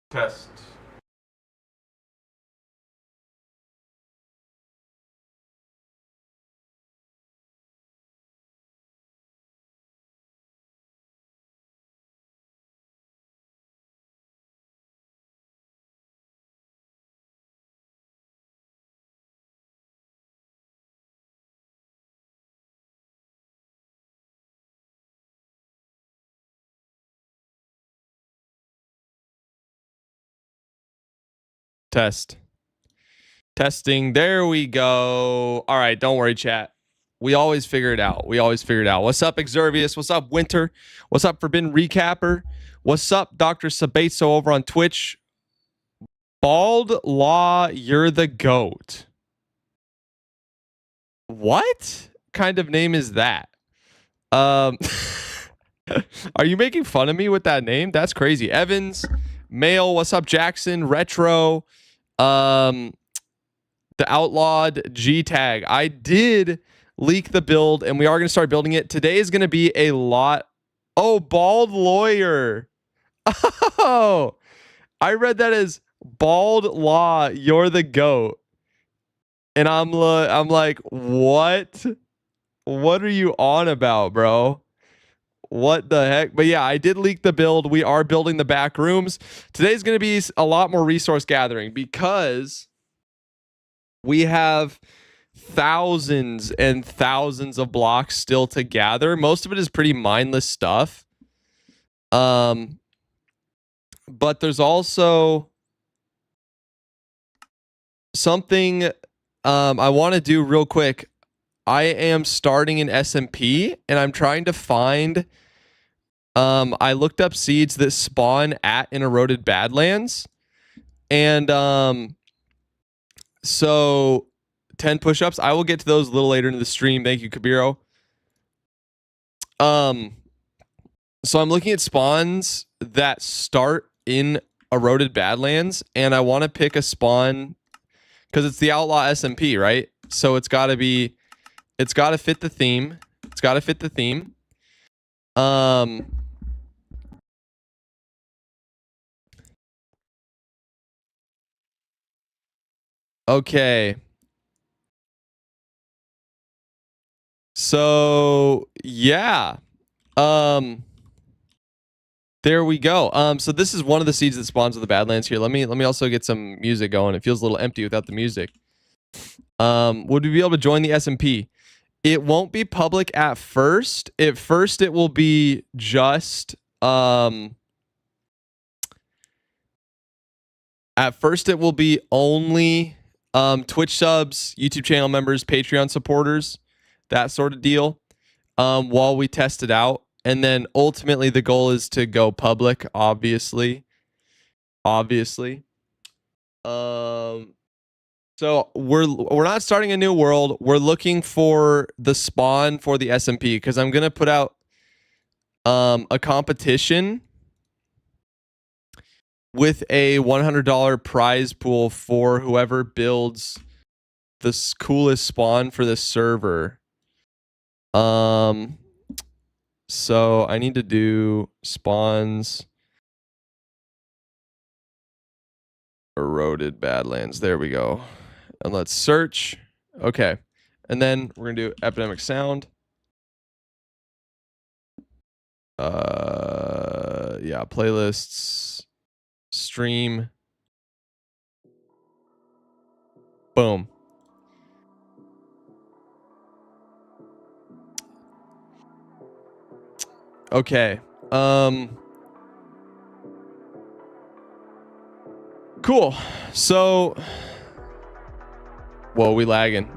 Test. Test. Testing. There we go. All right, don't worry, chat. We always figure it out. What's up, Exervius? What's up, Winter? What's up, Forbidden Recapper? What's up, Dr. Sabeso over on Twitch? Bald Law, you're the GOAT. What kind of name is that? Are you making fun of me with that name? That's crazy. Evans, Mail, what's up, Jackson? Retro, the Outlawed G Tag. I did leak the build and we are going to start building it. Today is going to be a lot. Oh, Bald Lawyer. Oh, I read that as Bald Law, you're the GOAT. And I'm like, what? What are you on about, bro? What the heck? But yeah, I did leak the build. We are building the back rooms. Today's going to be a lot more resource gathering because we have thousands and thousands of blocks still to gather. Most of it is pretty mindless stuff. But there's also something I want to do real quick. I am starting an SMP and I'm trying to find I looked up seeds that spawn at an eroded badlands. And so 10 push-ups. I will get to those a little later in the stream. Thank you, Kabiro. So I'm looking at spawns that start in eroded badlands, and I want to pick a spawn because it's the outlaw SMP, right? So it's got to fit the theme. Okay. So yeah. There we go. So this is one of the seeds that spawns with the Badlands here. Let me also get some music going. It feels a little empty without the music. Would we be able to join the SMP? It won't be public at first. At first, it will be just only Twitch subs, YouTube channel members, Patreon supporters, that sort of deal. While we test it out. And then ultimately the goal is to go public, obviously. So we're not starting a new world. We're looking for the spawn for the SMP because I'm gonna put out a competition with a $100 prize pool for whoever builds the coolest spawn for the server. So I need to do spawns eroded badlands. There we go. And let's search. Okay. And then we're gonna do epidemic sound. Yeah, playlists, stream. Boom. Okay. Cool. So whoa, we lagging.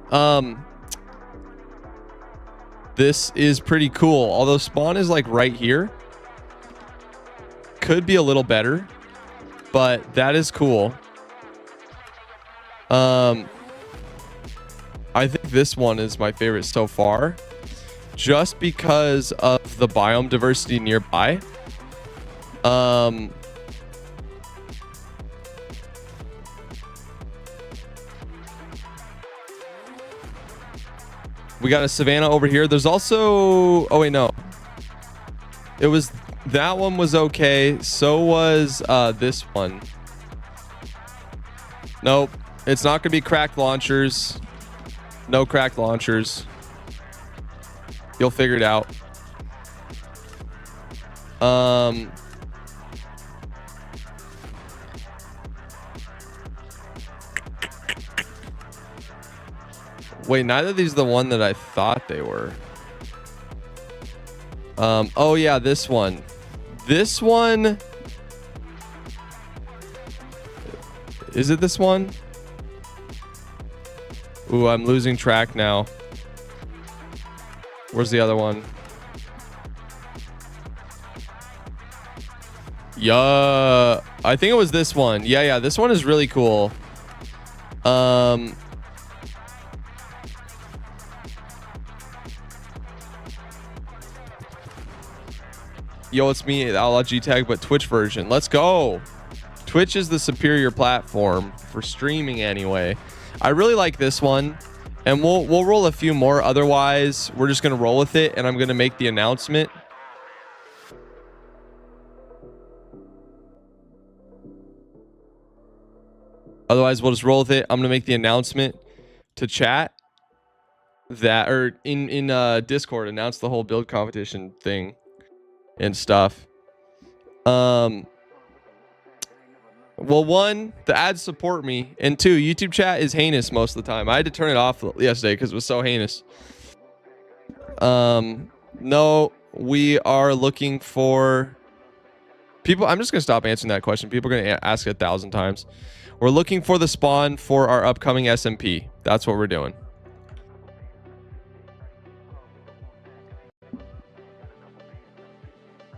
This is pretty cool. Although spawn is like right here. Could be a little better, but that is cool. I think this one is my favorite so far. Just because of the biome diversity nearby. We got a savanna over here. There's also, oh wait, no. It was, that one was okay. So was this one. Nope. It's not gonna be cracked launchers. No cracked launchers. You'll figure it out. Wait, neither of these are the one that I thought they were. Oh yeah, this one. This one. Is it this one? Ooh, I'm losing track now. Where's the other one? Yeah, I think it was this one. Yeah, this one is really cool. Yo, it's me, Outlaw G-Tag, but Twitch version. Let's go. Twitch is the superior platform for streaming anyway. I really like this one, and we'll roll a few more. Otherwise, we're just gonna roll with it, and I'm gonna make the announcement. Otherwise, we'll just roll with it. I'm gonna make the announcement to chat that, or in Discord, announce the whole build competition thing and stuff. Well, one, the ads support me, and two, YouTube chat is heinous most of the time. I had to turn it off yesterday because it was so heinous. No, we are looking for people. I'm just gonna stop answering that question. People are gonna ask it 1,000 times. We're looking for the spawn for our upcoming SMP. That's what we're doing.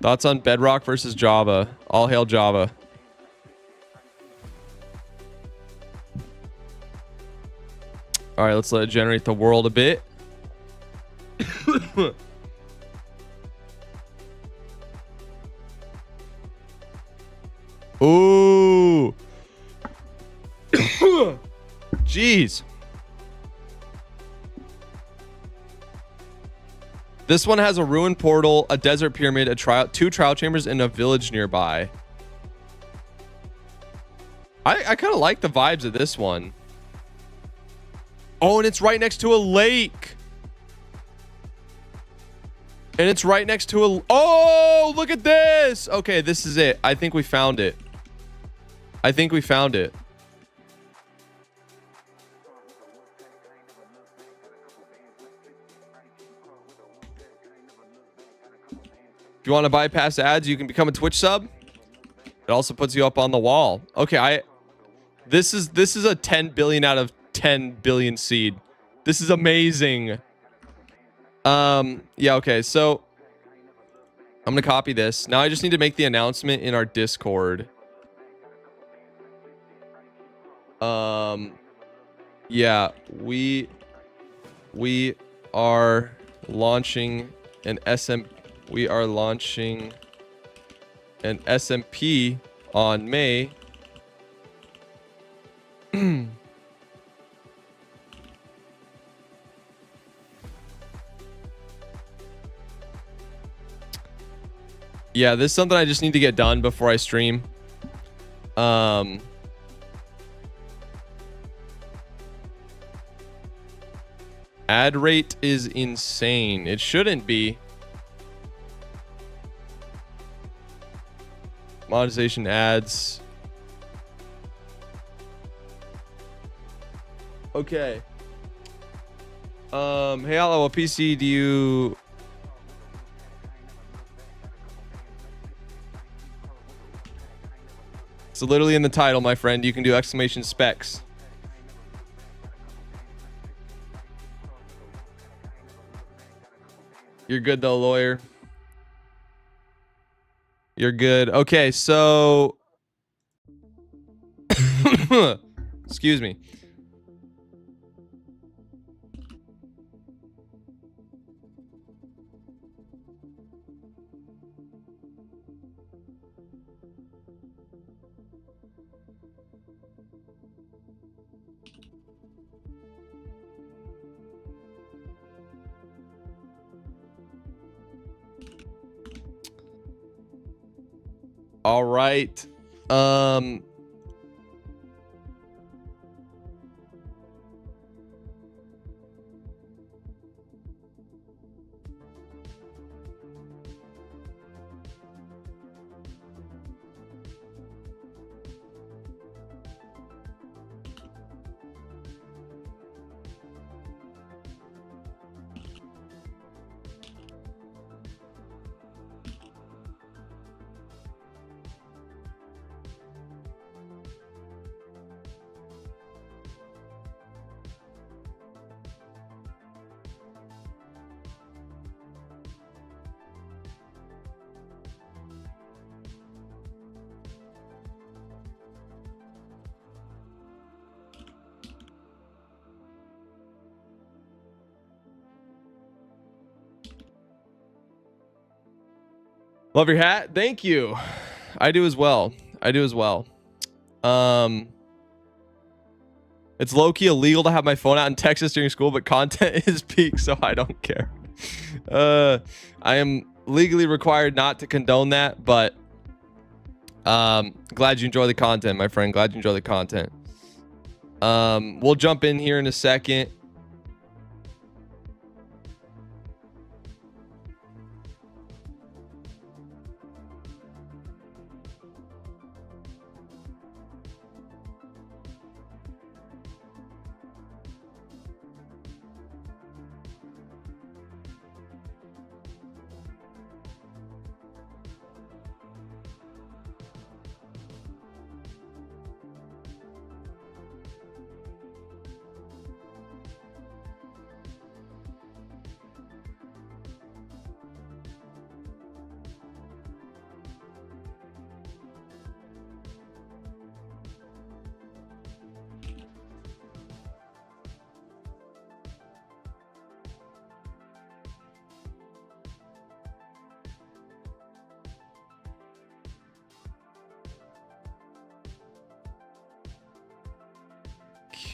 Thoughts on Bedrock versus Java? All hail Java. All right, let's let it generate the world a bit. Ooh. Jeez. This one has a ruined portal, a desert pyramid, two trial chambers, and a village nearby. I kind of like the vibes of this one. Oh, and it's right next to a lake. And it's right next to a... Oh, look at this. Okay, this is it. I think we found it. I think we found it. If you want to bypass ads, you can become a Twitch sub. It also puts you up on the wall. Okay, this is a 10 billion out of 10 billion seed. This is amazing. Yeah, okay, so I'm gonna copy this. Now I just need to make the announcement in our Discord. Yeah, we are launching an SMP on May. Yeah, this is something I just need to get done before I stream. Ad rate is insane. It shouldn't be. Monetization ads. Okay. Hey, Allo, what PC do you... So literally in the title, my friend, you can do exclamation specs. You're good though, lawyer. You're good. Okay, so excuse me. All right. Love your hat. Thank you. I do as well. It's low-key illegal to have my phone out in Texas during school, but content is peak, so I don't care. I am legally required not to condone that, but glad you enjoy the content, my friend. Glad you enjoy the content. We'll jump in here in a second.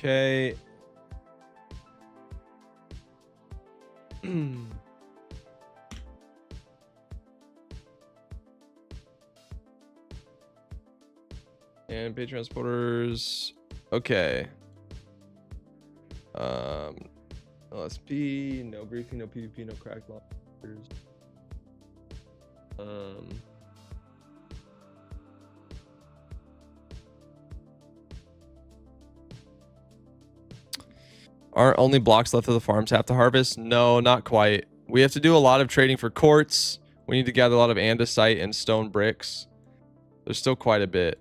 Okay. And pay transporters. Okay. LSP, no briefing, no PvP, no crack lockers. Aren't only blocks left of the farms have to harvest? No, not quite. We have to do a lot of trading for quartz. We need to gather a lot of andesite and stone bricks. There's still quite a bit.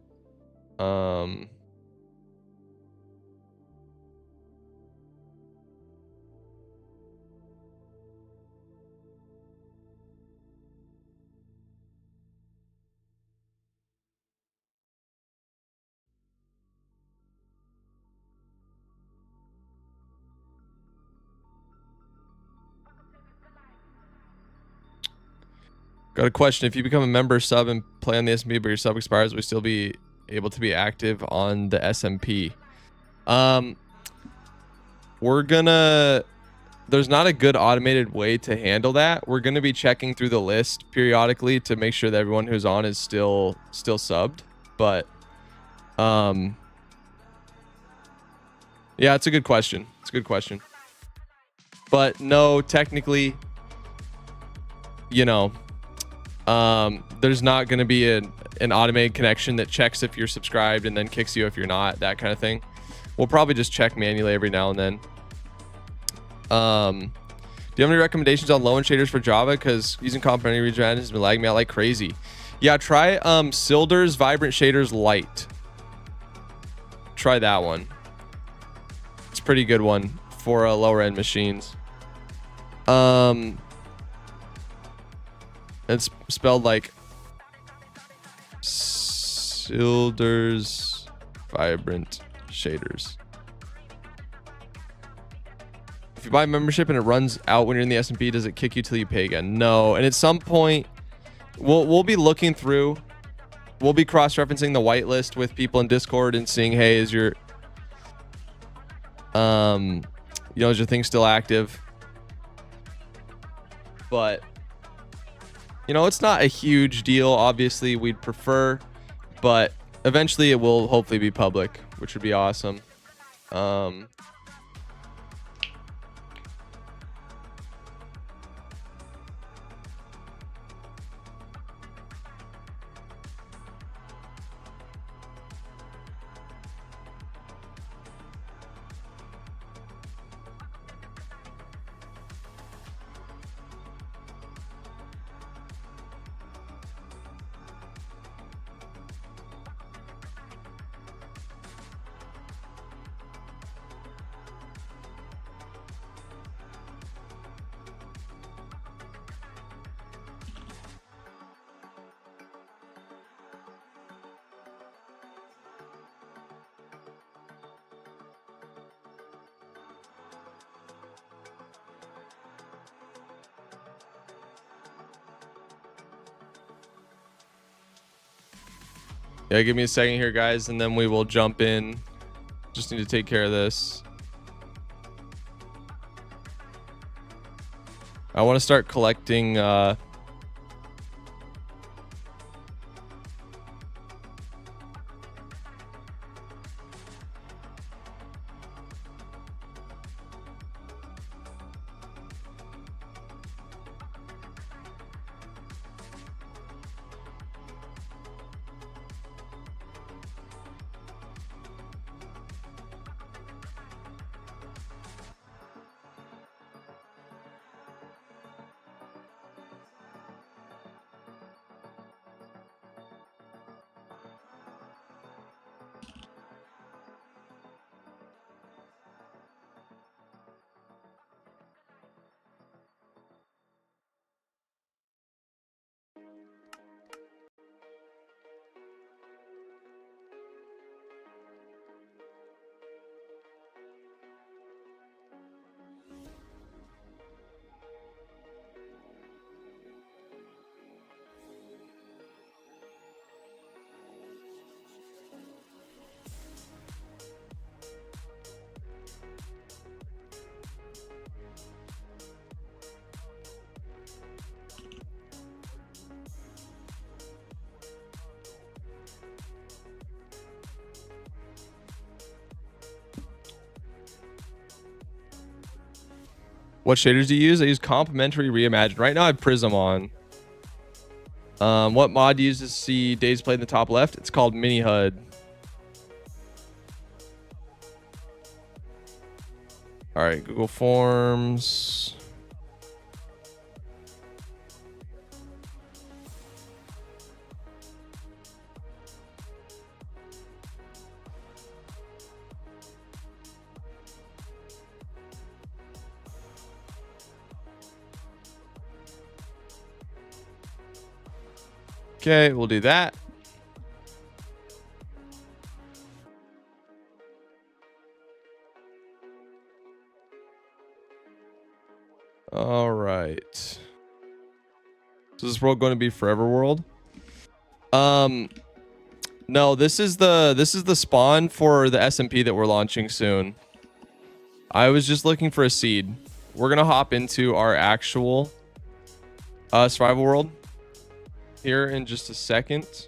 Got a question. If you become a member sub and play on the SMP, but your sub expires, will we still be able to be active on the SMP? We're gonna... There's not a good automated way to handle that. We're gonna be checking through the list periodically to make sure that everyone who's on is still subbed. But, yeah, it's a good question. It's a good question. But no, technically, you know, there's not going to be an automated connection that checks if you're subscribed and then kicks you if you're not, that kind of thing. We'll probably just check manually every now and then. Do you have any recommendations on low-end shaders for Java? Because using complementary region has been lagging me out like crazy. Yeah, try Silder's Vibrant Shaders Lite. Try that one. It's a pretty good one for lower end machines. It's spelled like Silder's Vibrant Shaders. If you buy a membership and it runs out when you're in the SMP, does it kick you till you pay again? No. And at some point, we'll be looking through. We'll be cross-referencing the whitelist with people in Discord and seeing, hey, is your is your thing still active? But it's not a huge deal. Obviously, we'd prefer, but eventually it will hopefully be public, which would be awesome. Yeah, give me a second here, guys, and then we will jump in. Just need to take care of this. I want to start collecting what shaders do you use? I use Complementary Reimagined. Right now I have Prism on. What mod do you use to see days played in the top left? It's called Mini HUD. All right, Google Forms. Okay, we'll do that. All right. So is this world going to be Forever World? No, this is the spawn for the SMP that we're launching soon. I was just looking for a seed. We're gonna hop into our actual survival world here in just a second.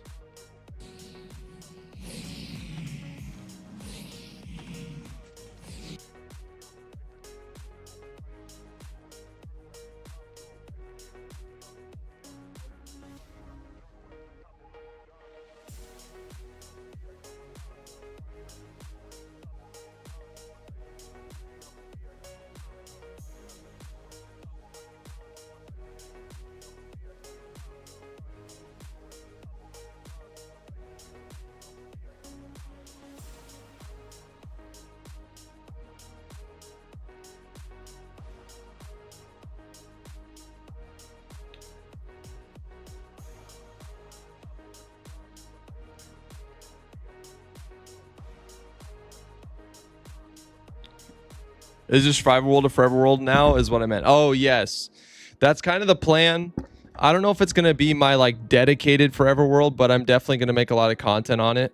Is this survival world a forever world now is what I meant. Oh, yes. That's kind of the plan. I don't know if it's going to be my like dedicated forever world, but I'm definitely going to make a lot of content on it.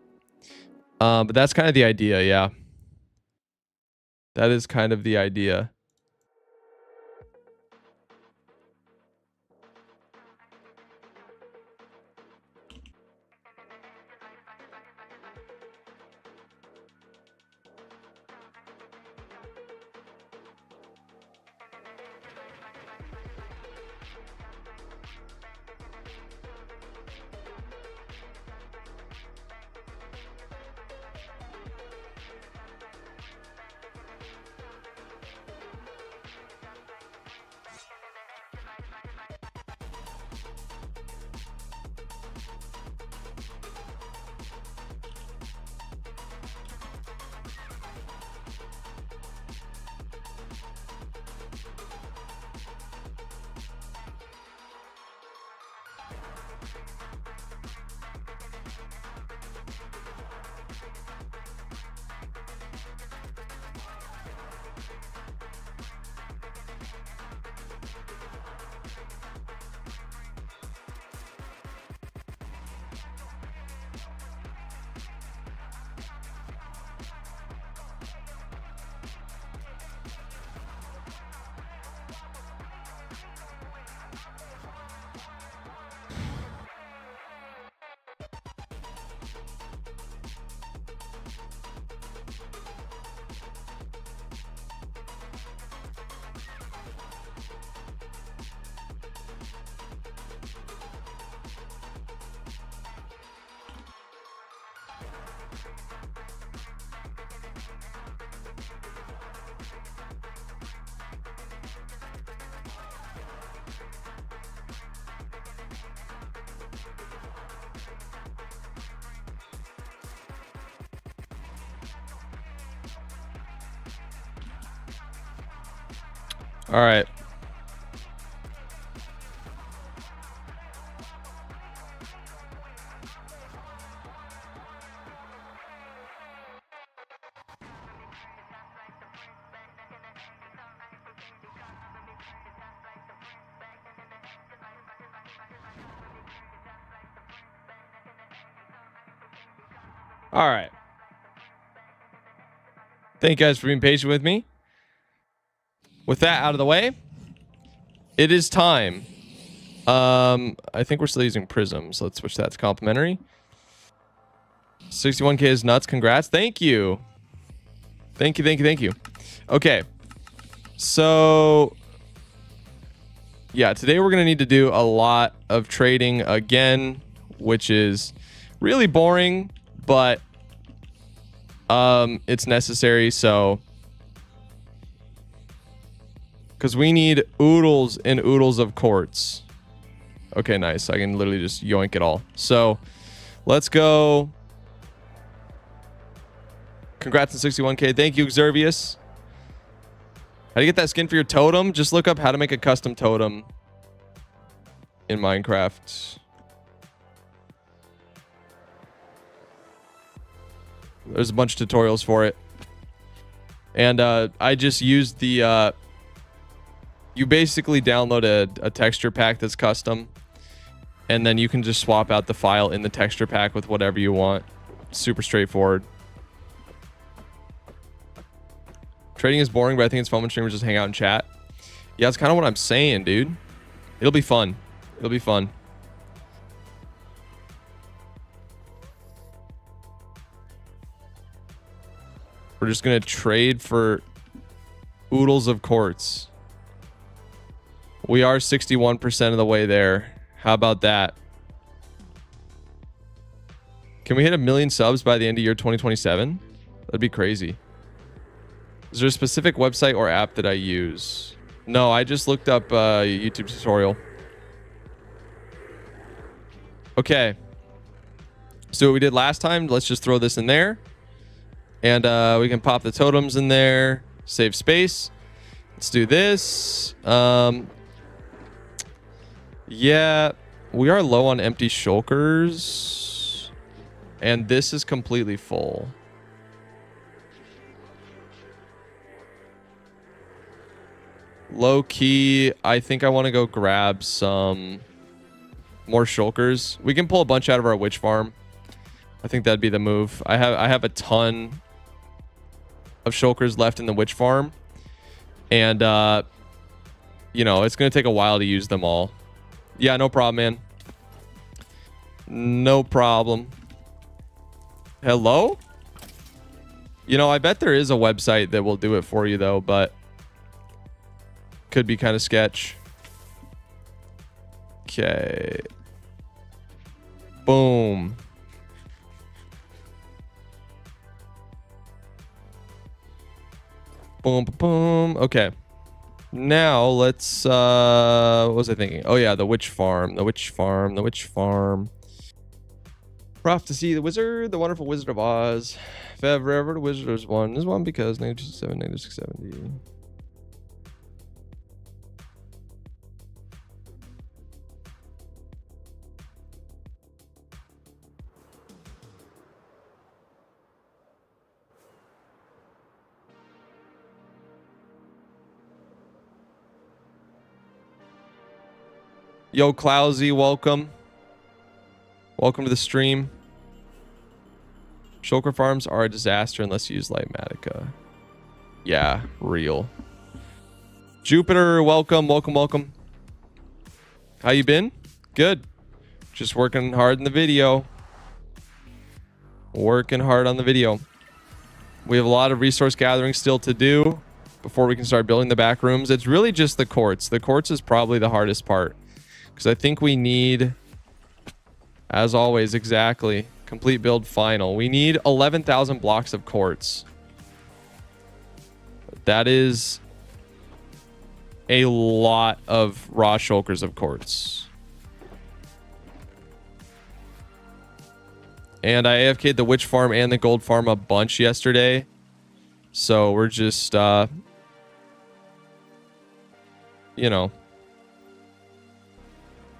But that's kind of the idea. Yeah. That is kind of the idea. All right. All right. Thank you guys for being patient with me. With that out of the way, it is time. I think we're still using prisms. Let's switch that to complimentary. 61K is nuts. Congrats. Thank you. Thank you. Okay. So, yeah, today we're going to need to do a lot of trading again, which is really boring, but it's necessary. So, because we need oodles and oodles of quartz. Okay, nice. I can literally just yoink it all. So, let's go. Congrats on 61K. Thank you, Xervius. How do you get that skin for your totem? Just look up how to make a custom totem in Minecraft. There's a bunch of tutorials for it. And I just used the... you basically download a texture pack that's custom. And then you can just swap out the file in the texture pack with whatever you want. Super straightforward. Trading is boring, but I think it's fun when streamers just hang out and chat. Yeah, that's kind of what I'm saying, dude. It'll be fun. It'll be fun. We're just going to trade for oodles of quartz. We are 61% of the way there. How about that? Can we hit 1 million subs by the end of year 2027? That'd be crazy. Is there a specific website or app that I use? No, I just looked up a YouTube tutorial. Okay. So what we did last time, let's just throw this in there. And we can pop the totems in there. Save space. Let's do this. Yeah, we are low on empty shulkers. And this is completely full. Low key, I think I want to go grab some more shulkers. We can pull a bunch out of our witch farm. I think that'd be the move. I have a ton of shulkers left in the witch farm. And, you know, it's going to take a while to use them all. Yeah, no problem, man. No problem. Hello? You know, I bet there is a website that will do it for you, though, but could be kind of sketch. Okay. Boom. Boom, boom, boom. Okay. Now let's what was I thinking? Oh yeah, the witch farm. The witch farm. The witch farm. Prof to see the wizard, the wonderful Wizard of Oz. If ever the wizard is one. Is one because -7, -670. Yo, Clousy, welcome. Welcome to the stream. Shulker farms are a disaster unless you use Lightmatica. Yeah, real. Jupiter, welcome, welcome. How you been? Good. Just working hard in the video. Working hard on the video. We have a lot of resource gathering still to do before we can start building the back rooms. It's really just the quartz. The quartz is probably the hardest part. Because I think we need, as always, exactly, complete build final. We need 11,000 blocks of quartz. That is a lot of raw shulkers of quartz. And I AFK'd the witch farm and the gold farm a bunch yesterday. So we're just you know.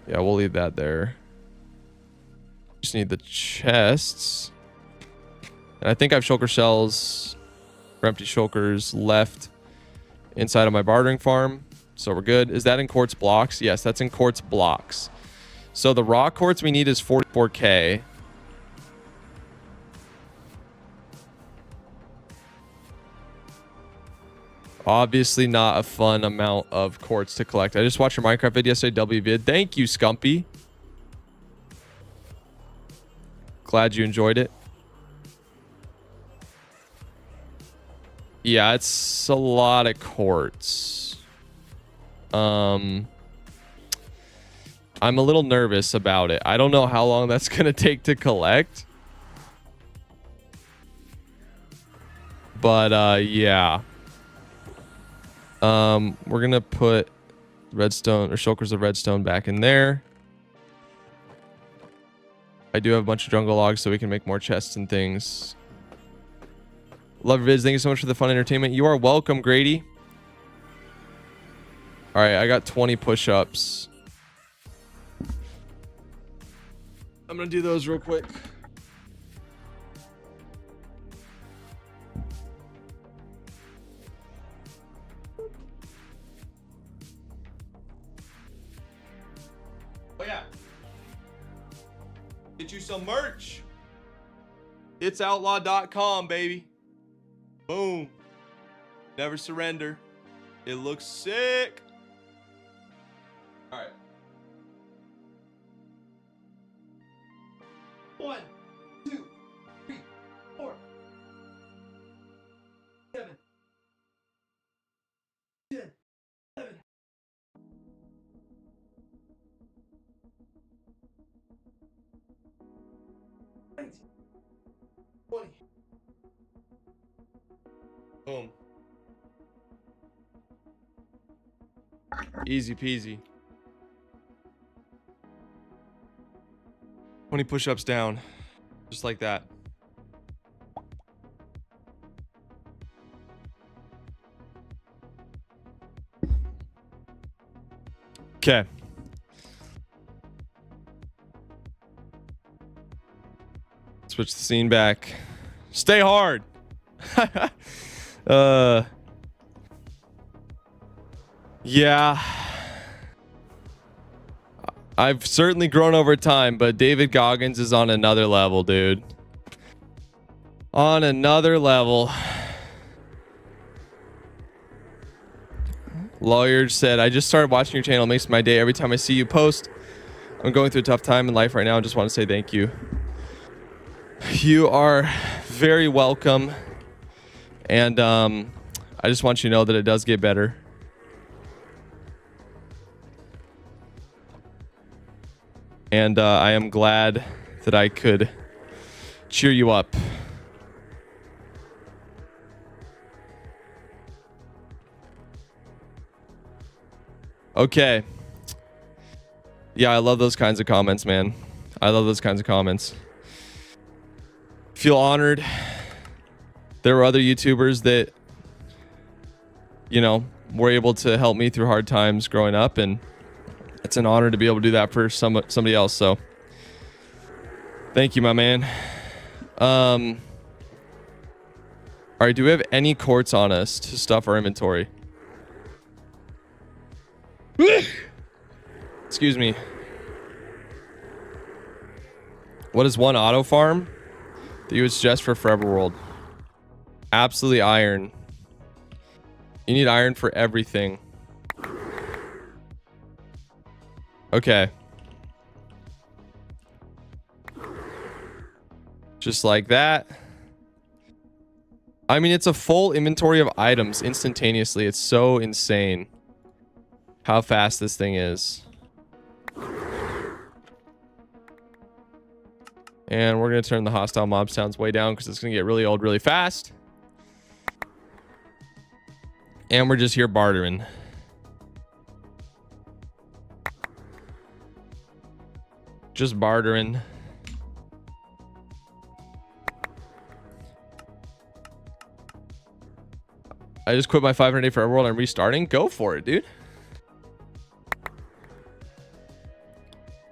Yeah, we'll leave that there. Just need the chests. And I think I have shulker shells or empty shulkers left inside of my bartering farm. So we're good. Is that in quartz blocks? Yes, that's in quartz blocks. So the raw quartz we need is 44k. Obviously not a fun amount of quartz to collect. I just watched your Minecraft video yesterday, WVid. Thank you, Scumpy. Glad you enjoyed it. Yeah, it's a lot of quartz. I'm a little nervous about it. I don't know how long that's going to take to collect. But yeah. We're going to put redstone or shulkers of redstone back in there. I do have a bunch of jungle logs so we can make more chests and things. Love your vids. Thank you so much for the fun entertainment. You are welcome, Grady. All right, I got 20 push-ups. I'm going to do those real quick. Oh, yeah. Get you some merch. It's outlaw.com, baby. Boom. Never surrender. It looks sick. All right. 1, 2, 3, 4, 7, 10, 11. 19, 20. Boom. Easy peasy. 20 push-ups down. Just like that. Okay. Switch the scene back. Stay hard. Yeah. I've certainly grown over time, but David Goggins is on another level, dude. On another level. Lawyer said, I just started watching your channel. It makes my day every time I see you post. I'm going through a tough time in life right now. I just want to say thank you. You are very welcome. And I just want you to know that it does get better. And I am glad that I could cheer you up. Okay. Yeah, I love those kinds of comments, man. I love those kinds of comments. Feel honored. There were other YouTubers that, you know, were able to help me through hard times growing up, and it's an honor to be able to do that for somebody else. So thank you, my man. All right, do we have any quartz on us to stuff our inventory? Excuse me. What is one auto farm that you would suggest for Forever World? Absolutely iron. You need iron for everything. Okay. Just like that. I mean, it's a full inventory of items instantaneously. It's so insane how fast this thing is. And we're going to turn the hostile mob sounds way down because it's going to get really old really fast. And we're just here bartering. Just bartering. I just quit my 500 day Forever World. I'm restarting. Go for it, dude.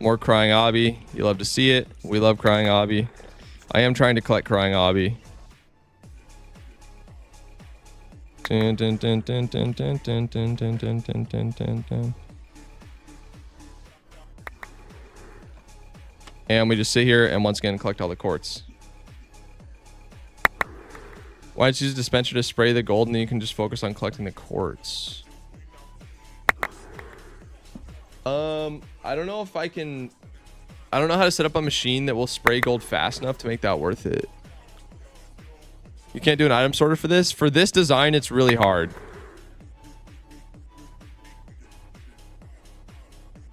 More crying obby. You love to see it. We love crying obby. I am trying to collect crying obby. Dun, dun, dun, dun, dun, dun, dun, dun, dun, dun, dun, dun, dun, dun. And we just sit here and once again collect all the quartz. Why don't you use a dispenser to spray the gold and then you can just focus on collecting the quartz? I don't know if I can... I don't know how to set up a machine that will spray gold fast enough to make that worth it. You can't do an item sorter for this? For this design, it's really hard.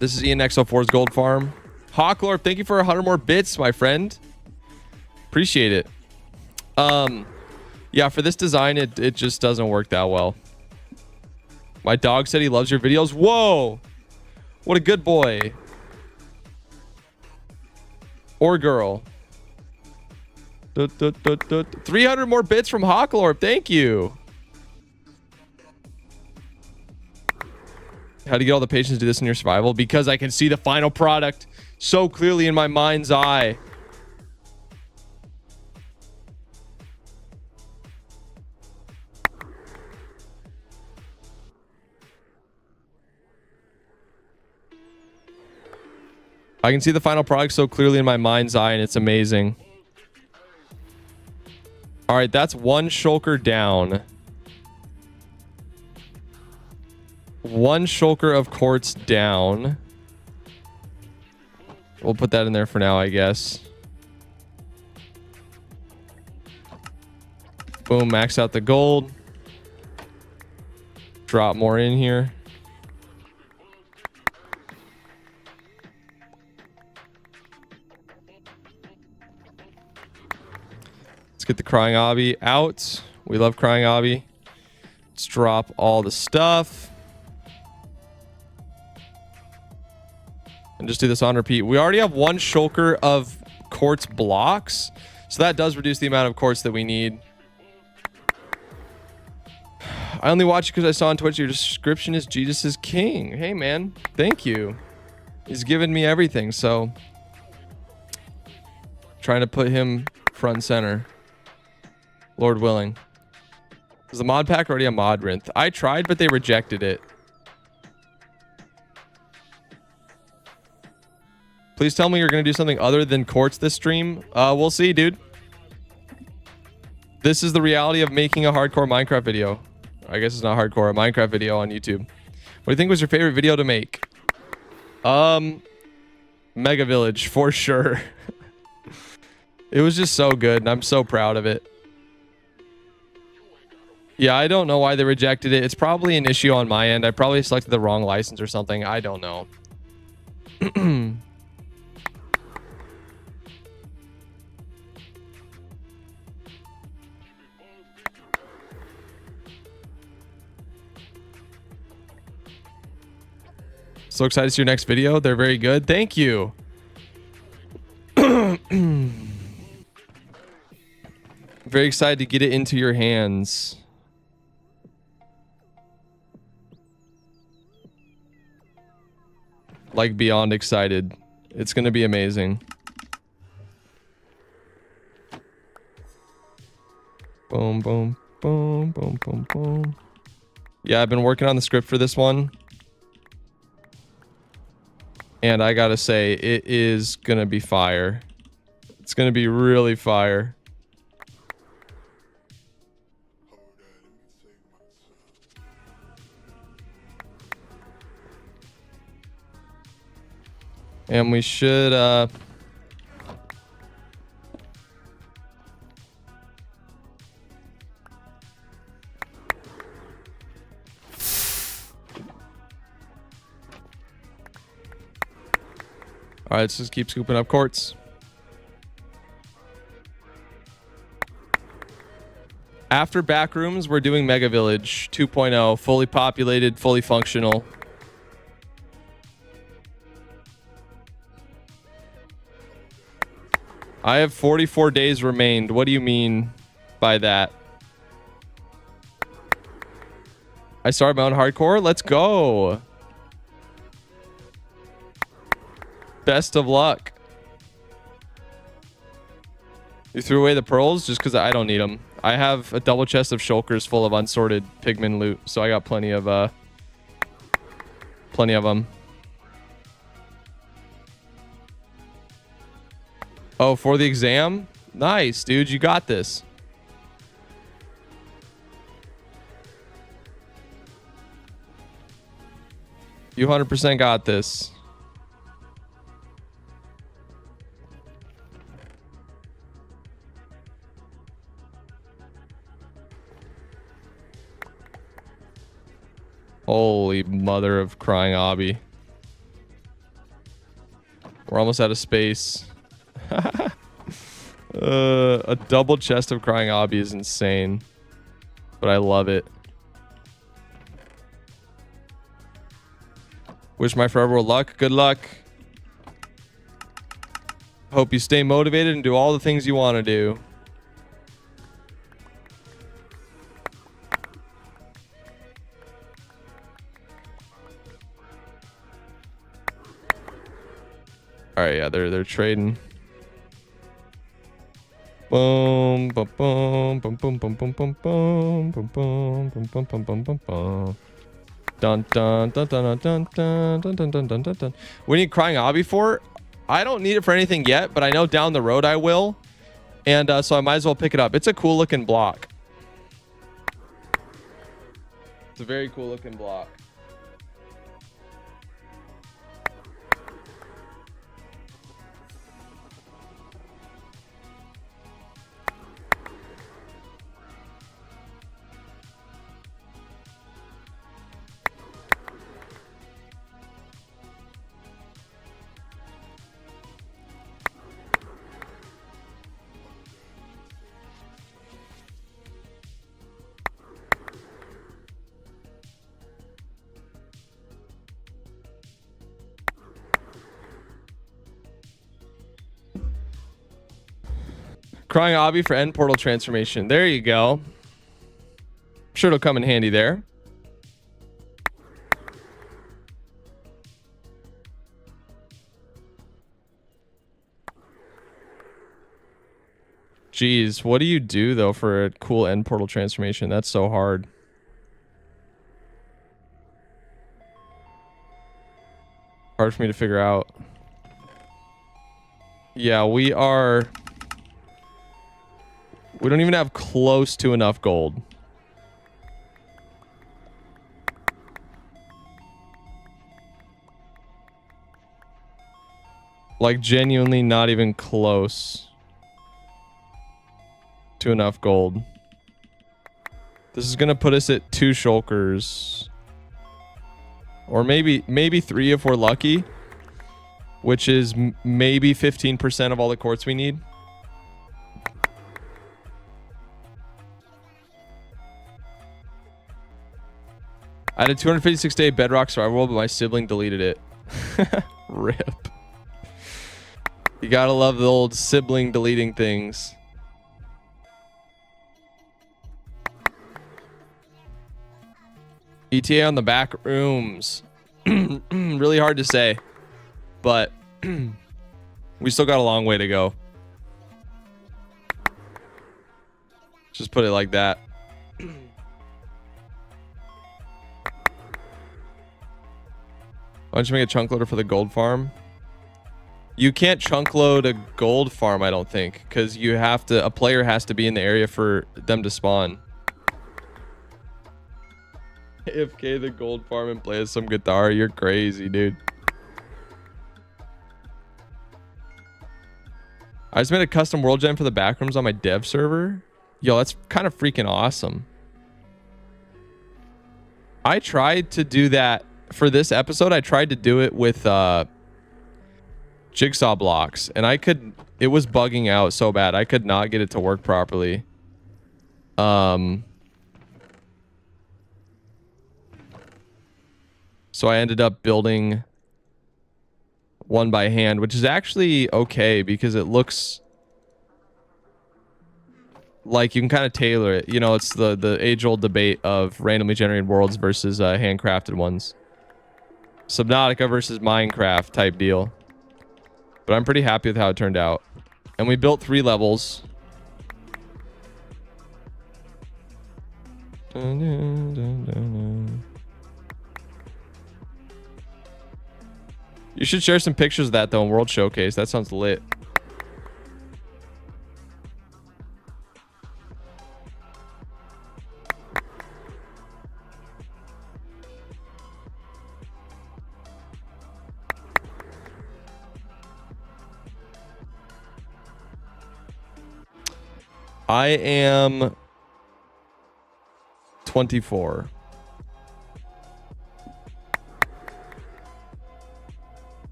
This is ENXO4's gold farm. Hawklorp, thank you for 100 more bits, my friend. Appreciate it. Yeah, for this design, it just doesn't work that well. My dog said he loves your videos. Whoa! What a good boy. Or girl. 300 more bits from Hawklorp. Thank you. How do you get all the patience to do this in your survival? Because I can see the final product so clearly in my mind's eye. I can see the final product so clearly in my mind's eye, and it's amazing. All right, that's one shulker down. One shulker of quartz down. We'll put that in there for now, I guess. Boom, max out the gold. Drop more in here. Get the crying obby out. We love crying obby. Let's drop all the stuff and just do this on repeat. We already have one shulker of quartz blocks, so that does reduce the amount of quartz that we need. I only watch you because I saw on Twitch your description is Jesus is king. Hey man, thank you. He's given me everything, so trying to put him front and center. Lord willing. Is the mod pack already a mod rinth? I tried, but they rejected it. Please tell me you're going to do something other than quartz this stream. We'll see, dude. This is the reality of making a hardcore Minecraft video. I guess it's not hardcore, a Minecraft video on YouTube. What do you think was your favorite video to make? Mega Village, for sure. It was just so good, and I'm so proud of it. Yeah, I don't know why they rejected it. It's probably an issue on my end. I probably selected the wrong license or something. I don't know. So excited to see your next video. They're very good. Thank you. Very excited to get it into your hands. Like beyond excited. It's gonna be amazing. Boom, boom, boom, boom, boom, boom. Yeah, I've been working on the script for this one. And I gotta say, it is gonna be fire. It's gonna be really fire. And we should all right, let's just keep scooping up quartz. After backrooms, we're doing Mega Village 2.0, fully populated, fully functional. I have 44 days remained. What do you mean by that? I started my own hardcore. Let's go. Best of luck. You threw away the pearls just because I don't need them. I have a double chest of shulkers full of unsorted pigman loot, so I got plenty of them. Oh, for the exam? Nice, dude. You got this. You 100% got this. Holy mother of crying obby. We're almost out of space. A double chest of crying obby is insane. But I love it. Wish my forever luck. Good luck. Hope you stay motivated and do all the things you want to do. All right, yeah, they're trading. Boom, boom, boom, boom, boom, boom, boom, boom, boom, boom, boom, boom, boom, boom, boom, boom, boom. Dun dun dun dun dun dun dun dun dun dun dun dun. We need crying obby for. I don't need it for anything yet, but I know down the road I will, and so I might as well pick it up. It's a cool looking block. It's a very cool looking block. Crying obby for end portal transformation. There you go. I'm sure it'll come in handy there. Jeez, what do you do though for a cool end portal transformation? That's so hard. Hard for me to figure out. Yeah, we don't even have close to enough gold. Like genuinely not even close to enough gold. This is gonna put us at 2 shulkers. Or maybe 3 if we're lucky. Which is maybe 15% of all the quartz we need. I had a 256-day bedrock survival world, but my sibling deleted it. Rip. You gotta love the old sibling deleting things. ETA on the back rooms. Really hard to say, but we still got a long way to go. Just put it like that. Why don't you make a chunk loader for the gold farm? You can't chunk load a gold farm, I don't think, because you have to. A player has to be in the area for them to spawn. AFK the gold farm and play some guitar. You're crazy, dude. I just made a custom world gem for the backrooms on my dev server. Yo, that's kind of freaking awesome. I tried to do that for this episode. I tried to do it with jigsaw blocks, and it was bugging out so bad. I could not get it to work properly. So I ended up building one by hand, which is actually okay because it looks like you can kind of tailor it. You know, it's the age-old debate of randomly generated worlds versus handcrafted ones. Subnautica versus Minecraft type deal. But I'm pretty happy with how it turned out. And we built 3 levels. You should share some pictures of that though in World Showcase. That sounds lit. I am 24.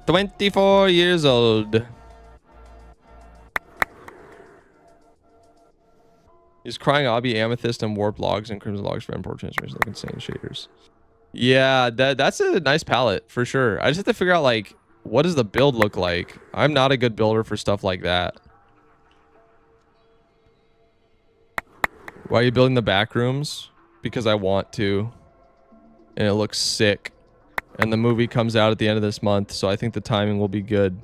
$24 old. Use crying obby, amethyst, and warp logs and crimson logs for import transformation. Like insane shaders. Yeah, that's a nice palette for sure. I just have to figure out like what does the build look like. I'm not a good builder for stuff like that. Why are you building the back rooms? Because I want to, and it looks sick. And the movie comes out at the end of this month, so I think the timing will be good.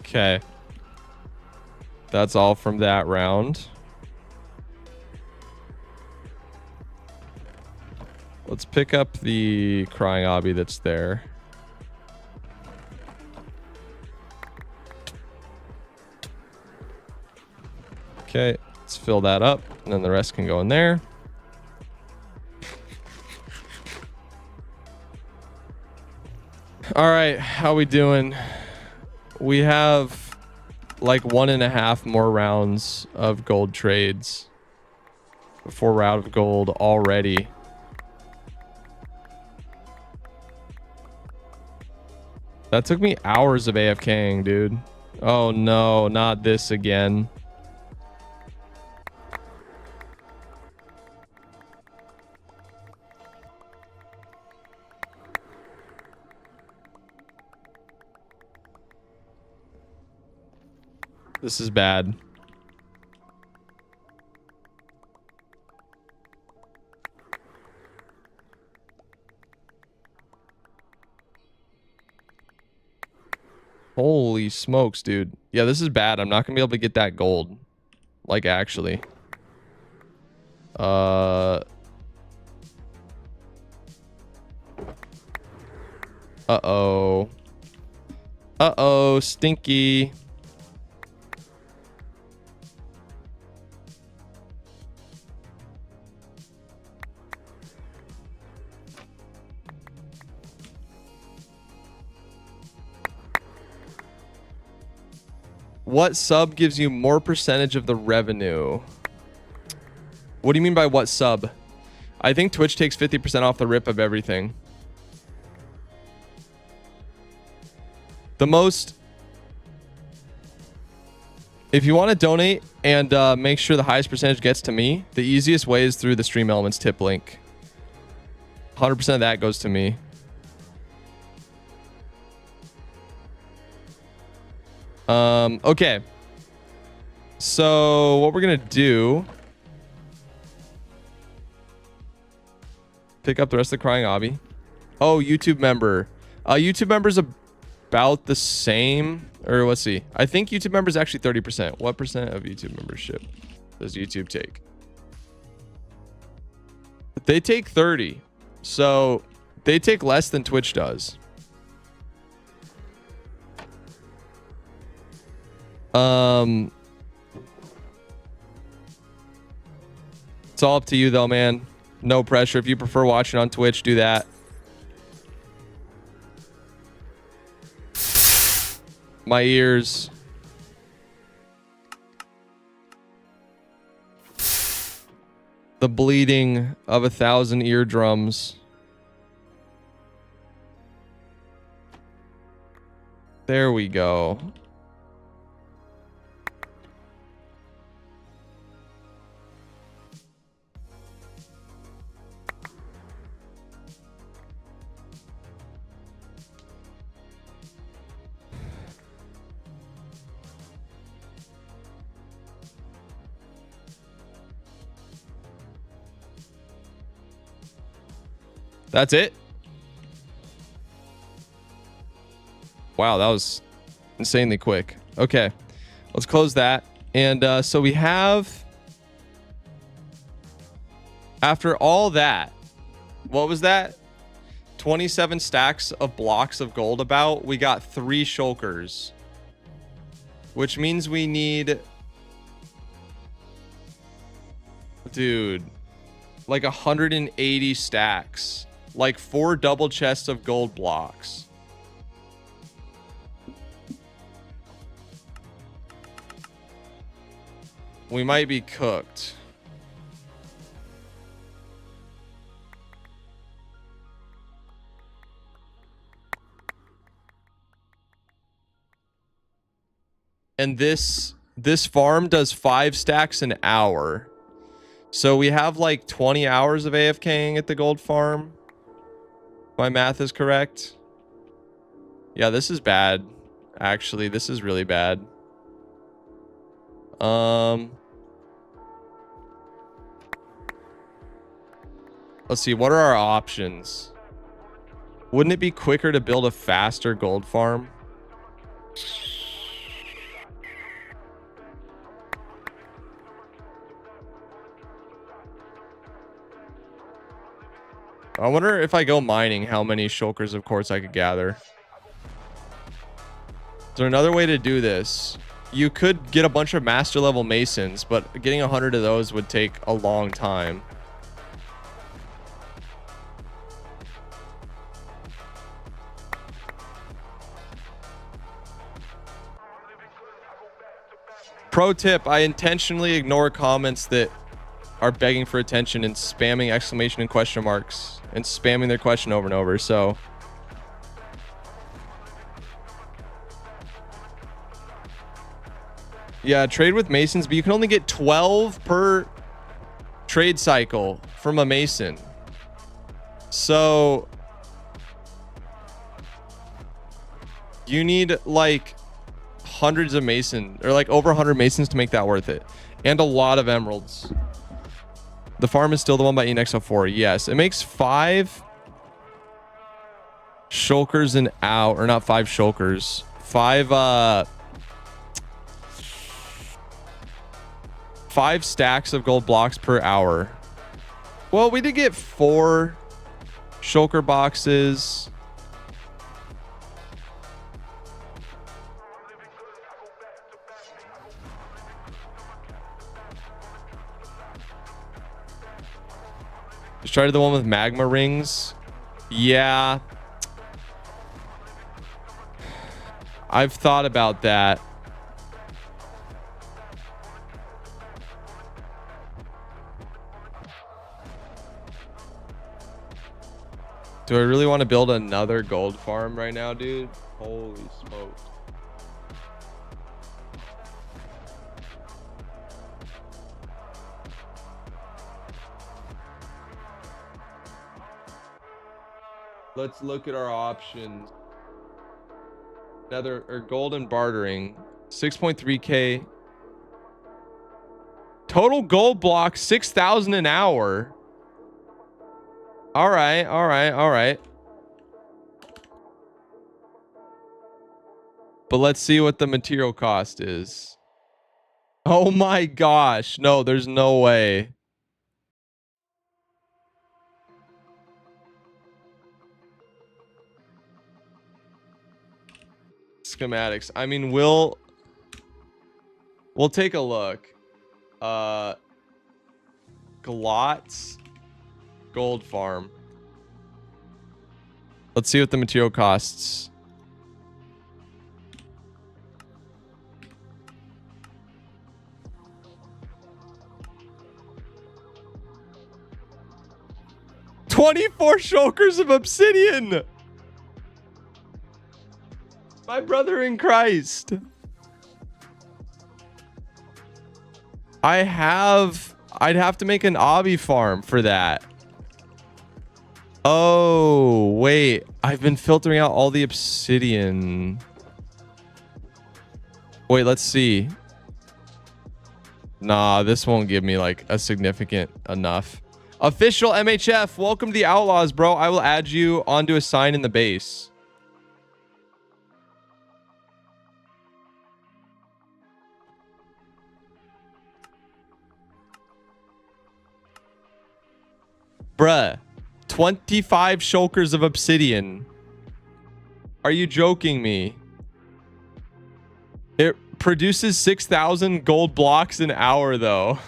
Okay. That's all from that round. Let's pick up the crying obby that's there. Okay, let's fill that up, and then the rest can go in there. All right, how we doing? We have like 1.5 more rounds of gold trades before we're out of gold already. That took me hours of AFKing, dude. Oh no, not this again. This is bad. Holy smokes, dude. Yeah, this is bad. I'm not gonna be able to get that gold. Like, actually. Uh-oh. Uh-oh, stinky. What sub gives you more percentage of the revenue? What do you mean by what sub? I think Twitch takes 50% off the rip of everything. The most... If you want to donate and make sure the highest percentage gets to me, the easiest way is through the Stream Elements tip link. 100% of that goes to me. Okay. So what we're gonna do, pick up the rest of the crying obby. Oh, YouTube member. YouTube members about the same, or let's see. I think YouTube members actually 30%. What percent of YouTube membership does YouTube take? They take 30. So they take less than Twitch does. It's all up to you though, man. No pressure. If you prefer watching on Twitch, do that. My ears. The bleeding of 1,000 eardrums. There we go. That's it? Wow, that was insanely quick. Okay, let's close that. And so we have, after all that, what was that? 27 stacks of blocks of gold about. We got 3 shulkers, which means we need, dude, like 180 stacks, like 4 double chests of gold blocks. We might be cooked. And this farm does 5 stacks an hour. So we have like 20 hours of AFKing at the gold farm. My math is correct. Yeah, this is bad. Actually, this is really bad. Let's see, what are our options? Wouldn't it be quicker to build a faster gold farm? I wonder if I go mining, how many shulkers of quartz I could gather. Is there another way to do this? You could get a bunch of master level masons, but getting 100 of those would take a long time. Pro tip, I intentionally ignore comments that are begging for attention and spamming exclamation and question marks and spamming their question over and over. So yeah, trade with masons, but you can only get 12 per trade cycle from a mason. So you need like hundreds of masons, or like over 100 masons to make that worth it, and a lot of emeralds. The farm is still the one by ENX04. Yes, it makes 5 shulkers an hour, or not 5 shulkers, 5 stacks of gold blocks per hour. Well, we did get 4 shulker boxes. Just try the one with magma rings. Yeah. I've thought about that. Do I really want to build another gold farm right now, dude? Holy smokes. Let's look at our options. Nether or golden bartering. 6.3k. Total gold block 6,000 an hour. All right, all right, all right. But let's see what the material cost is. Oh my gosh. No, there's no way. Schematics. I mean, we'll take a look. Glotz gold farm. Let's see what the material costs. $24 shulkers of obsidian. My brother in Christ. I'd have to make an obby farm for that. Oh, wait. I've been filtering out all the obsidian. Wait, let's see. Nah, this won't give me like a significant enough. Official MHF, welcome to the Outlaws, bro. I will add you onto a sign in the base. Bruh, 25 shulkers of obsidian. Are you joking me? It produces 6,000 gold blocks an hour, though.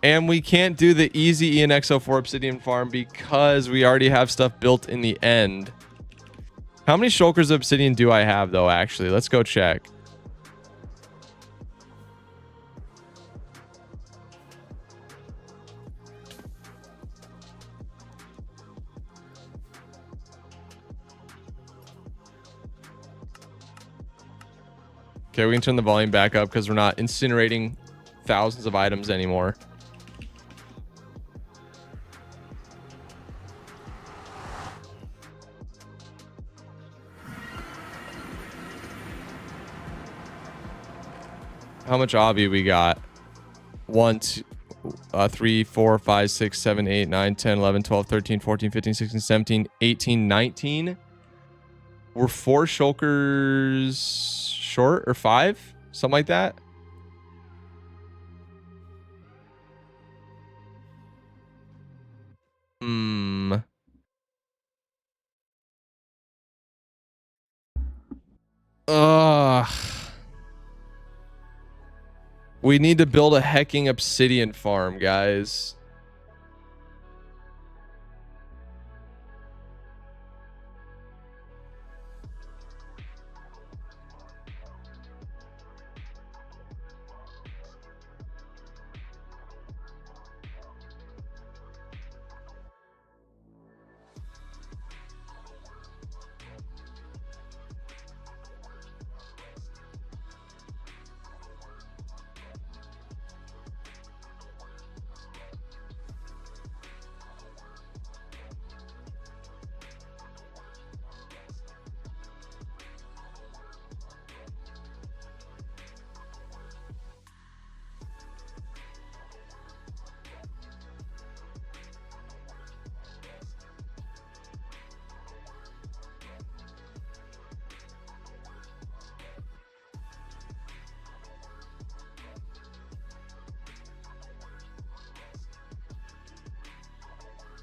And we can't do the easy ENXO4 obsidian farm because we already have stuff built in the end. How many shulkers of obsidian do I have, though, actually? Let's go check. Okay, we can turn the volume back up because we're not incinerating thousands of items anymore. How much obby we got? 1, 2, 3, 4, 5, 6, 7, 8, 9, 10, 11, 12, 13, 14, 15, 16, 17, 18, 19. We're 4 shulkers short, or 5? Something like that. Ugh. We need to build a hecking obsidian farm, guys.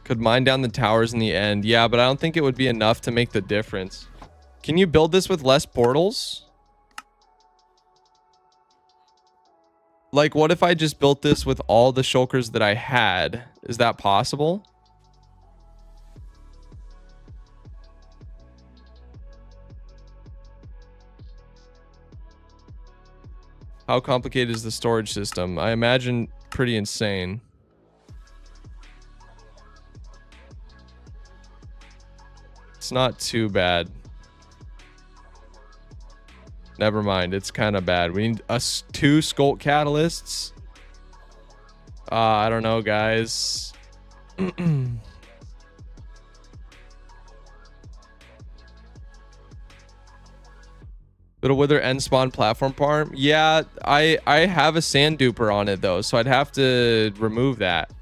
Could mine down the towers in the end. Yeah, but I don't think it would be enough to make the difference. Can you build this with less portals? Like, what if I just built this with all the shulkers that I had? Is that possible? How complicated is the storage system? I imagine pretty insane. It's not too bad. Never mind. It's kind of bad. We need us 2 Sculpt catalysts. I don't know, guys. Little Wither end spawn platform farm. Yeah, I have a sand duper on it though, so I'd have to remove that.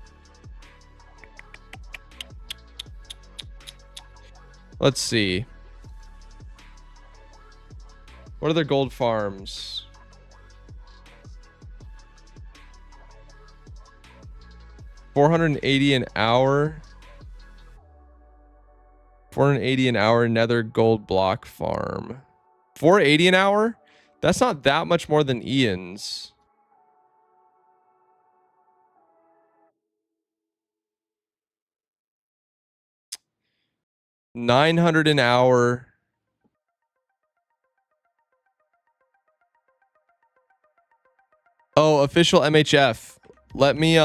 Let's see. What are their gold farms? $480 an hour. 480 an hour nether gold block farm. 480 an hour? That's not that much more than Ian's. $900 an hour. Oh, official MHF. Let me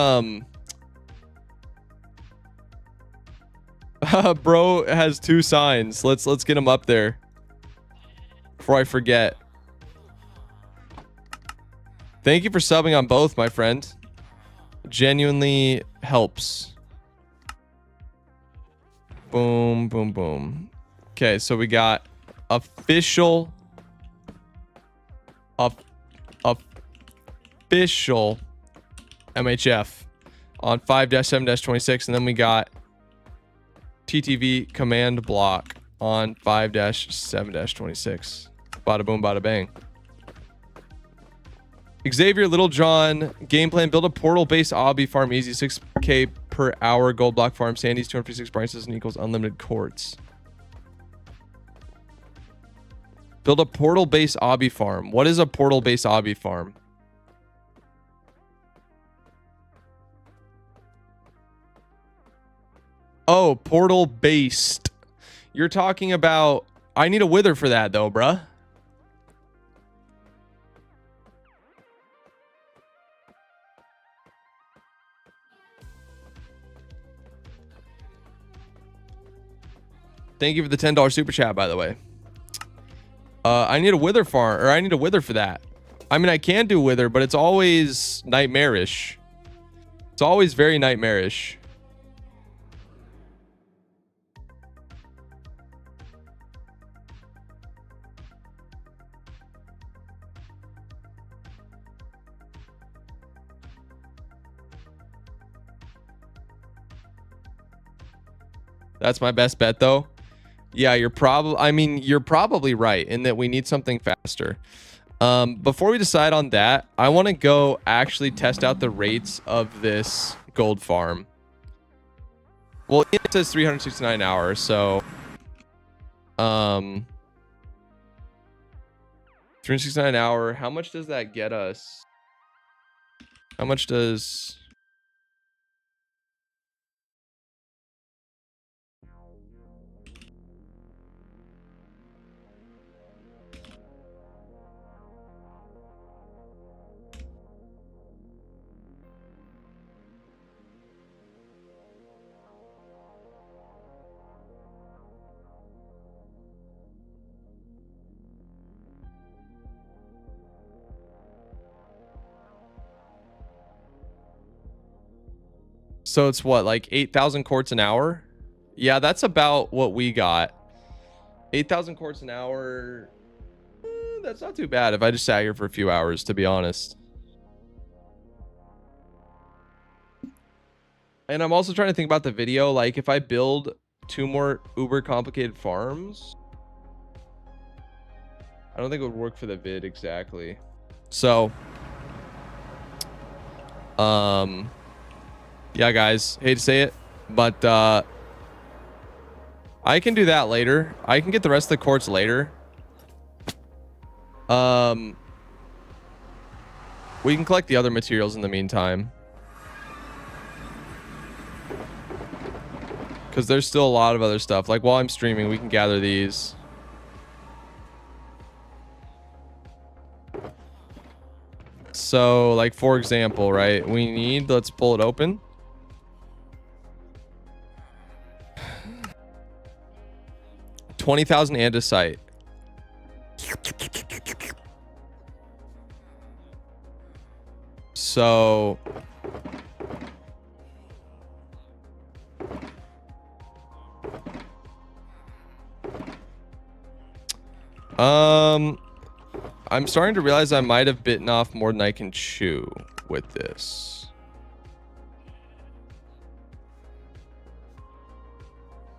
bro has 2 signs. Let's get him up there before I forget. Thank you for subbing on both, my friend. Genuinely helps. Boom, boom, boom. Okay, so we got official official MHF on 5-7-26, and then we got TTV command block on 5-7-26. Bada boom, bada bang. Xavier Littlejohn game plan: build a portal-based obby farm, easy 6k per hour gold block farm, Sandy's 256 branches and equals unlimited quartz. Build a portal-based obby farm. What is a portal-based obby farm? Oh, portal-based. You're talking about... I need a wither for that, though, bruh. Thank you for the $10 super chat, by the way. I need a wither farm, or I need a wither for that. I mean, I can do wither, but it's always nightmarish. It's always very nightmarish. That's my best bet, though. Yeah, you're probably right in that we need something faster. Before we decide on that, I want to go actually test out the rates of this gold farm. Well, it says 369 hours, so 369 hour. How much does that get us? How much does... So it's what, like 8,000 quartz an hour? Yeah, that's about what we got. 8,000 quartz an hour. That's not too bad if I just sat here for a few hours, to be honest. And I'm also trying to think about the video. Like, if I build 2 more uber complicated farms, I don't think it would work for the vid exactly. So, yeah, guys, hate to say it, but I can do that later. I can get the rest of the quartz later. We can collect the other materials in the meantime, because there's still a lot of other stuff. Like, while I'm streaming, we can gather these. So, like, for example, right, we need, let's pull it open. $20,000 andesite. So I'm starting to realize I might have bitten off more than I can chew with this.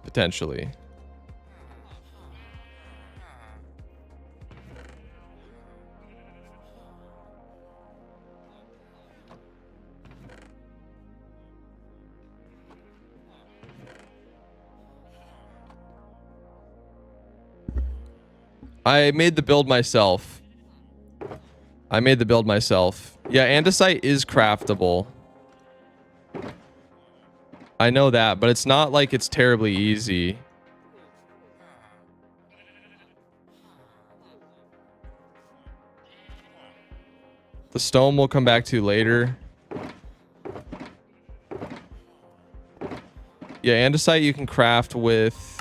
Potentially. I made the build myself. Yeah, andesite is craftable. I know that, but it's not like it's terribly easy. The stone we'll come back to later. Yeah, andesite you can craft with...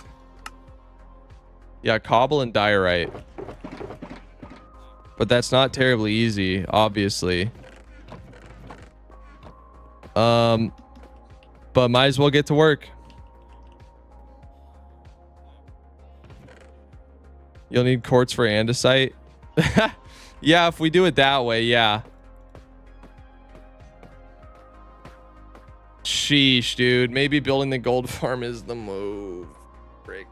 Yeah, cobble and diorite. But that's not terribly easy, obviously. But might as well get to work. You'll need quartz for andesite. Yeah, if we do it that way, yeah. Sheesh, dude. Maybe building the gold farm is the move. Frick.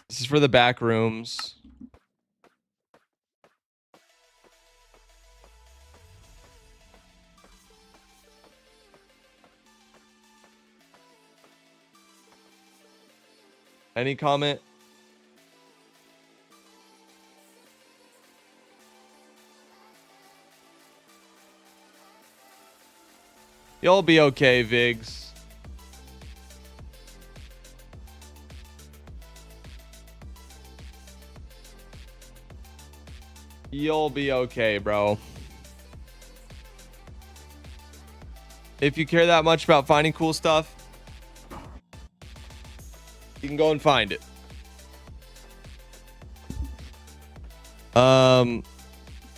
This is for the back rooms. Any comment? You'll be okay, Vigs. You'll be okay, bro. If you care that much about finding cool stuff, you can go and find it.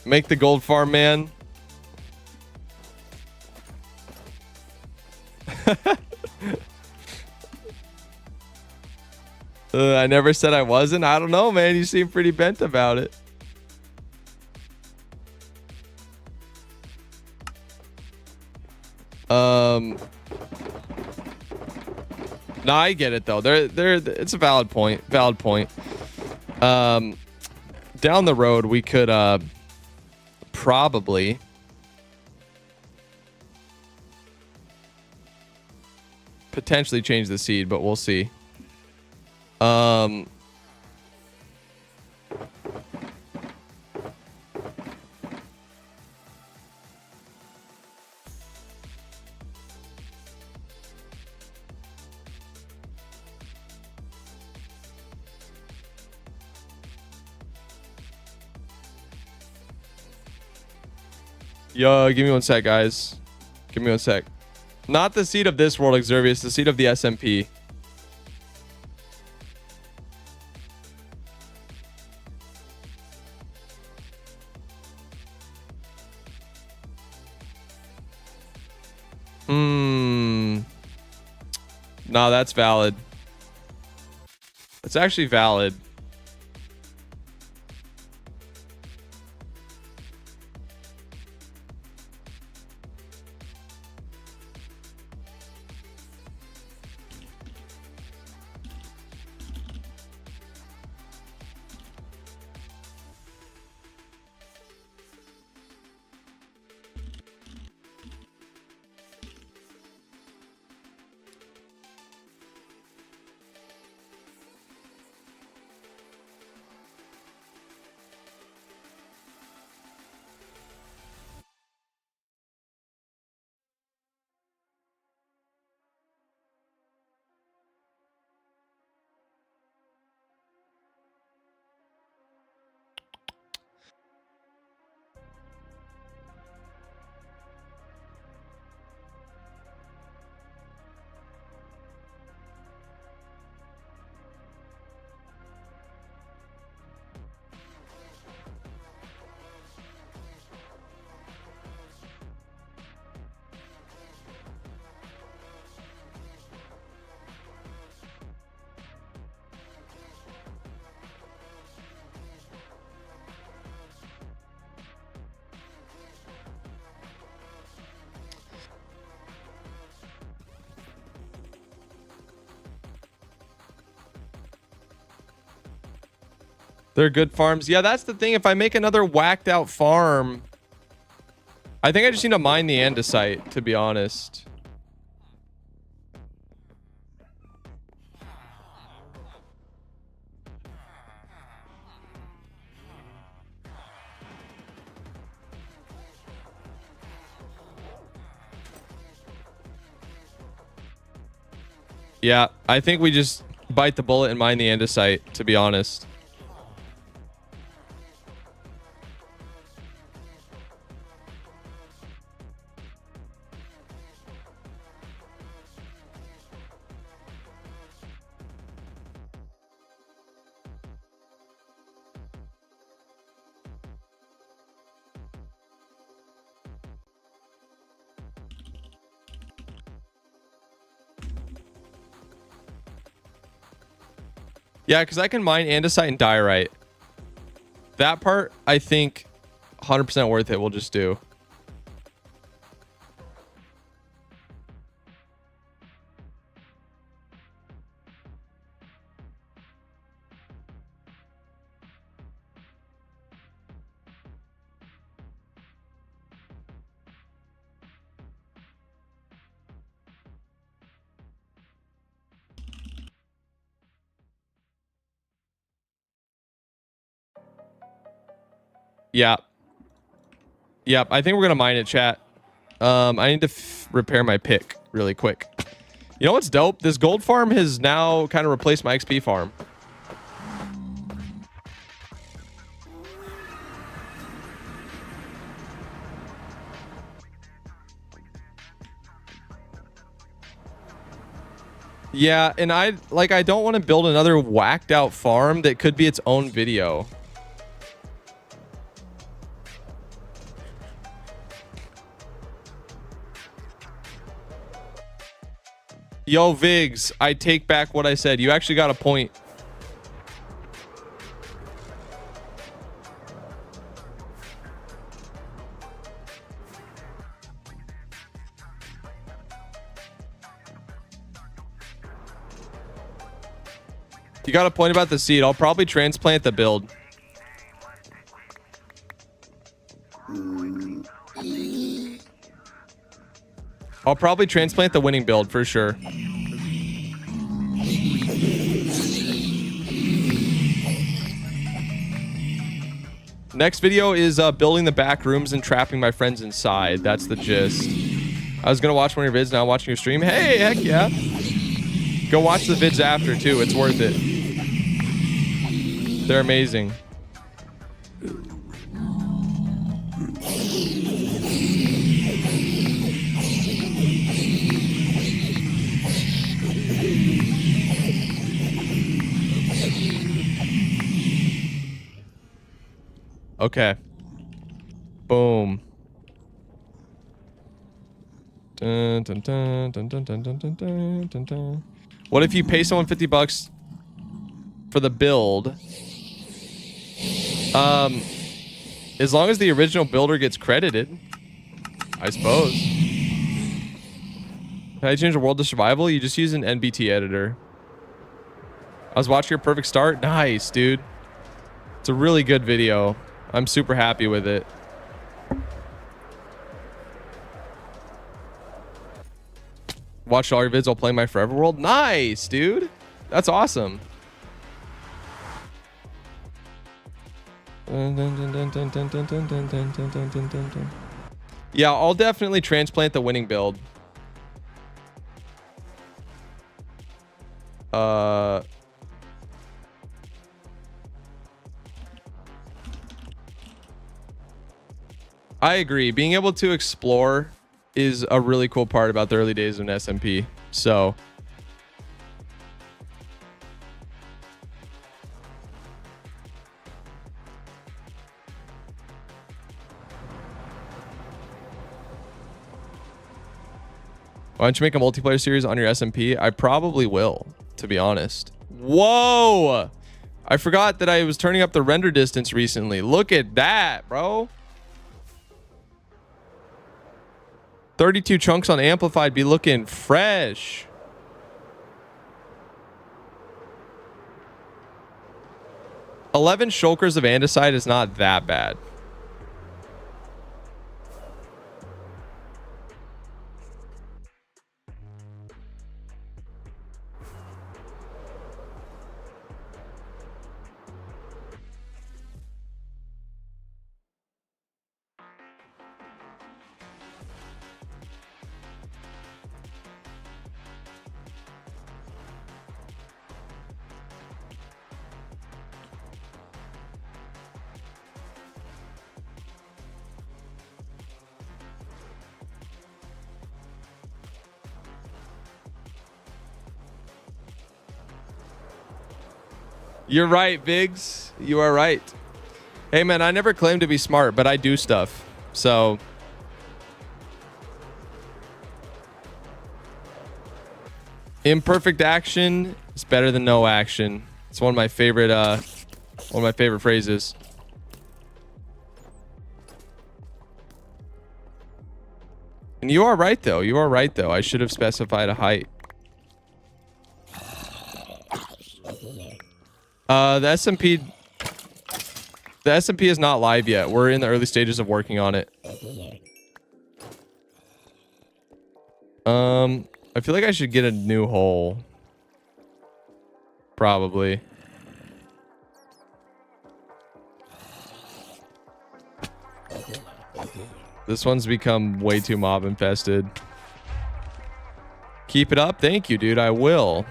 Make the gold farm, man. I never said I wasn't. I don't know, man. You seem pretty bent about it. No, I get it though. It's a valid point. Valid point. Down the road, we could probably potentially change the seed, but we'll see. Yo, give me 1 sec, guys. Give me 1 sec. Not the seed of this world, Exervius. The seed of the SMP. No, that's valid. It's actually valid. They're good farms. Yeah, that's the thing. If I make another whacked out farm, I think I just need to mine the andesite, to be honest. Yeah, I think we just bite the bullet and mine the andesite, to be honest. Yeah, because I can mine andesite and diorite. That part, I think 100% worth it. We'll just do. Yeah. Yep. I think we're going to mine it, chat. I need to repair my pick really quick. You know what's dope? This gold farm has now kind of replaced my XP farm. Yeah, and I don't want to build another whacked out farm that could be its own video. Yo, Vigs, I take back what I said. You actually got a point. You got a point about the seed. I'll probably transplant the build. I'll probably transplant the winning build for sure. Next video is building the back rooms and trapping my friends inside. That's the gist. I was gonna watch one of your vids, now I'm watching your stream. Hey, heck yeah. Go watch the vids after too. It's worth it. They're amazing. Okay. Boom. Dun, dun, dun, dun, dun, dun, dun, dun, dun, dun. What if you pay someone $50 for the build? As long as the original builder gets credited, I suppose. How do you change the world to survival? You just use an NBT editor. I was watching your perfect start. Nice, dude. It's a really good video. I'm super happy with it. Watched all your vids while playing my Forever World. Nice, dude. That's awesome. Yeah, I'll definitely transplant the winning build. I agree. Being able to explore is a really cool part about the early days of an SMP. So why don't you make a multiplayer series on your SMP? I probably will, to be honest. Whoa! I forgot that I was turning up the render distance recently. Look at that, bro. 32 chunks on amplified be looking fresh. $11 shulkers of andesite is not that bad. You're right, Biggs. You are right. Hey, man, I never claimed to be smart, but I do stuff. So imperfect action is better than no action. It's one of my favorite phrases. And you are right though. You are right though. I should have specified a height. The SMP is not live yet. We're in the early stages of working on it. I feel like I should get a new hole. Probably. This one's become way too mob infested. Keep it up. Thank you, dude. I will.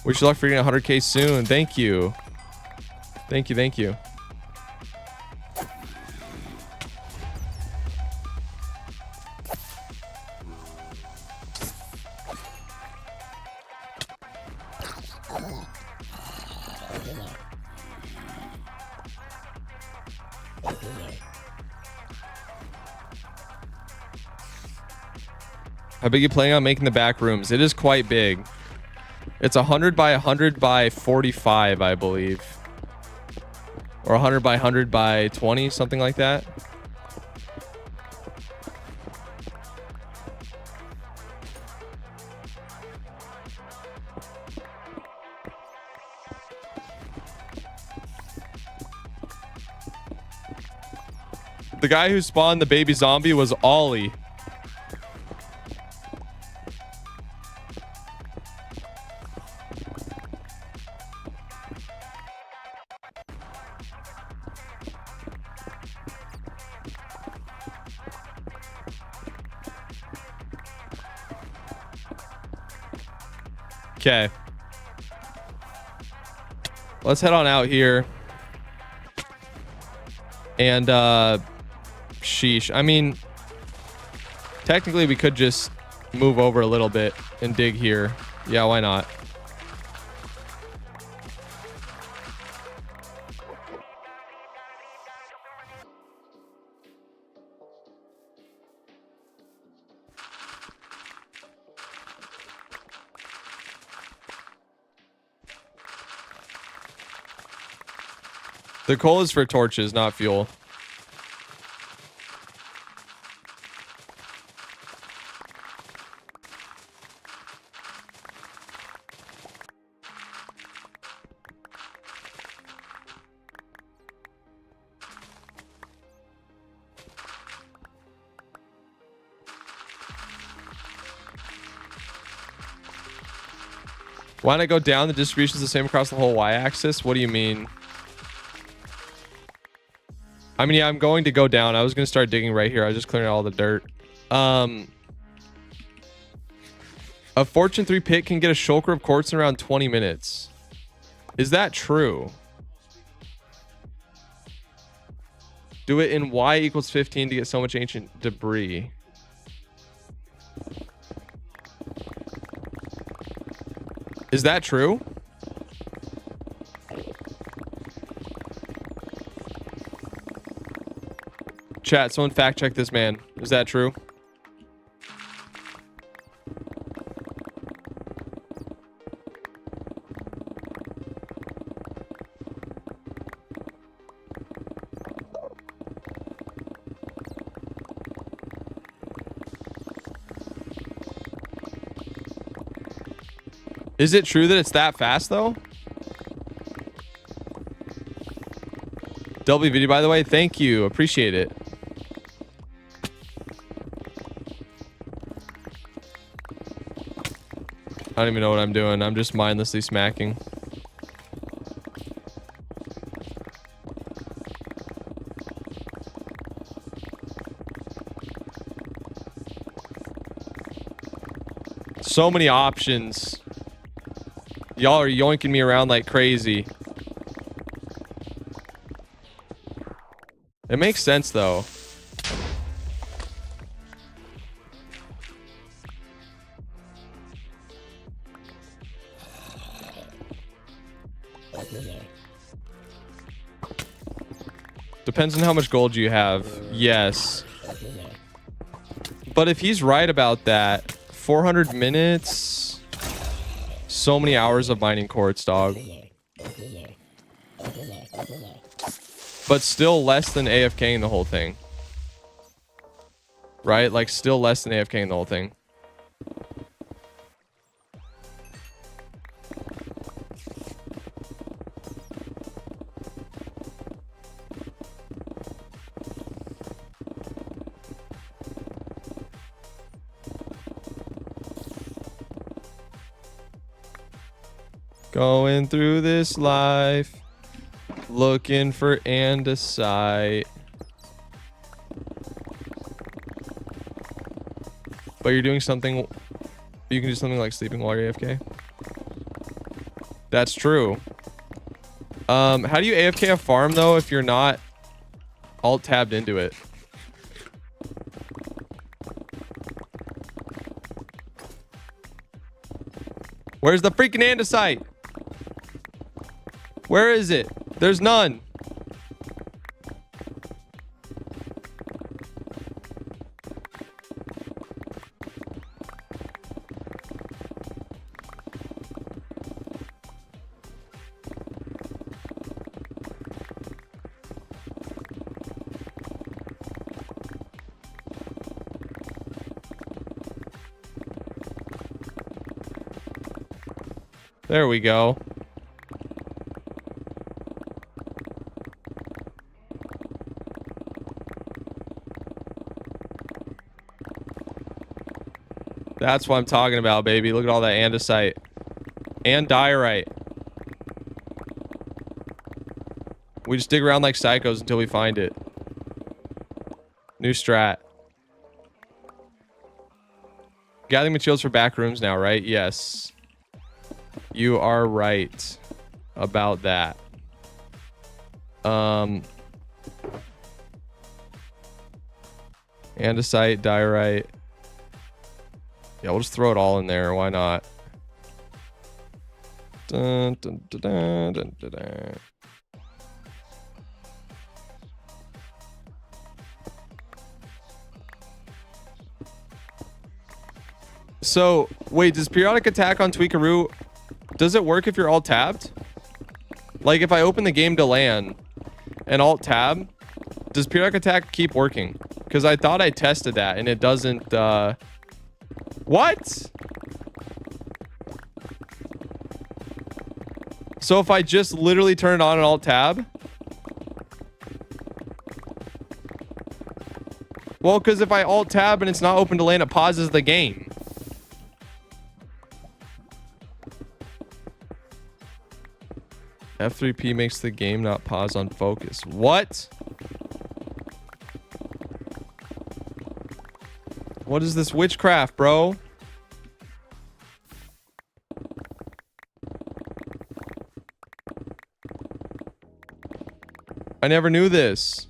Wish you luck for getting 100k soon. Thank you. Thank you. Thank you. How big are you planning on making the back rooms? It is quite big. It's 100 by 100 by 45, I believe. Or 100 by 100 by 20, something like that. The guy who spawned the baby zombie was Ollie. Okay. Let's head on out here. And, sheesh. I mean, technically we could just move over a little bit and dig here. Yeah, why not? The coal is for torches, not fuel. Why not go down? The distribution is the same across the whole y-axis. What do you mean? I mean, yeah, I'm going to go down. I was going to start digging right here. I was just clearing all the dirt. A Fortune 3 pit can get a shulker of quartz in around 20 minutes. Is that true? Do it in y equals 15 to get so much ancient debris. Is that true? Chat, someone fact check this man. Is that true? Is it true that it's that fast though? W video, by the way, thank you. Appreciate it. I don't even know what I'm doing. I'm just mindlessly smacking. So many options. Y'all are yoinking me around like crazy. It makes sense though. Depends on how much gold you have. Yes. But if he's right about that, 400 minutes, so many hours of mining quartz, dog. But still less than AFKing the whole thing. Right? Like, still less than AFKing the whole thing. Going through this life, looking for andesite. But you're doing something, you can do something like sleeping while you're AFK. That's true. How do you AFK a farm though if you're not alt tabbed into it? Where's the freaking andesite? Where is it? There's none. There we go. That's what I'm talking about, baby. Look at all that andesite. And diorite. We just dig around like psychos until we find it. New strat. Gathering materials for back rooms now, right? Yes. You are right about that. Andesite, diorite. Yeah, we'll just throw it all in there. Why not? Dun, dun, dun, dun, dun, dun, dun. So, wait, does periodic attack on Tweakaroo, does it work if you're alt tabbed? Like, if I open the game to LAN and alt tab, does periodic attack keep working? Because I thought I tested that and it doesn't, What? So if I just literally turn it on and alt tab? Well, because if I alt tab and it's not open to LAN, it pauses the game. F3P makes the game not pause on focus. What? What is this witchcraft, bro? I never knew this.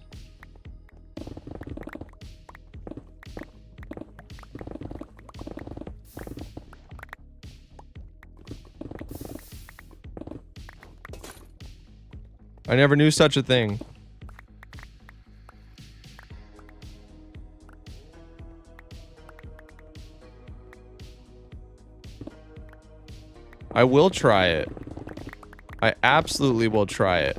I never knew such a thing. I will try it. I absolutely will try it.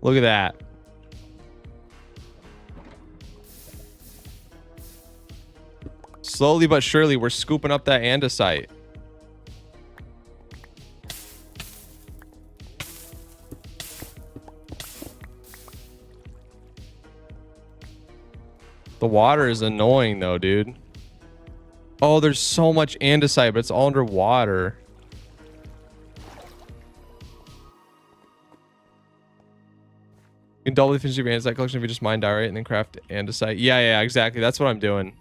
Look at that. Slowly but surely, we're scooping up that andesite. The water is annoying though, dude. Oh, there's so much andesite, but it's all underwater. You can doubly finish your andesite collection if you just mine diorite and then craft andesite. Yeah, exactly. That's what I'm doing.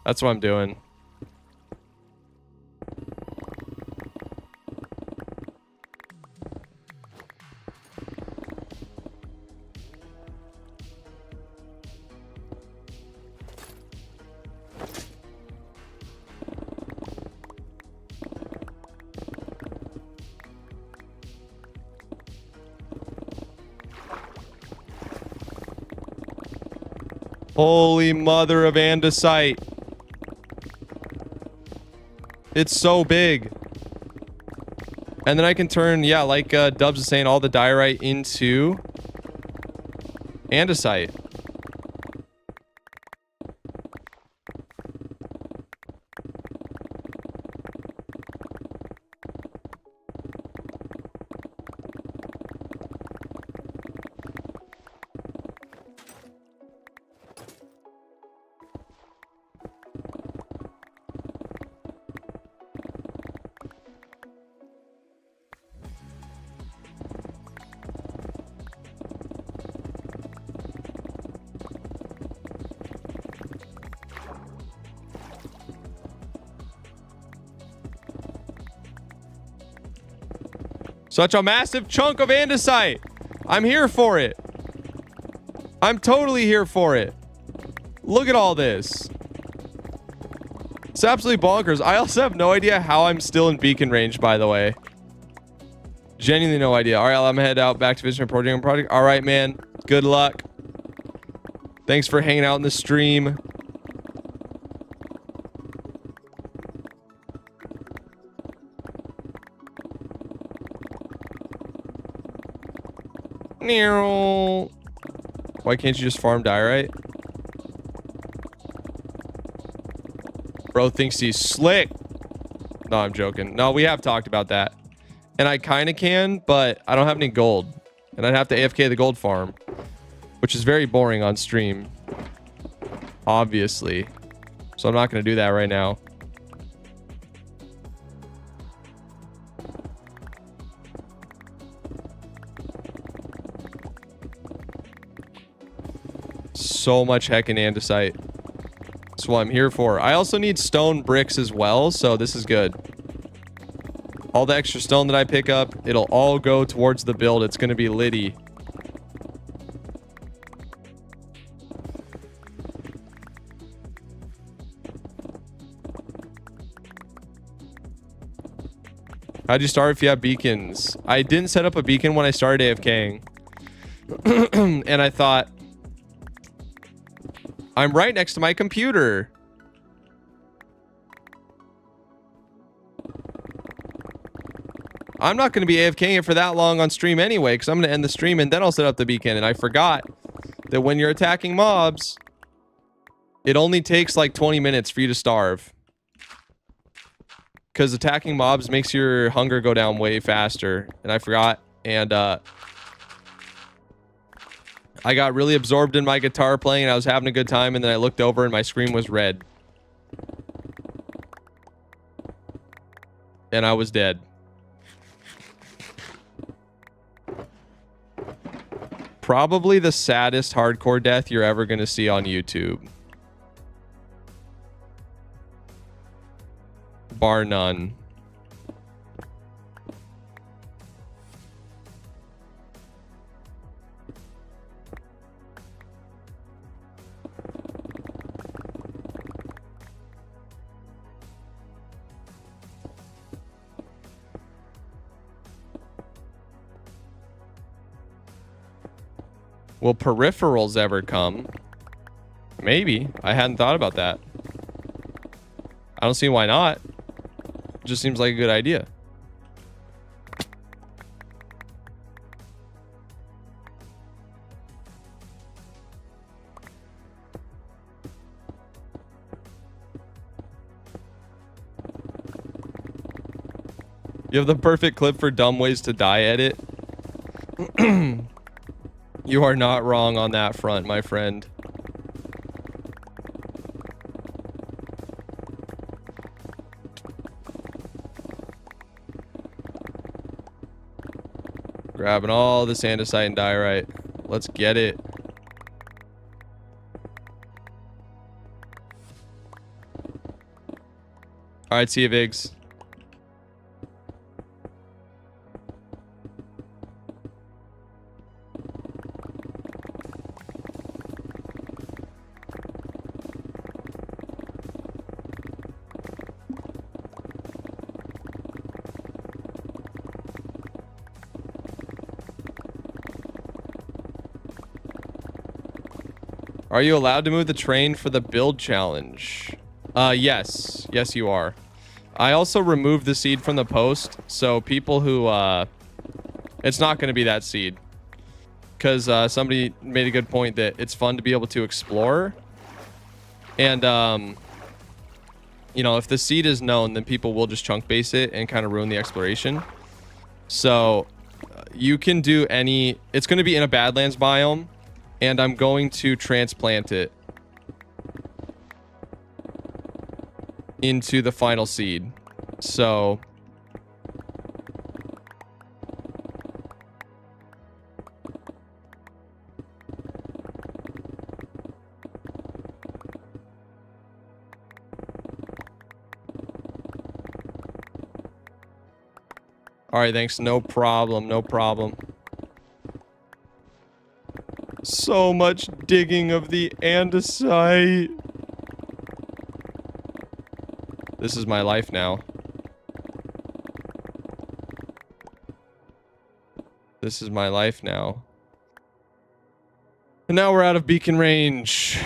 That's what I'm doing. Holy mother of andesite. It's so big. And then I can turn, yeah, like Dubs is saying, all the diorite into andesite. Such a massive chunk of andesite. I'm here for it. I'm totally here for it. Look at all this. It's absolutely bonkers. I also have no idea how I'm still in beacon range, by the way. Genuinely no idea. All right, I'm gonna head out back to Vision Project. All right, man. Good luck. Thanks for hanging out in the stream. Why can't you just farm diorite? Bro thinks he's slick. No, I'm joking. No, we have talked about that. And I kind of can, but I don't have any gold. And I'd have to AFK the gold farm, which is very boring on stream. Obviously. So I'm not going to do that right now. So much heckin' andesite. That's what I'm here for. I also need stone bricks as well, so this is good. All the extra stone that I pick up, it'll all go towards the build. It's going to be litty. How'd you start if you have beacons? I didn't set up a beacon when I started AFKing. And I thought, I'm right next to my computer. I'm not going to be AFKing it for that long on stream anyway, because I'm going to end the stream and then I'll set up the beacon. And I forgot that when you're attacking mobs, it only takes like 20 minutes for you to starve. Because attacking mobs makes your hunger go down way faster. And I forgot. And I got really absorbed in my guitar playing and I was having a good time, and then I looked over and my screen was red. And I was dead. Probably the saddest hardcore death you're ever going to see on YouTube. Bar none. Will peripherals ever come? Maybe. I hadn't thought about that. I don't see why not. It just seems like a good idea. You have the perfect clip for dumb ways to die edit. You are not wrong on that front, my friend. Grabbing all this andesite and diorite. Let's get it. All right, see you, Viggs. Are you allowed to move the train for the build challenge? Yes. Yes, you are. I also removed the seed from the post, so people who, it's not going to be that seed. Because somebody made a good point that it's fun to be able to explore. And, you know, if the seed is known, then people will just chunk base it and kind of ruin the exploration. So, you can do any... It's going to be in a Badlands biome. And I'm going to transplant it into the final seed. So all right, thanks. No problem. No problem. So much digging of the andesite. This is my life now. This is my life now. And now we're out of beacon range.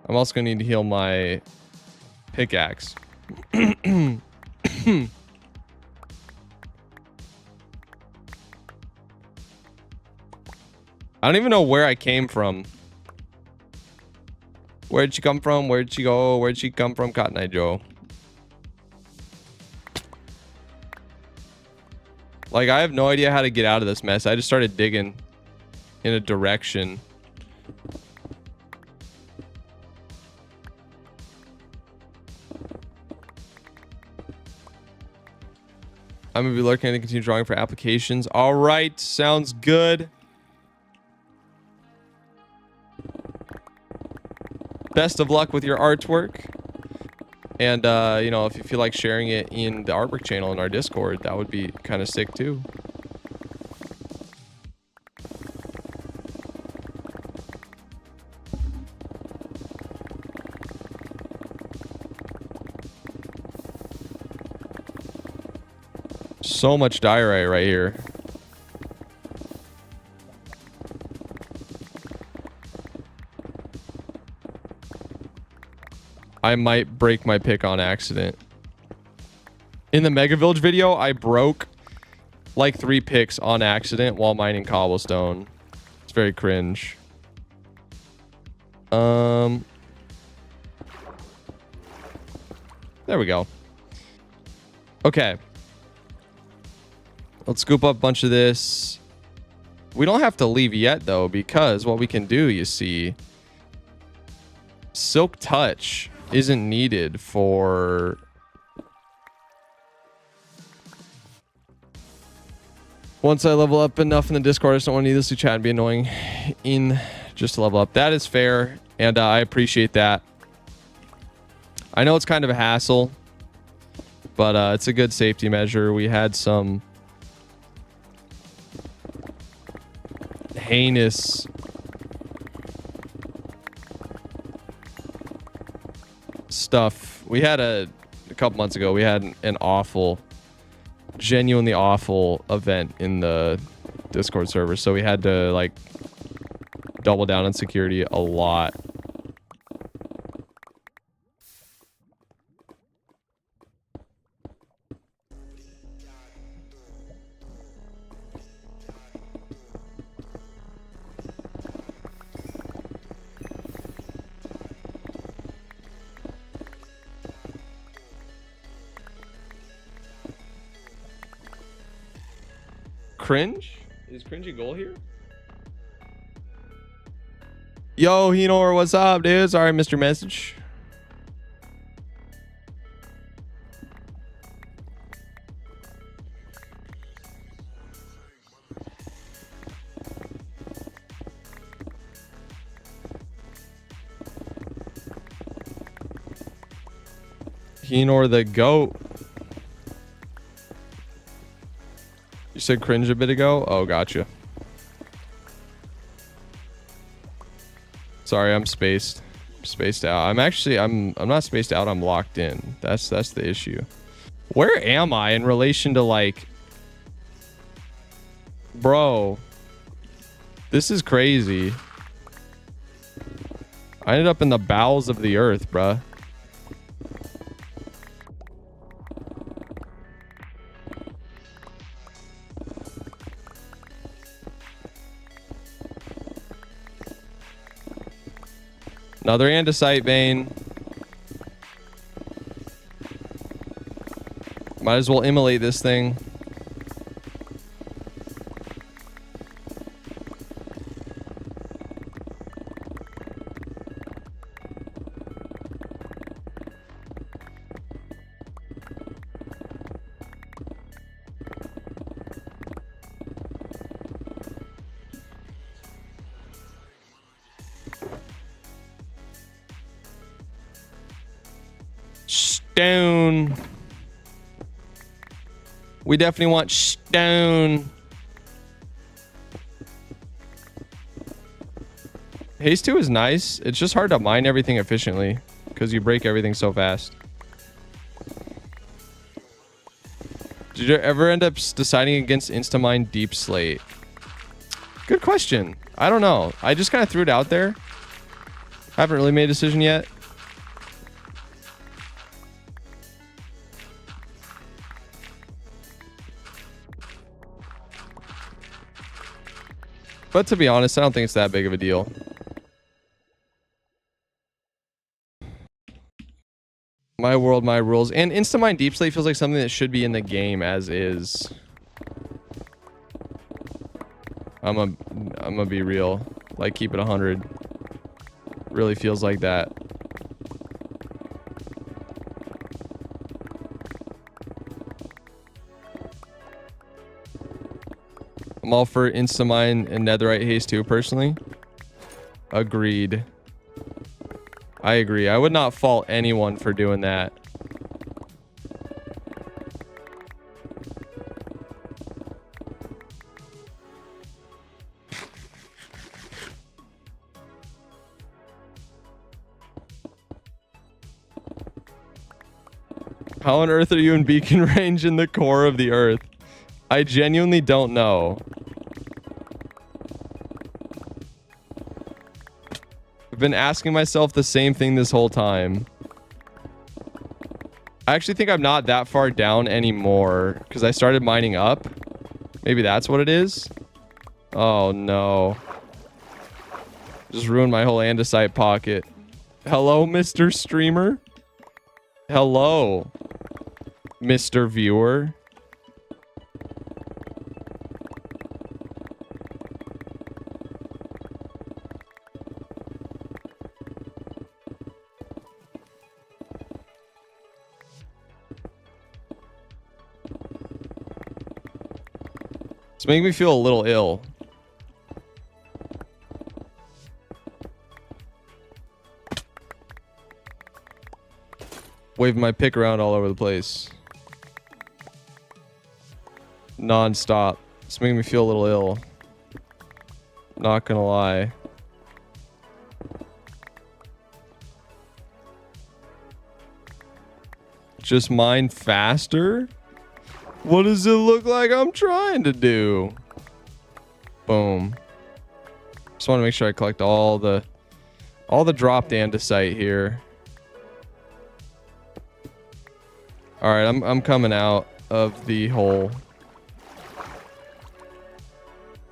I'm also going to need to heal my pickaxe. I don't even know where I came from. Where'd she come from? Where'd she go? Where'd she come from, Cotton Eye Joe? Like, I have no idea how to get out of this mess. I just started digging in a direction. I'm going to be looking to continue drawing for applications. All right. Sounds good. Best of luck with your artwork. And, you know, if you feel like sharing it in the artwork channel in our Discord, that would be kind of sick too. So much diorite right here. I might break my pick on accident. In the Mega Village video, I broke like 3 picks on accident while mining cobblestone. It's very cringe. There we go. Okay. Let's scoop up a bunch of this. We don't have to leave yet, though, because what we can do, you see, Silk Touch isn't needed for... Once I level up enough in the Discord, I just don't want to needlessly chat and be annoying in just to level up. That is fair, and I appreciate that. I know it's kind of a hassle, but it's a good safety measure. We had some heinous stuff. We had a couple months ago, we had an awful, genuinely awful event in the Discord server, so we had to like double down on security a lot. Cringe? Is cringe a goal here? Yo, Henor, what's up, dude? Sorry, Mr. Message. Henor the goat. You said cringe a bit ago? Oh, gotcha. Sorry, I'm spaced. Spaced out. I'm not spaced out, I'm locked in. That's the issue. Where am I in relation to, like, bro? This is crazy. I ended up in the bowels of the earth, bruh. Another andesite vein. Might as well immolate this thing. Stone. We definitely want stone. Haze 2 is nice. It's just hard to mine everything efficiently because you break everything so fast. Did you ever end up deciding against Instamine Deep Slate? Good question. I don't know. I just kind of threw it out there. Haven't really made a decision yet. But to be honest, I don't think it's that big of a deal. My world, my rules. And Instamine Deep Slate feels like something that should be in the game as is. I'm gonna be real. Like, keep it 100. Really feels like that. I'm all for Instamine and Netherite Haze 2 personally. Agreed. I agree. I would not fault anyone for doing that. How on earth are you in beacon range in the core of the earth? I genuinely don't know. I've been asking myself the same thing this whole time. I actually think I'm not that far down anymore because I started mining up. Maybe that's what it is. Oh no. Just ruined my whole andesite pocket. Hello, Mr. Streamer? Hello, Mr. Viewer. It's making me feel a little ill. Waving my pick around all over the place. Non-stop. It's making me feel a little ill. Not gonna lie. Just mine faster? What does it look like I'm trying to do? Boom. Just want to make sure I collect all the dropped andesite here. All right, I'm coming out of the hole.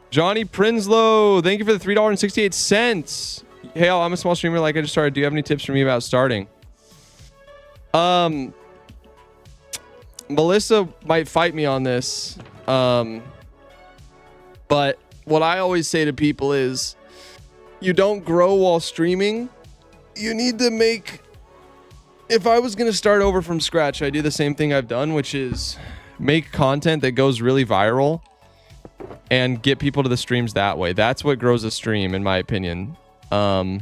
Johnny Prinslow, thank you for the $3.68. Hey, I'm a small streamer like I just started. Do you have any tips for me about starting? Melissa might fight me on this. But what I always say to people is you don't grow while streaming. You need to make... If I was going to start over from scratch, I do the same thing I've done, which is make content that goes really viral and get people to the streams that way. That's what grows a stream, in my opinion. There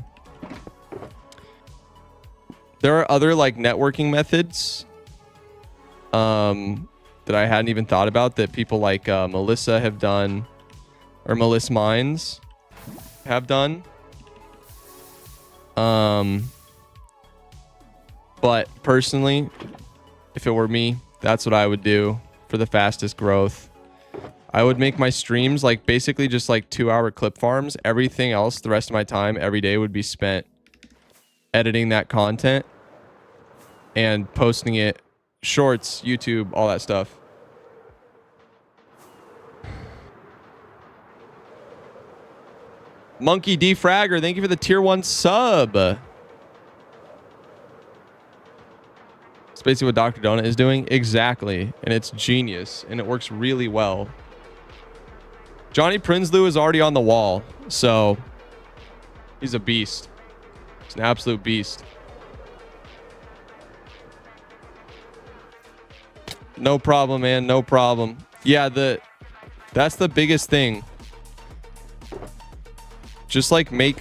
are other like networking methods that I hadn't even thought about that people like Melissa have done, or Melissa Mines have done. But personally, if it were me, that's what I would do for the fastest growth. I would make my streams like basically just like 2-hour clip farms. Everything else, the rest of my time every day would be spent editing that content and posting it, shorts, YouTube, all that stuff. Monkey Defragger, thank you for the tier 1 sub. It's basically what Dr. Donut is doing. Exactly. And it's genius. And it works really well. Johnny Prinsloo is already on the wall. So he's a beast. He's an absolute beast. No problem, man. No problem. Yeah, that's the biggest thing. Just like make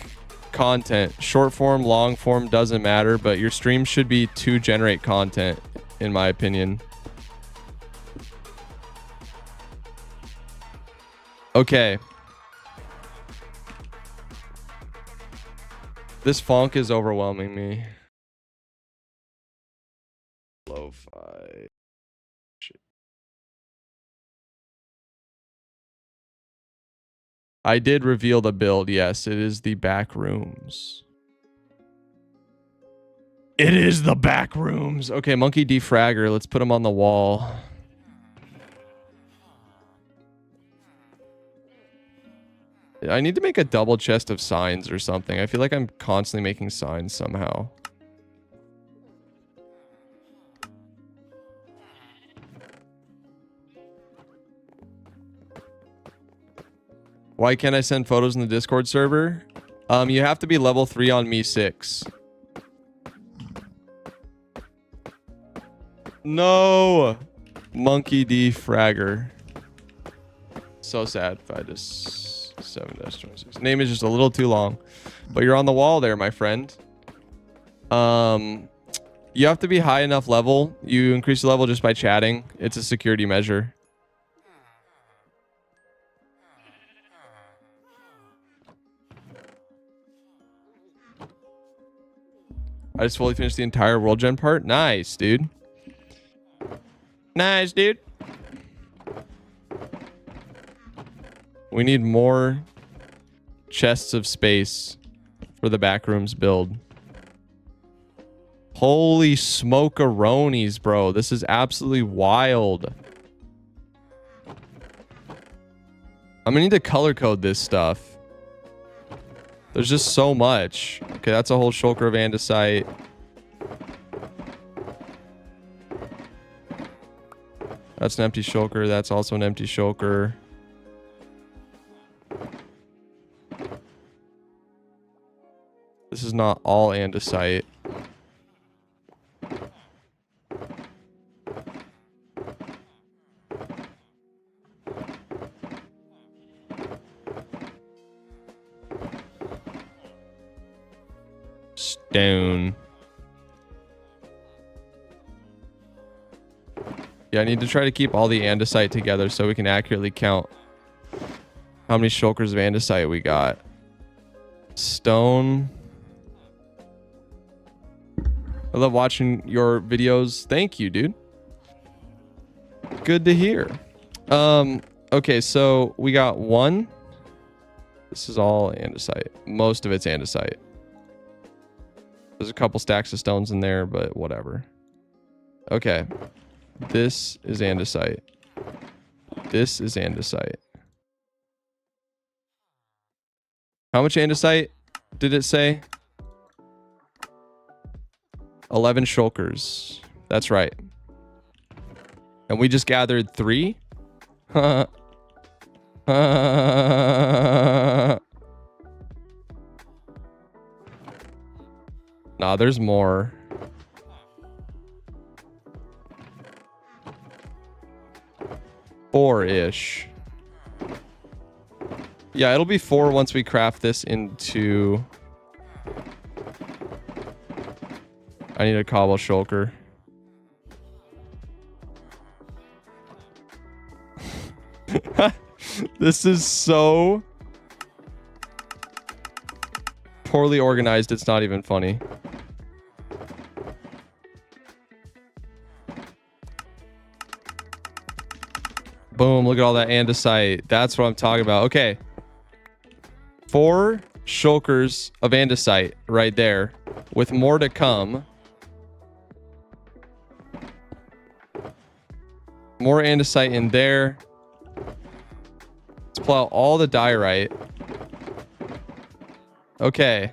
content. Short form, long form, doesn't matter, but your stream should be to generate content, in my opinion. Okay. This funk is overwhelming me. Lo-fi. I did reveal the build. Yes, it is the backrooms. It is the backrooms. Okay, Monkey Defragger. Let's put him on the wall. I need to make a double chest of signs or something. I feel like I'm constantly making signs somehow. Why can't I send photos in the Discord server? You have to be level 3 on Me 6. No! Monkey Defragger. So sad. 5-7-26. Name is just a little too long. But you're on the wall there, my friend. You have to be high enough level. You increase the level just by chatting. It's a security measure. I just fully finished the entire World Gen part. Nice, dude. Nice, dude. We need more chests of space for the backrooms build. Holy smoke-a-ronies, bro. This is absolutely wild. I'm gonna need to color code this stuff. There's just so much. Okay, that's a whole shulker of andesite. That's an empty shulker. That's also an empty shulker. This is not all andesite. Stone. Yeah, I need to try to keep all the andesite together so we can accurately count how many shulkers of andesite we got. Stone. I love watching your videos. Thank you, dude. Good to hear. Okay, so we got one. This is all andesite. Most of it's andesite. There's a couple stacks of stones in there, but whatever. Okay. This is andesite. This is andesite. How much andesite did it say? 11 shulkers. That's right. And we just gathered 3? Nah, there's more. Four-ish. Yeah, it'll be 4 once we craft this into... I need a cobble shulker. This is so poorly organized, it's not even funny. Boom, look at all that andesite. That's what I'm talking about. Okay. 4 shulkers of andesite right there, with more to come. More andesite in there. Let's pull out all the diorite. Okay.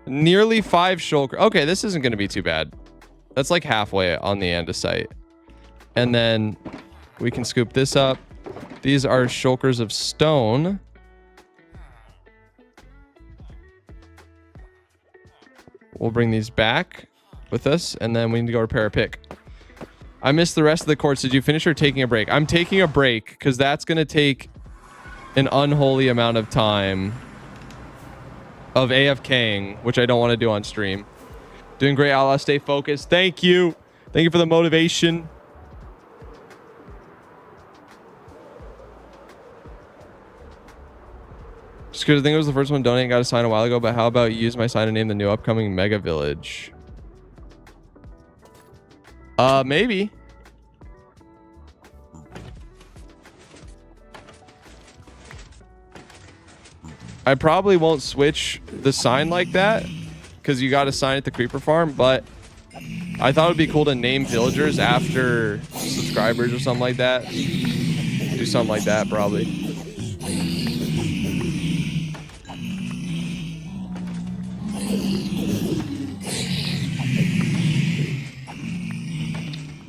Nearly 5 shulker. Okay, this isn't going to be too bad. That's like halfway on the andesite. And then we can scoop this up. These are shulkers of stone. We'll bring these back with us, and then we need to go repair a pick. I missed the rest of the quartz. Did you finish or taking a break? I'm taking a break because that's going to take an unholy amount of time of AFKing, which I don't want to do on stream. Doing great, Outlaw. Stay focused. Thank you. Thank you for the motivation. Just because I think it was the first one donating, got a sign a while ago, but how about you use my sign to name the new upcoming mega village? Maybe. I probably won't switch the sign like that because you got a sign at the creeper farm, but I thought it'd be cool to name villagers after subscribers or something like that. Do something like that probably.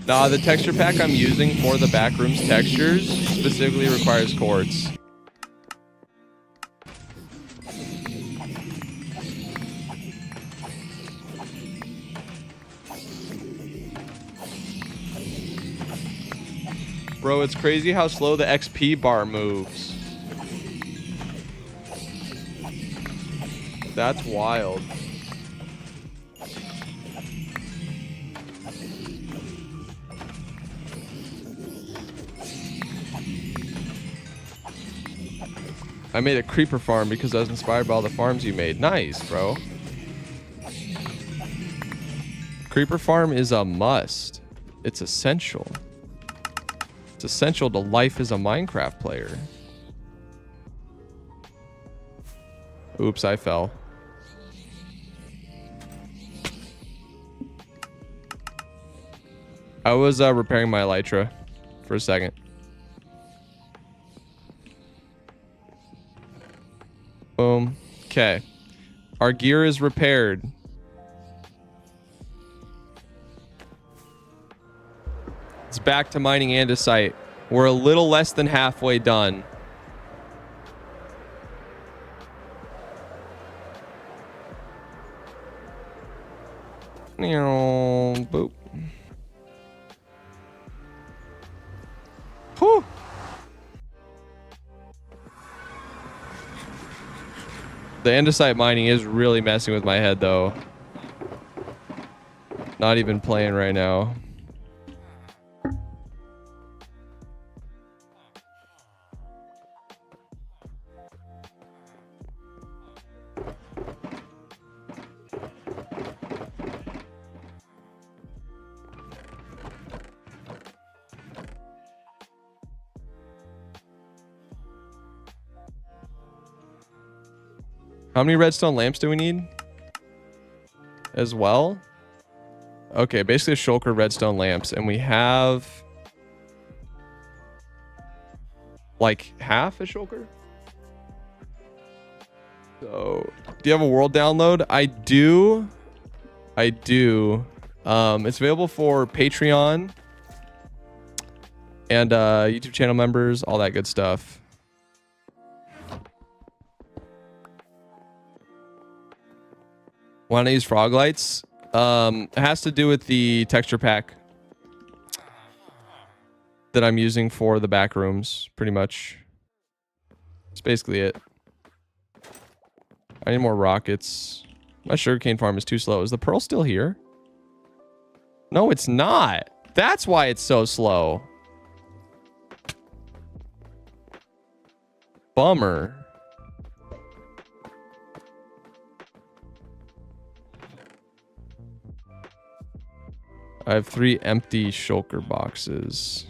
Nah, the texture pack I'm using for the backrooms textures specifically requires quartz. Bro, it's crazy how slow the XP bar moves. That's wild. I made a creeper farm because I was inspired by all the farms you made. Nice, bro. Creeper farm is a must. It's essential. It's essential to life as a Minecraft player. Oops, I fell. I was repairing my elytra for a second. Boom. Okay. Our gear is repaired. It's back to mining andesite. We're a little less than halfway done. Boop. Whew. The andesite mining is really messing with my head, though. Not even playing right now. How many redstone lamps do we need? As well? Okay, basically a shulker redstone lamps, and we have like half a shulker. So, do you have a world download? I do. I do. It's available for Patreon and YouTube channel members, all that good stuff. Why don't I use frog lights? It has to do with the texture pack that I'm using for the back rooms, pretty much. That's basically it. I need more rockets. My sugarcane farm is too slow. Is the pearl still here? No, it's not. That's why it's so slow. Bummer. I have 3 empty shulker boxes.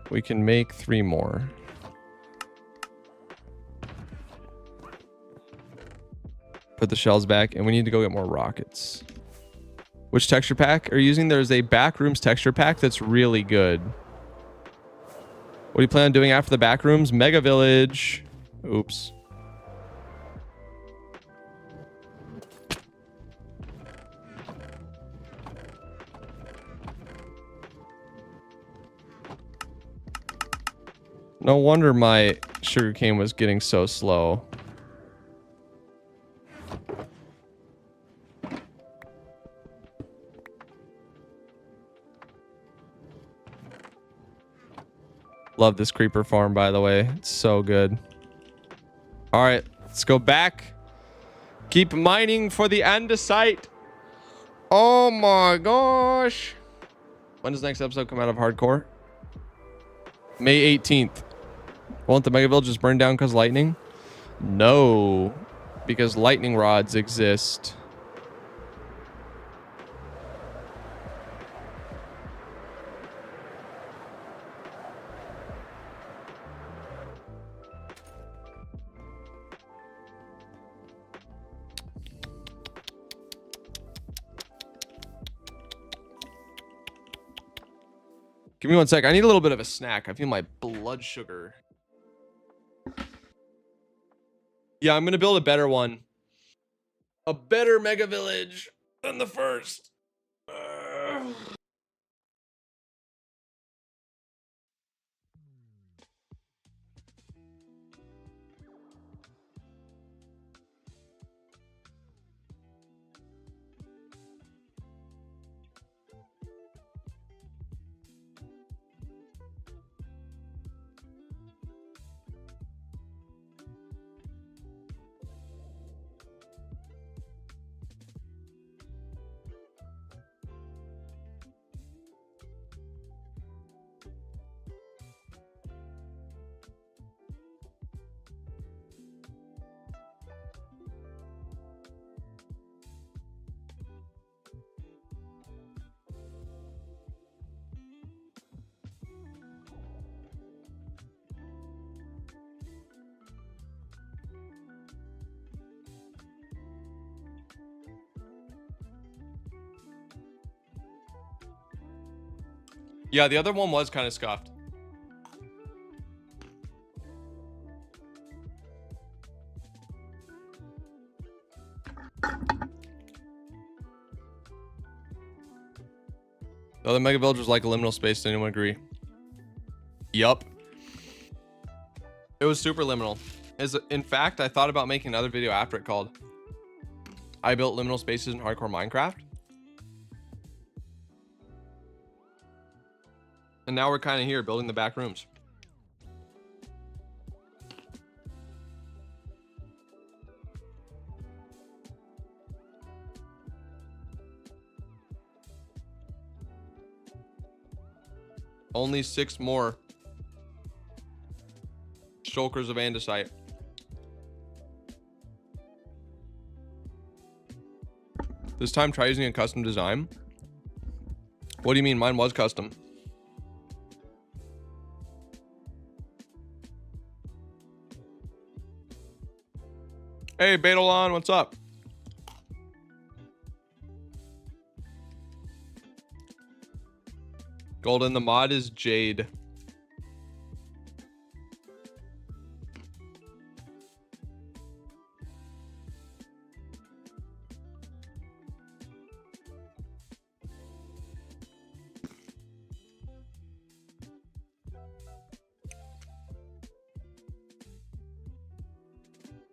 We can make 3 more. Put the shells back, and we need to go get more rockets. Which texture pack are you using? There's a backrooms texture pack that's really good. What do you plan on doing after the backrooms? Mega Village. Oops. No wonder my sugarcane was getting so slow. Love this creeper farm, by the way. It's so good. All right, let's go back. Keep mining for the andesite. Oh my gosh. When does the next episode come out of Hardcore? May 18th. Won't the Mega Village just burn down because lightning? No, because lightning rods exist. Give me 1 sec. I need a little bit of a snack. I feel my blood sugar. Yeah, I'm going to build a better one. A better Mega Village than the first. Yeah, the other one was kind of scuffed. The other Mega Village was like a liminal space. Does anyone agree? Yup. It was super liminal. In fact, I thought about making another video after it called I built liminal spaces in hardcore Minecraft. And now we're kind of here building the back rooms. Only 6 more shulkers of andesite. This time try using a custom design. What do you mean? Mine was custom. Hey, Betalon, what's up? Golden, the mod is Jade.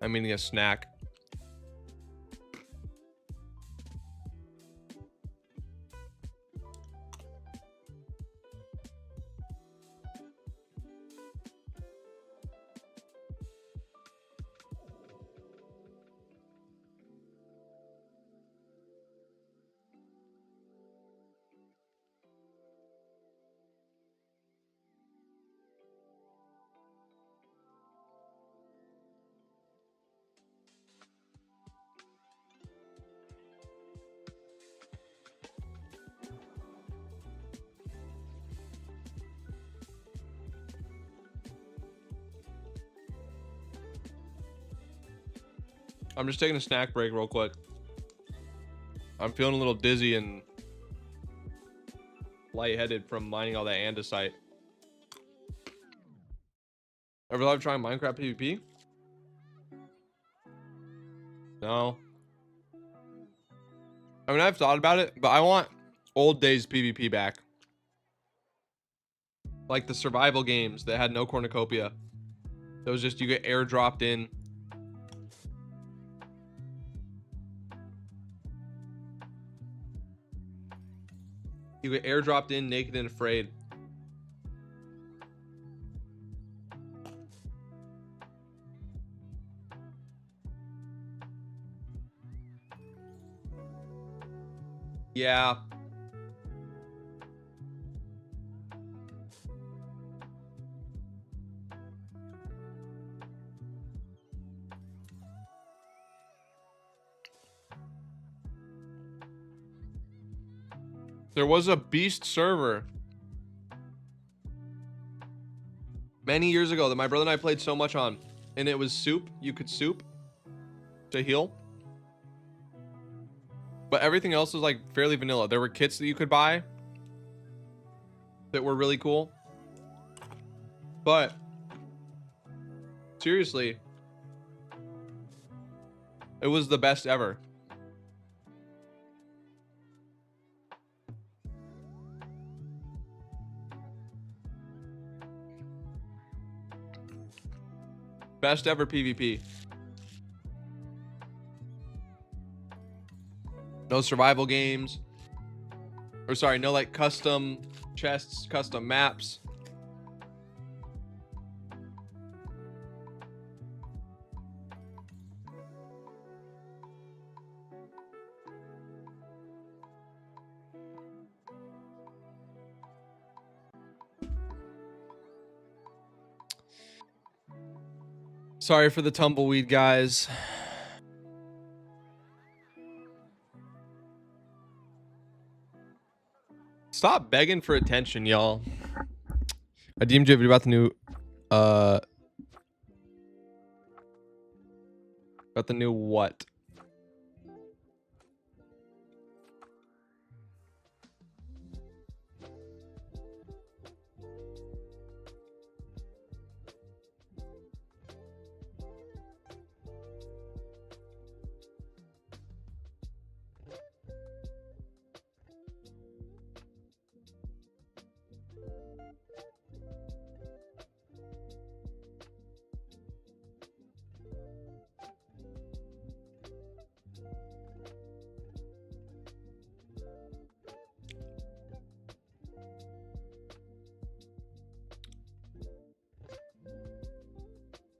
I'm eating a snack. I'm just taking a snack break real quick. I'm feeling a little dizzy and lightheaded from mining all that andesite. Ever thought of trying Minecraft PvP? No. I mean, I've thought about it, but I want old days PvP back. Like the survival games that had no cornucopia. It was just you get airdropped in. You get airdropped in naked and afraid. Yeah. There was a beast server many years ago that my brother and I played so much on, and it was soup. You could soup to heal, but everything else was like fairly vanilla. There were kits that you could buy that were really cool, but seriously, it was the best ever. Best ever PvP. No survival games. Or sorry, no like custom chests, custom maps. Sorry for the tumbleweed, guys. Stop begging for attention, y'all. I DM'd you a video about the new what?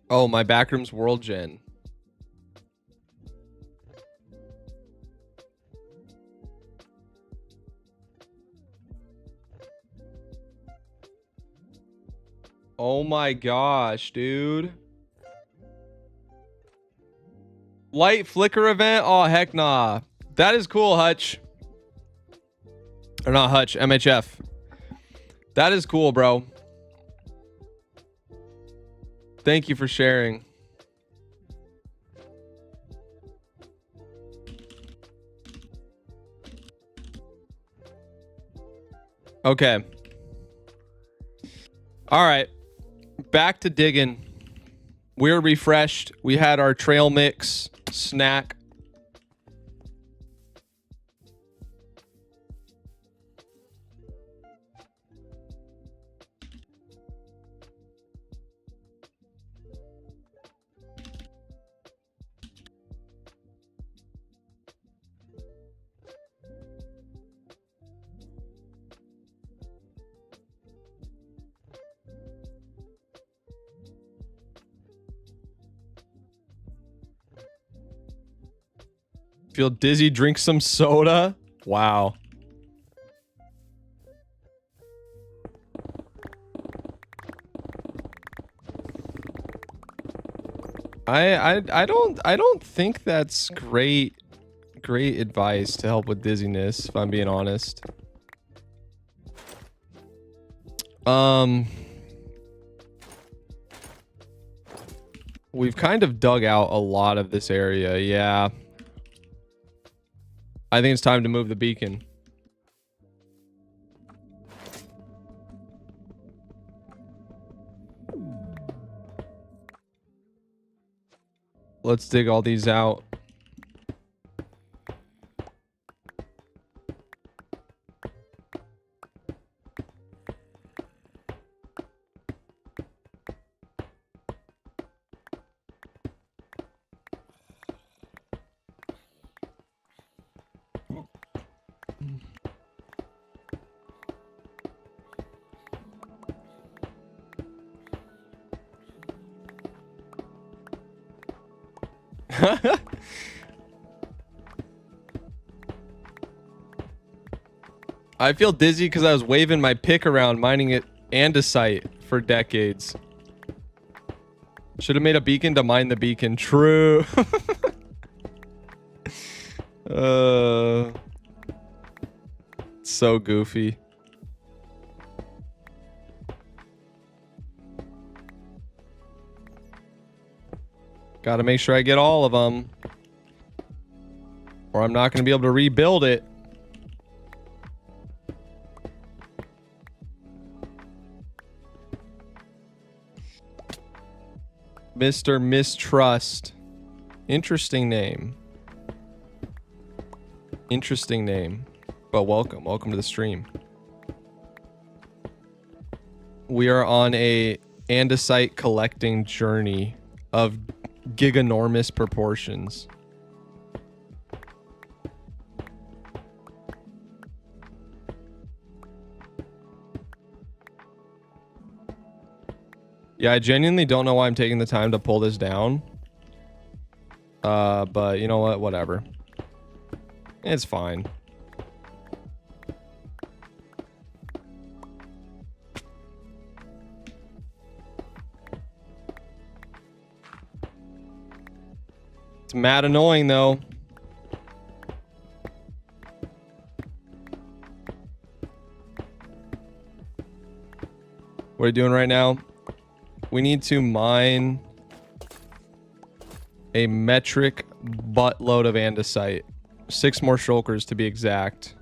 Oh, my backrooms world gen. Oh my gosh, dude. Light flicker event? Oh, heck nah. That is cool, Hutch. Or not Hutch, MHF. That is cool, bro. Thank you for sharing. Okay. All right. Back to digging. We're refreshed. We had our trail mix snack. Feel dizzy, drink some soda. Wow. I don't think that's great advice to help with dizziness, if I'm being honest. We've kind of dug out a lot of this area. Yeah. I think it's time to move the beacon. Let's dig all these out. I feel dizzy because I was waving my pick around mining it andesite for decades. Should have made a beacon to mine the beacon. True. So goofy. Gotta make sure I get all of them, or I'm not gonna be able to rebuild it. Mr. Mistrust. Interesting name. Interesting name. But welcome. Welcome to the stream. We are on a andesite collecting journey of giganormous proportions. Yeah, I genuinely don't know why I'm taking the time to pull this down. But you know what? Whatever. It's fine. It's mad annoying though. What are you doing right now? We need to mine a metric buttload of andesite. 6 more shulkers to be exact.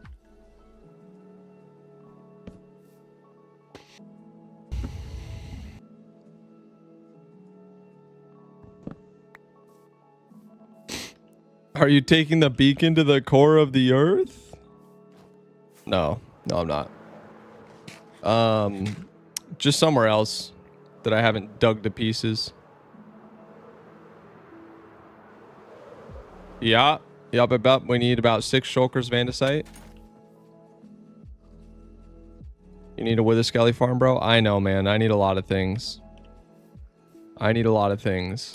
Are you taking the beacon to the core of the earth? No. No, I'm not. Just somewhere else that I haven't dug to pieces. Yeah. Yup, about we need about 6 shulkers of andesite. You need a wither skelly farm, bro? I know, man. I need a lot of things. I need a lot of things.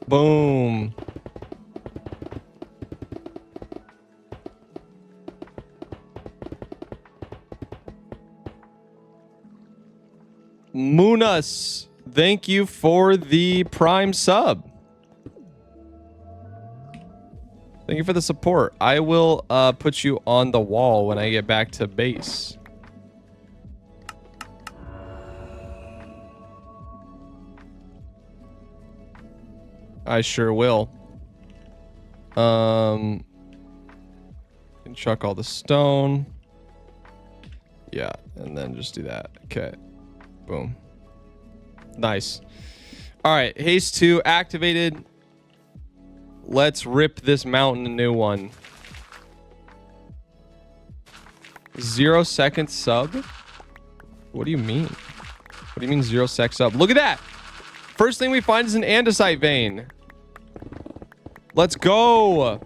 Boom. Munas, thank you for the Prime sub. Thank you for the support. I will put you on the wall when I get back to base. I sure will. Can chuck all the stone. Yeah, and then just do that. Okay. Boom. Nice. All right, haste 2 activated. Let's rip this mountain a new one. 0 second sub? What do you mean? What do you mean 0 sec sub? Look at that! First thing we find is an andesite vein. Let's go. All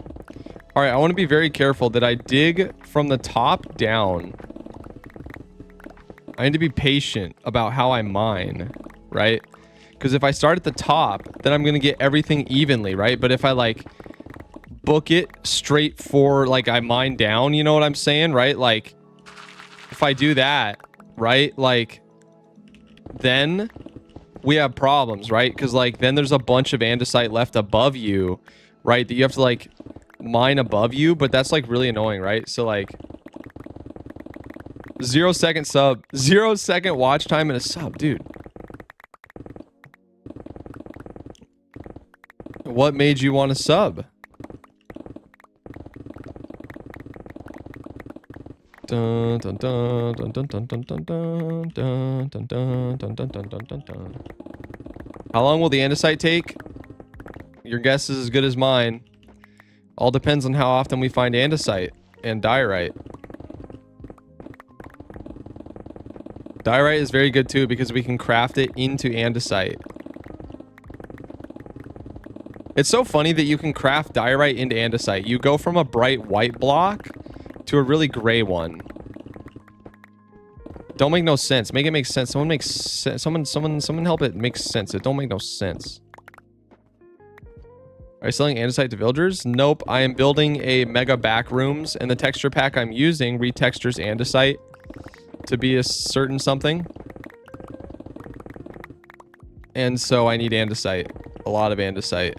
right, I want to be very careful that I dig from the top down. I need to be patient about how I mine, right? Because if I start at the top, then I'm going to get everything evenly, right? But if I like book it straight for like I mine down, you know what I'm saying, right? Like if I do that, right? Like then we have problems, right? Because like then there's a bunch of andesite left above you, right? That you have to like mine above you, but that's like really annoying, right? So like 0 second sub, 0 second watch time and a sub, dude. What made you want to sub? Dun, dun, dun, dun, dun, dun, dun, dun, dun, dun, dun, dun, dun, dun, dun, dun, dun. How long will the andesite take? Your guess is as good as mine. All depends on how often we find andesite and diorite. Diorite is very good too because we can craft it into andesite. It's so funny that you can craft diorite into andesite. You go from a bright white block to a really gray one. Don't make no sense. Make it make sense. Someone makes sense. Someone help it make sense. It don't make no sense. Are you selling andesite to villagers? Nope. I am building a mega backrooms, and the texture pack I'm using retextures andesite to be a certain something. And so I need andesite. A lot of andesite.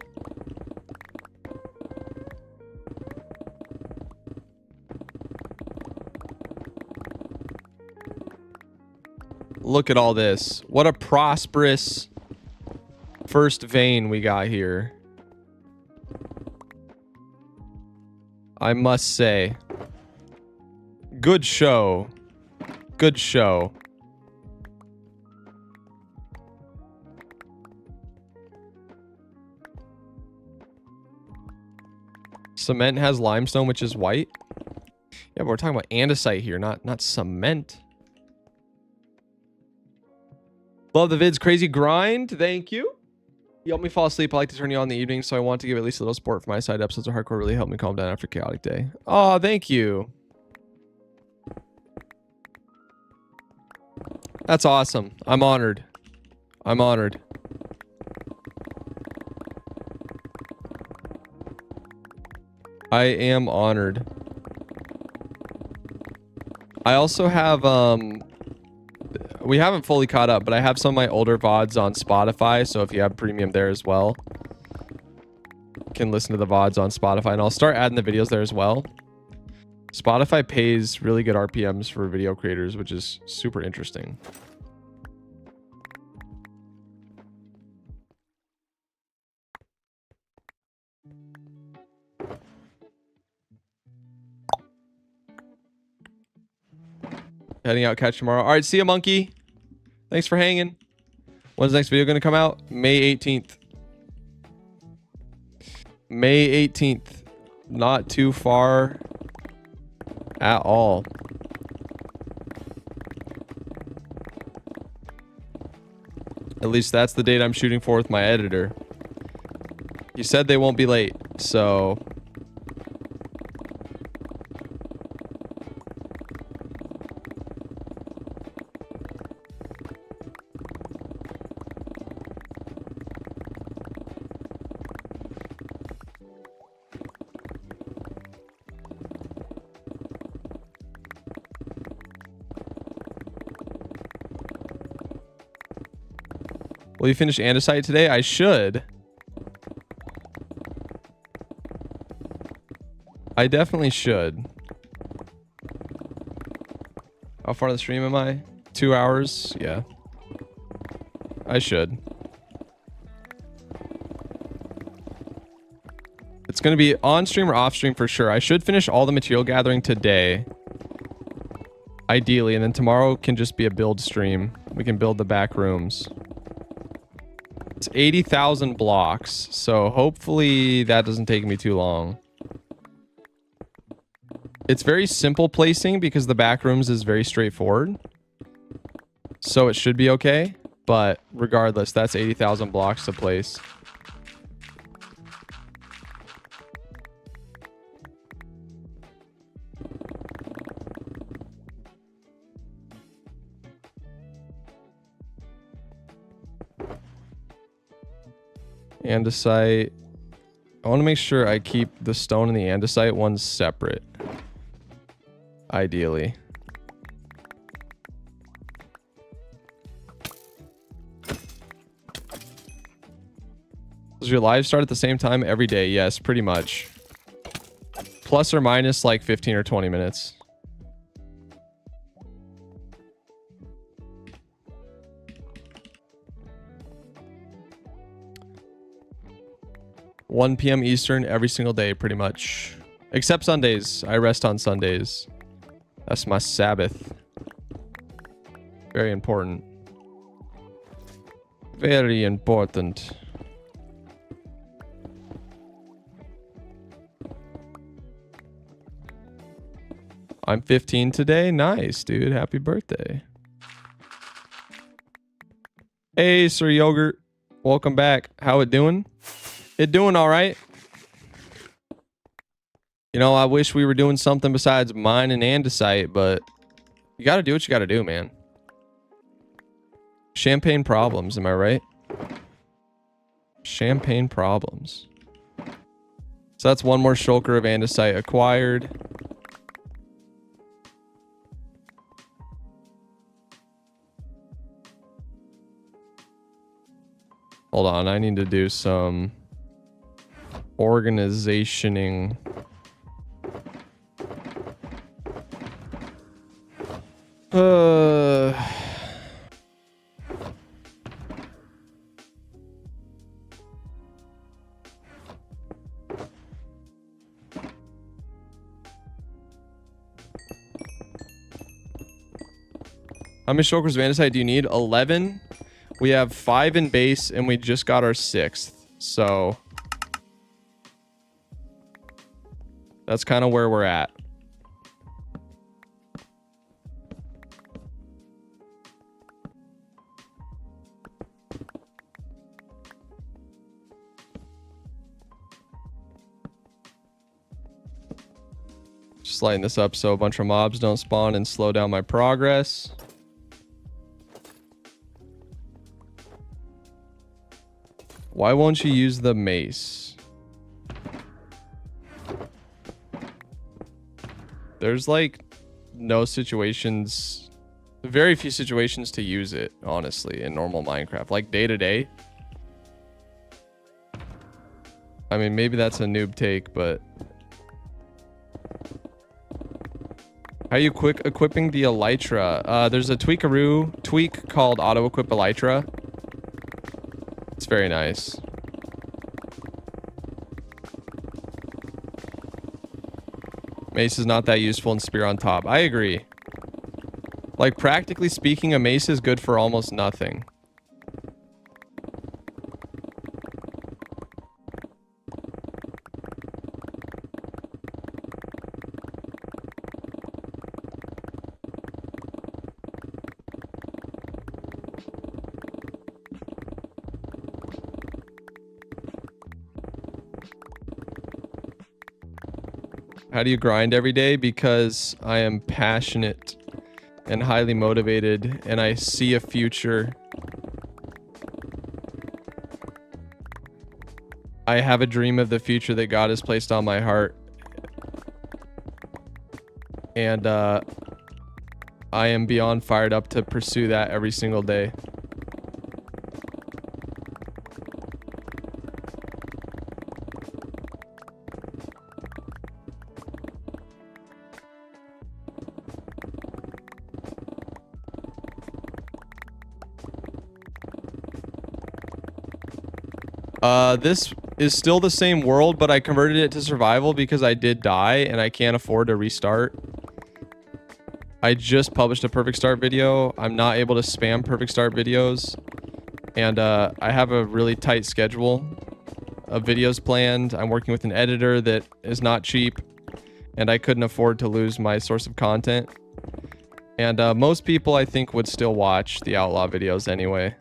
Look at all this. What a prosperous first vein we got here. I must say. Good show. Good show. Cement has limestone, which is white. Yeah, but we're talking about andesite here, not cement. Love the vids. Crazy grind. Thank you. You help me fall asleep. I like to turn you on in the evening, so I want to give at least a little support for my side. Episodes of hardcore really help me calm down after a chaotic day. Oh, thank you. That's awesome. I'm honored. I'm honored. I am honored. I also have, we haven't fully caught up, but I have some of my older VODs on Spotify, so if you have premium there as well, you can listen to the VODs on Spotify, and I'll start adding the videos there as well. Spotify pays really good RPMs for video creators, which is super interesting. Heading out, catch tomorrow. All right, see ya, monkey. Thanks for hanging. When's the next video going to come out? May 18th. May 18th. Not too far at all. At least that's the date I'm shooting for with my editor. He said they won't be late, so... Will you finish andesite today? I should. I definitely should. How far in the stream am I? 2 hours? Yeah. I should. It's going to be on stream or off stream for sure. I should finish all the material gathering today. Ideally. And then tomorrow can just be a build stream. We can build the back rooms. It's 80,000 blocks, so hopefully that doesn't take me too long. It's very simple placing because the back rooms is very straightforward. So it should be okay. But regardless, that's 80,000 blocks to place. Andesite. I want to make sure I keep the stone and the andesite ones separate. Ideally. Does your live start at the same time every day? Yes, pretty much. Plus or minus like 15 or 20 minutes. (1 p.m. Eastern every single day, pretty much. Except Sundays. I rest on Sundays. That's my Sabbath. Very important. Very important. I'm 15 today. Nice, dude. Happy birthday. Hey, Sir Yogurt. Welcome back. How it doing? It doing all right. You know, I wish we were doing something besides mine and andesite, but you got to do what you got to do, man. Champagne problems, am I right? Champagne problems. So that's one more shulker of andesite acquired. Hold on, I need to do some organizationing. How many shulkers of andesite do you need? 11. We have 5 in base, and we just got our 6th. So that's kind of where we're at. Just lighten this up so a bunch of mobs don't spawn and slow down my progress. Why won't you use the mace? There's like no situations, very few situations to use it, honestly, in normal Minecraft. Like day to day. I mean, maybe that's a noob take, but how are you equipping the elytra? There's a tweak called auto equip elytra. It's very nice. Mace is not that useful and spear on top. I agree. Like, practically speaking, a mace is good for almost nothing. How do you grind every day? Because I am passionate and highly motivated, and I see a future. I have a dream of the future that God has placed on my heart. And I am beyond fired up to pursue that every single day. This is still the same world, but I converted it to survival because I did die and I can't afford to restart. I just published a perfect start video. I'm not able to spam perfect start videos. And I have a really tight schedule of videos planned. I'm working with an editor that is not cheap, and I couldn't afford to lose my source of content. And most people, I think, would still watch the Outlaw videos anyway.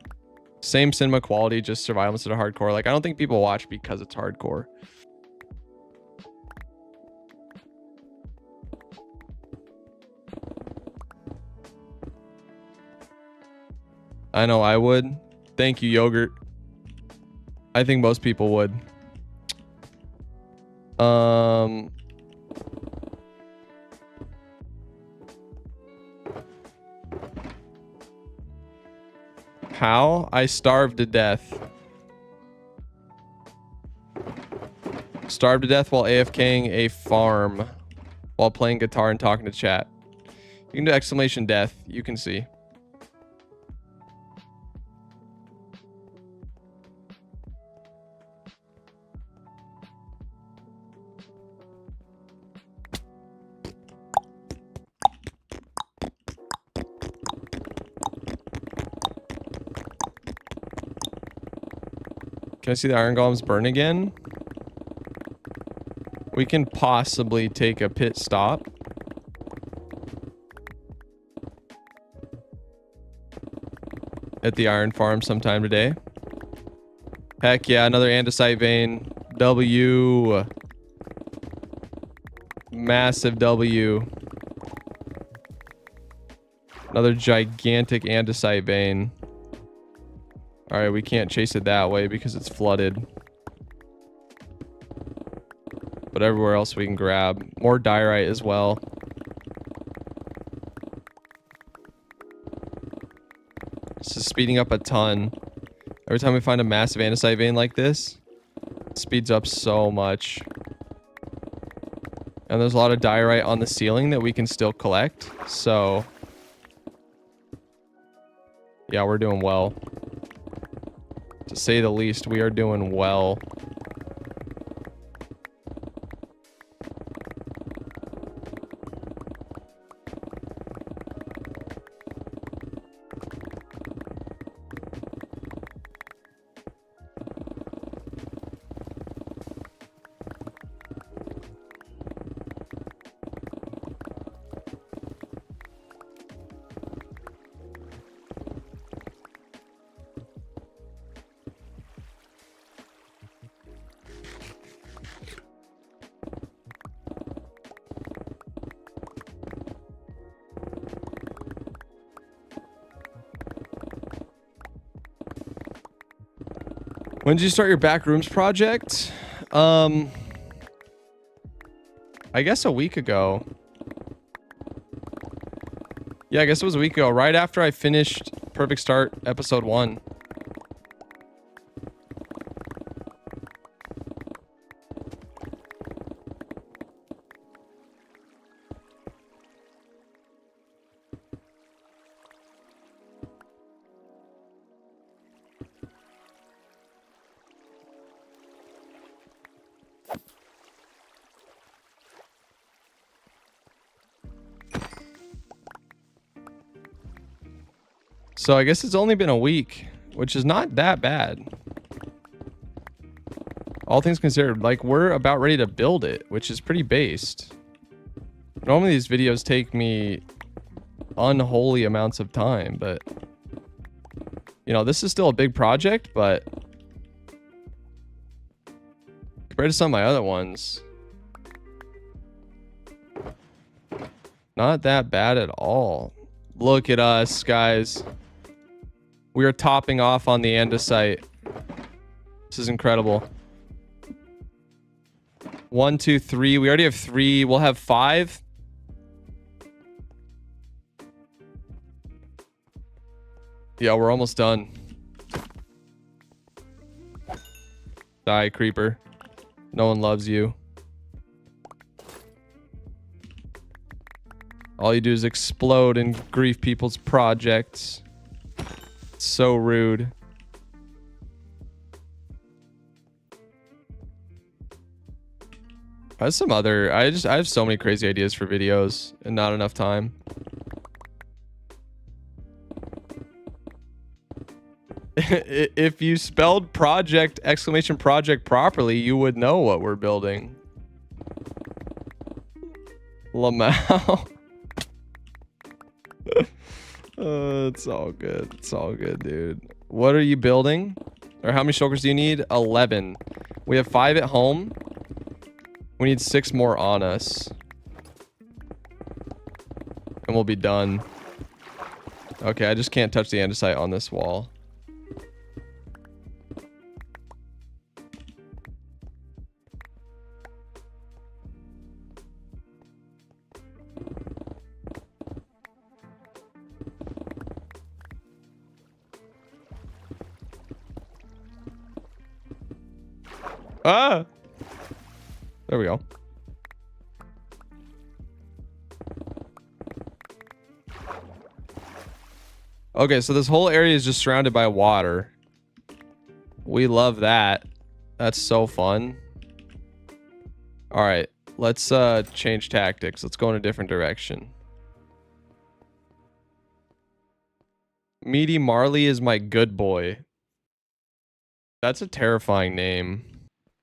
Same cinema quality, just survival instead of hardcore. Like, I don't think people watch because it's hardcore. I know I would. Thank you, yogurt. I think most people would. How? I starved to death. Starved to death while AFKing a farm while playing guitar and talking to chat. You can do exclamation death. You can see. Can I see the iron golems burn again? We can possibly take a pit stop. At the iron farm sometime today. Heck yeah, another andesite vein. W. Massive W. Another gigantic andesite vein. Alright, we can't chase it that way because it's flooded. But everywhere else we can grab. More diorite as well. This is speeding up a ton. Every time we find a massive andesite vein like this, it speeds up so much. And there's a lot of diorite on the ceiling that we can still collect. So, yeah, we're doing well. To say the least, we are doing well. When did you start your backrooms project? I guess a week ago. Yeah, I guess it was a week ago, right after I finished Perfect Start episode 1. So I guess it's only been a week, which is not that bad. All things considered, like, we're about ready to build it, which is pretty based. Normally these videos take me unholy amounts of time, but you know, this is still a big project, but compared to some of my other ones, not that bad at all. Look at us, guys. We are topping off on the andesite. This is incredible. 1, 2, 3. We already have 3. We'll have 5. Yeah, we're almost done. Die, creeper. No one loves you. All you do is explode and grief people's projects. It's so rude. I have some other... I have so many crazy ideas for videos and not enough time. If you spelled project ! Properly, you would know what we're building. Lamau. It's all good. It's all good, dude. What are you building? Or how many shulkers do you need? 11. We have 5 at home. We need 6 more on us. And we'll be done. Okay, I just can't touch the andesite on this wall. Ah! There we go. Okay, so this whole area is just surrounded by water. We love that. That's so fun. All right, let's change tactics. Let's go in a different direction. Meaty Marley is my good boy. That's a terrifying name.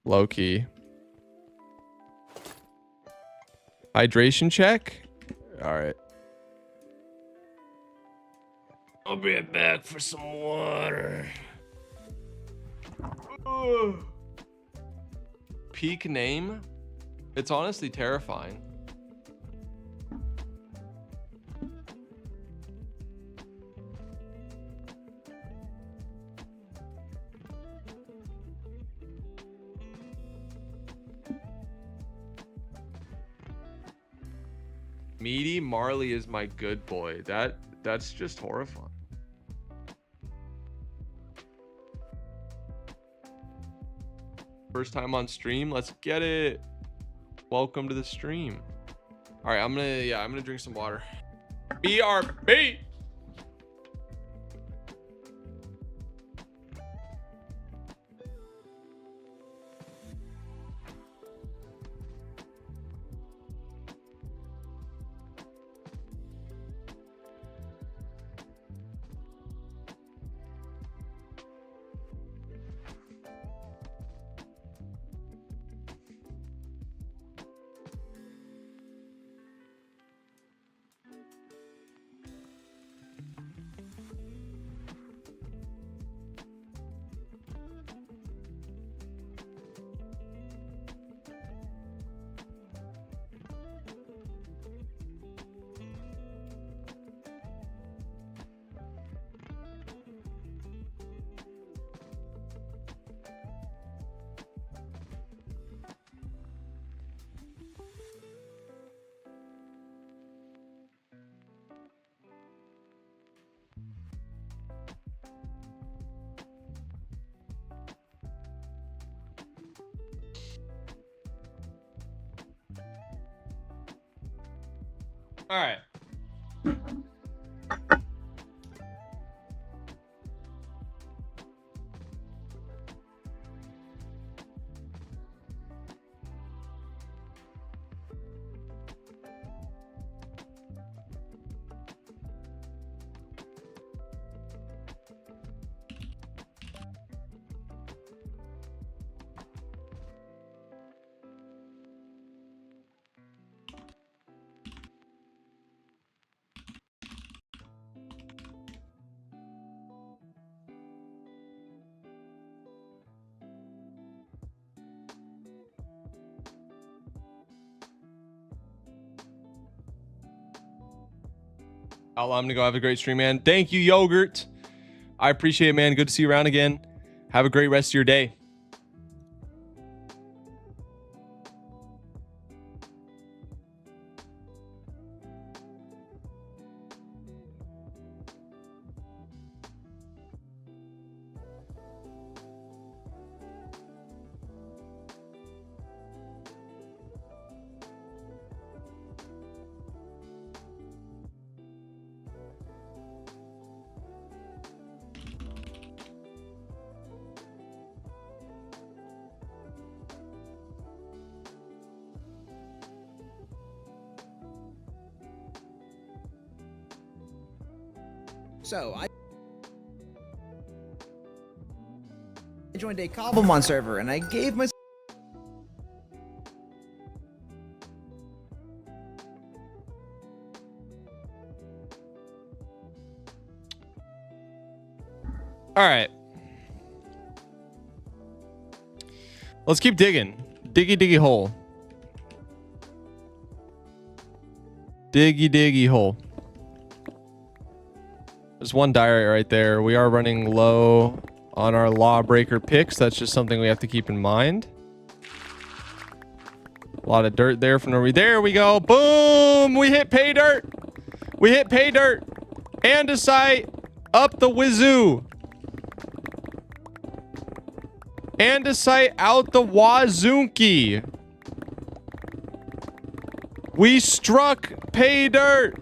Low-key. Hydration check? Alright. I'll be right back for some water. Ugh. Peak name? It's honestly terrifying. Meaty Marley is my good boy. That's just horrifying. First time on stream, let's get it. Welcome to the stream. All right, I'm gonna drink some water. BRB. All right. I'm gonna go have a great stream, man. Thank you, Yogurt. I appreciate it, man. Good to see you around again. Have a great rest of your day. So I joined a Cobblemon server and I gave my All right. Let's keep digging. Diggy, diggy hole. Diggy, diggy hole. There's one diorite right there. We are running low on our lawbreaker picks. That's just something we have to keep in mind. A lot of dirt there from where there we go. Boom! We hit pay dirt. We hit pay dirt. Andesite up the wazoo. Andesite out the wazookie. We struck pay dirt.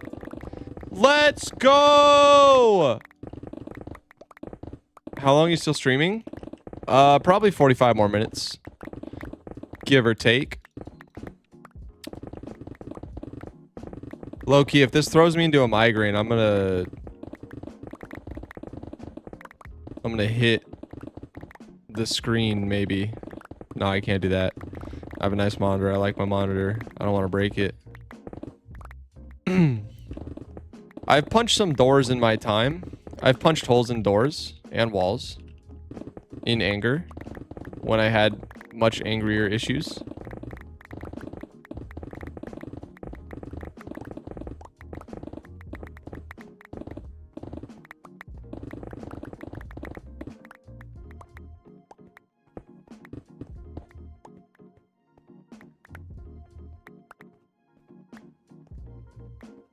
Let's go. How long are you still streaming? Probably 45 more minutes. Give or take. Low key, if this throws me into a migraine, I'm gonna hit the screen maybe. No, I can't do that. I have a nice monitor. I like my monitor. I don't want to break it. I've punched some doors in my time. I've punched holes in doors and walls in anger when I had much angrier issues.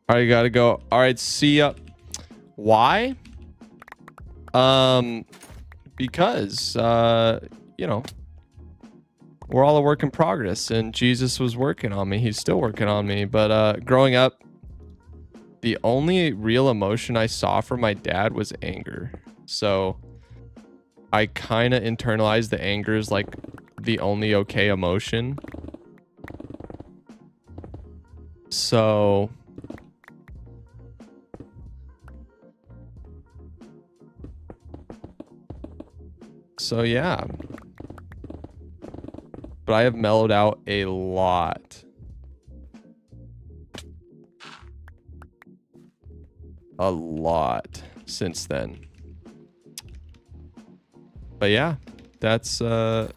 All right, you gotta go. All right, see ya. Why? Because, you know, we're all a work in progress, and Jesus was working on me. He's still working on me. But growing up, the only real emotion I saw from my dad was anger. So I kind of internalized the anger as like the only okay emotion. So yeah, but I have mellowed out a lot. A lot since then. But yeah, that's what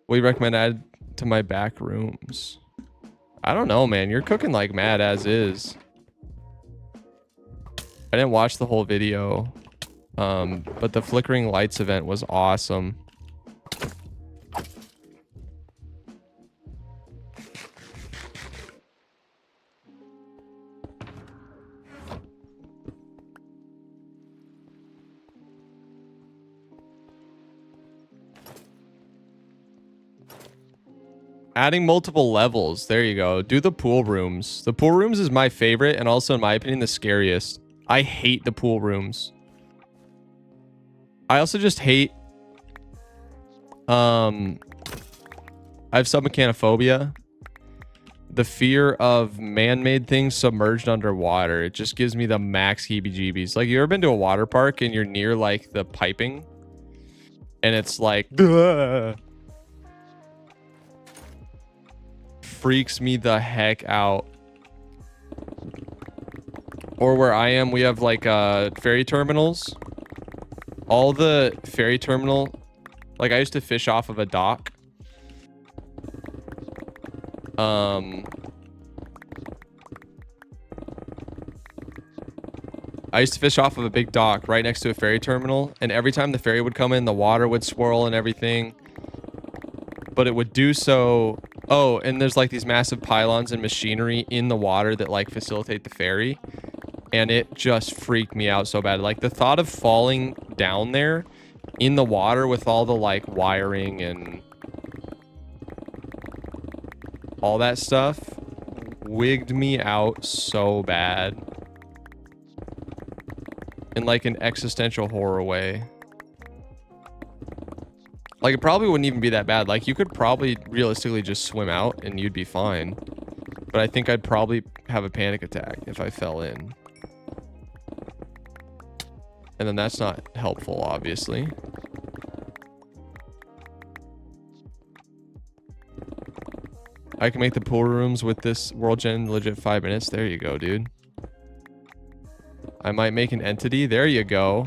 do you recommend add to my back rooms? I don't know, man. You're cooking like mad as is. I didn't watch the whole video. But the flickering lights event was awesome. Adding multiple levels. There you go. Do the pool rooms. The pool rooms is my favorite and also, in my opinion, the scariest. I hate the pool rooms. I also just hate I have submechanophobia. The fear of man-made things submerged underwater. It just gives me the max heebie-jeebies. Like, you ever been to a water park and you're near like the piping and it's like freaks me the heck out. Or where I am, we have like ferry terminals. All the ferry terminal, like I used to fish off of a dock. I used to fish off of a big dock right next to a ferry terminal, and every time the ferry would come in, the water would swirl and everything. But it would do so. Oh, and there's like these massive pylons and machinery in the water that like facilitate the ferry. And it just freaked me out so bad. Like the thought of falling down there in the water with all the like wiring and all that stuff wigged me out so bad. In like an existential horror way. Like it probably wouldn't even be that bad. Like you could probably realistically just swim out and you'd be fine. But I think I'd probably have a panic attack if I fell in. And then that's not helpful, obviously. I can make the pool rooms with this world gen legit 5 minutes. There you go, dude. I might make an entity. There you go.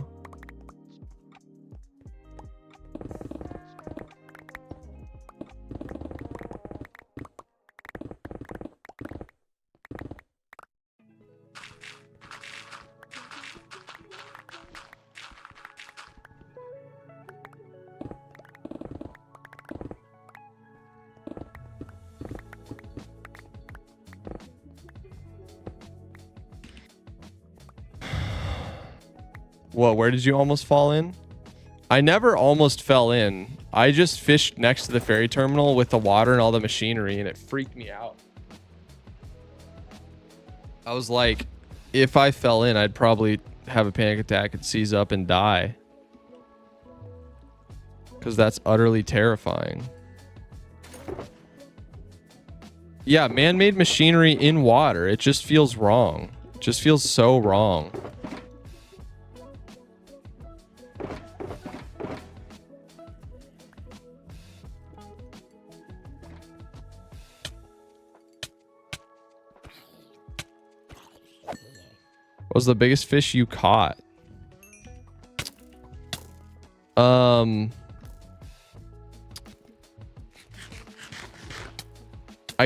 What, where did you almost fall in? I never almost fell in. I just fished next to the ferry terminal with the water and all the machinery, and it freaked me out. I was like, if I fell in, I'd probably have a panic attack and seize up and die. Because that's utterly terrifying. Yeah, man-made machinery in water. It just feels wrong. It just feels so wrong. What was the biggest fish you caught? I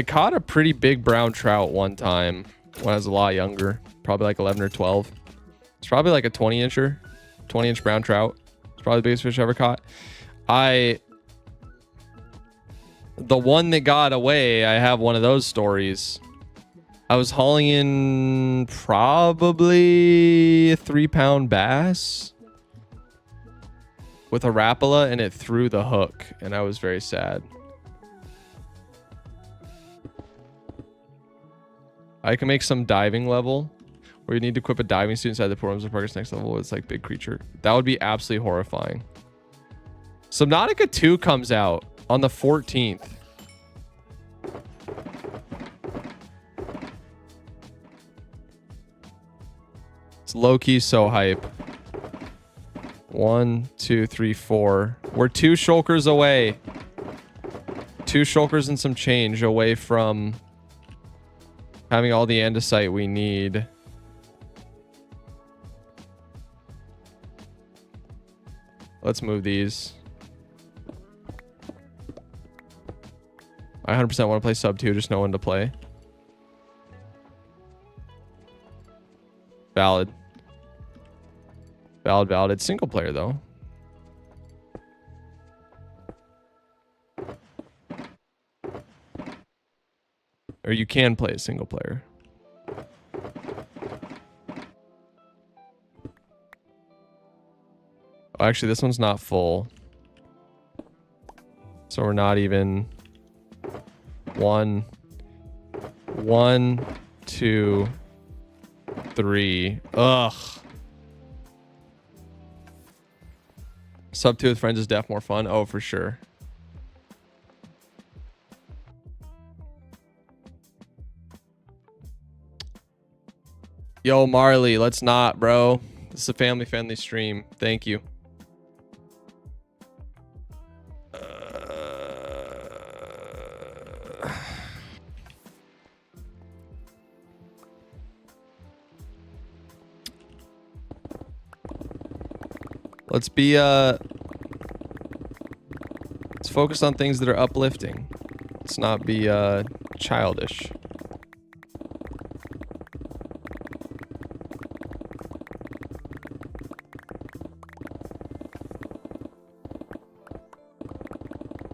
caught a pretty big brown trout one time when I was a lot younger, probably like 11 or 12. It's probably like a 20-incher, 20-inch brown trout. It's probably the biggest fish I ever caught. The one that got away, I have one of those stories. I was hauling in probably a 3-pound bass with a Rapala, and it threw the hook, and I was very sad. I can make some diving level where you need to equip a diving suit inside the programs of progress next level. It's like big creature. That would be absolutely horrifying. Subnautica 2 comes out on the 14th. It's low-key so hype. 1, 2, 3, 4. We're 2 shulkers away. 2 shulkers and some change away from having all the andesite we need. Let's move these. I 100% want to play sub 2, just know when to play. Valid. Valid. It's single player, though. Or you can play a single player. Oh, actually, this one's not full. So we're not even... 1, 2, 3. Ugh. Sub 2 with friends is def more fun. Oh, for sure. Yo, Marley, let's not, bro. This is a family-friendly stream. Thank you. Let's be, let's focus on things that are uplifting. Let's not be, childish.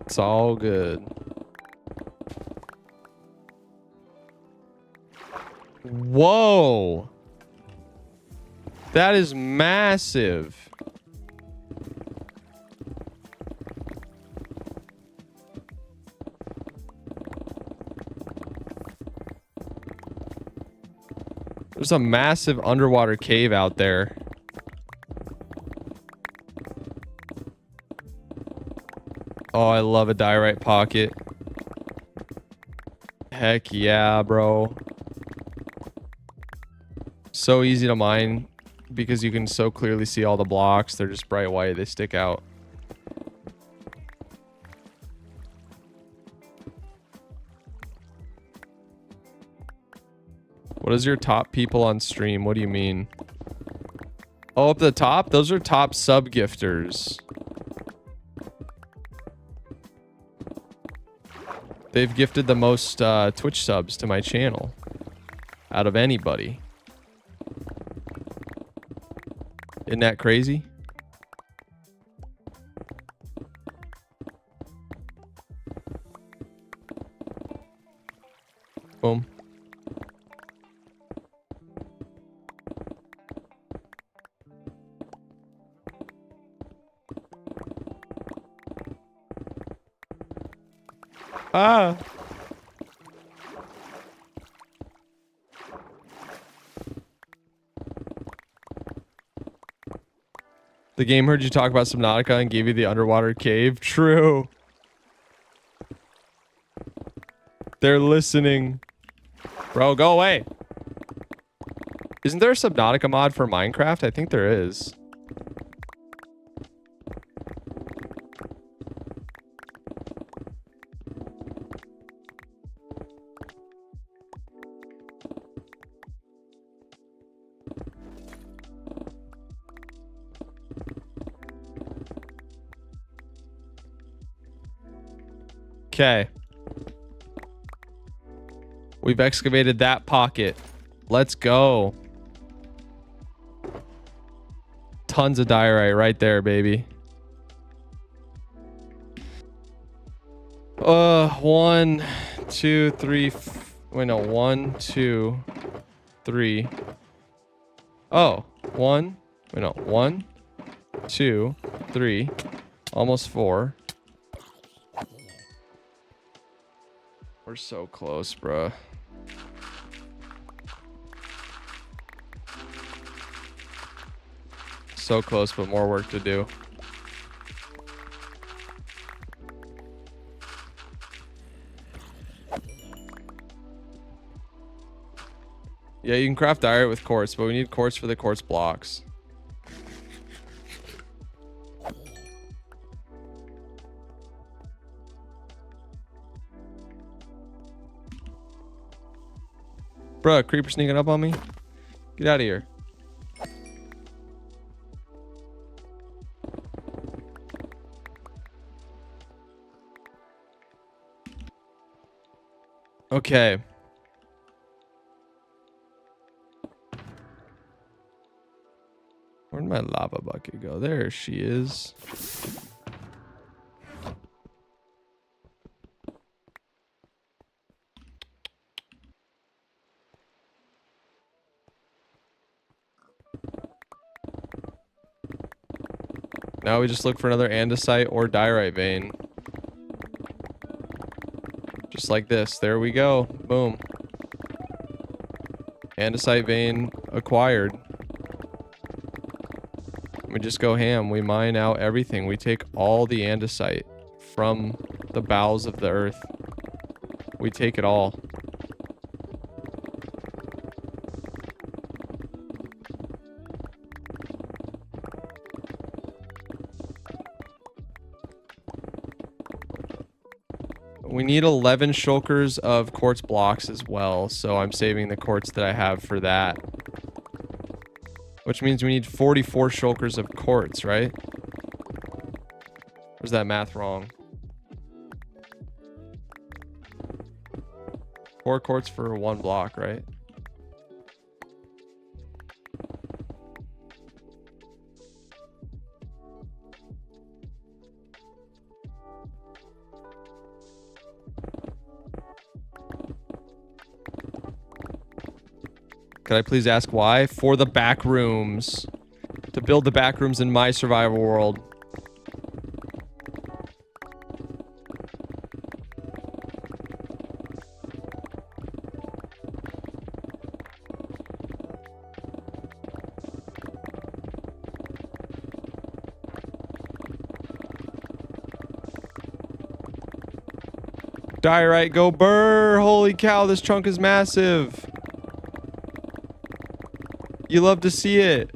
It's all good. Whoa. That is massive. There's a massive underwater cave out there. Oh, I love a diorite pocket. Heck yeah, bro. So easy to mine because you can so clearly see all the blocks. They're just bright white. They stick out. What is your top people on stream? What do you mean? Oh, up the top? Those are top sub gifters. They've gifted the most Twitch subs to my channel out of anybody. Isn't that crazy? Boom. Ah. The game heard you talk about Subnautica and gave you the underwater cave. True. They're listening. Bro, go away. Isn't there a Subnautica mod for Minecraft? I think there is. Okay. We've excavated that pocket. Let's go. Tons of diorite right there, baby. 1, 2, 3. Wait, no. 1, 2, 3. Oh, 1. Wait, no. 1, 2, 3. Almost 4. We're so close, bruh. So close, but more work to do. Yeah, you can craft diorite with quartz, but we need quartz for the quartz blocks. Bruh, creeper sneaking up on me? Get out of here. Okay. Where'd my lava bucket go? There she is. Now we just look for another andesite or diorite vein. Just like this. There we go. Boom. Andesite vein acquired. We just go ham. We mine out everything. We take all the andesite from the bowels of the earth. We take it all. We need 11 shulkers of quartz blocks as well, so I'm saving the quartz that I have for that. Which means we need 44 shulkers of quartz, right? Or is that math wrong? 4 quartz for 1 block, right? Could I please ask why? For the backrooms. To build the backrooms in my survival world. Diorite, go burr! Holy cow, this chunk is massive. You love to see it.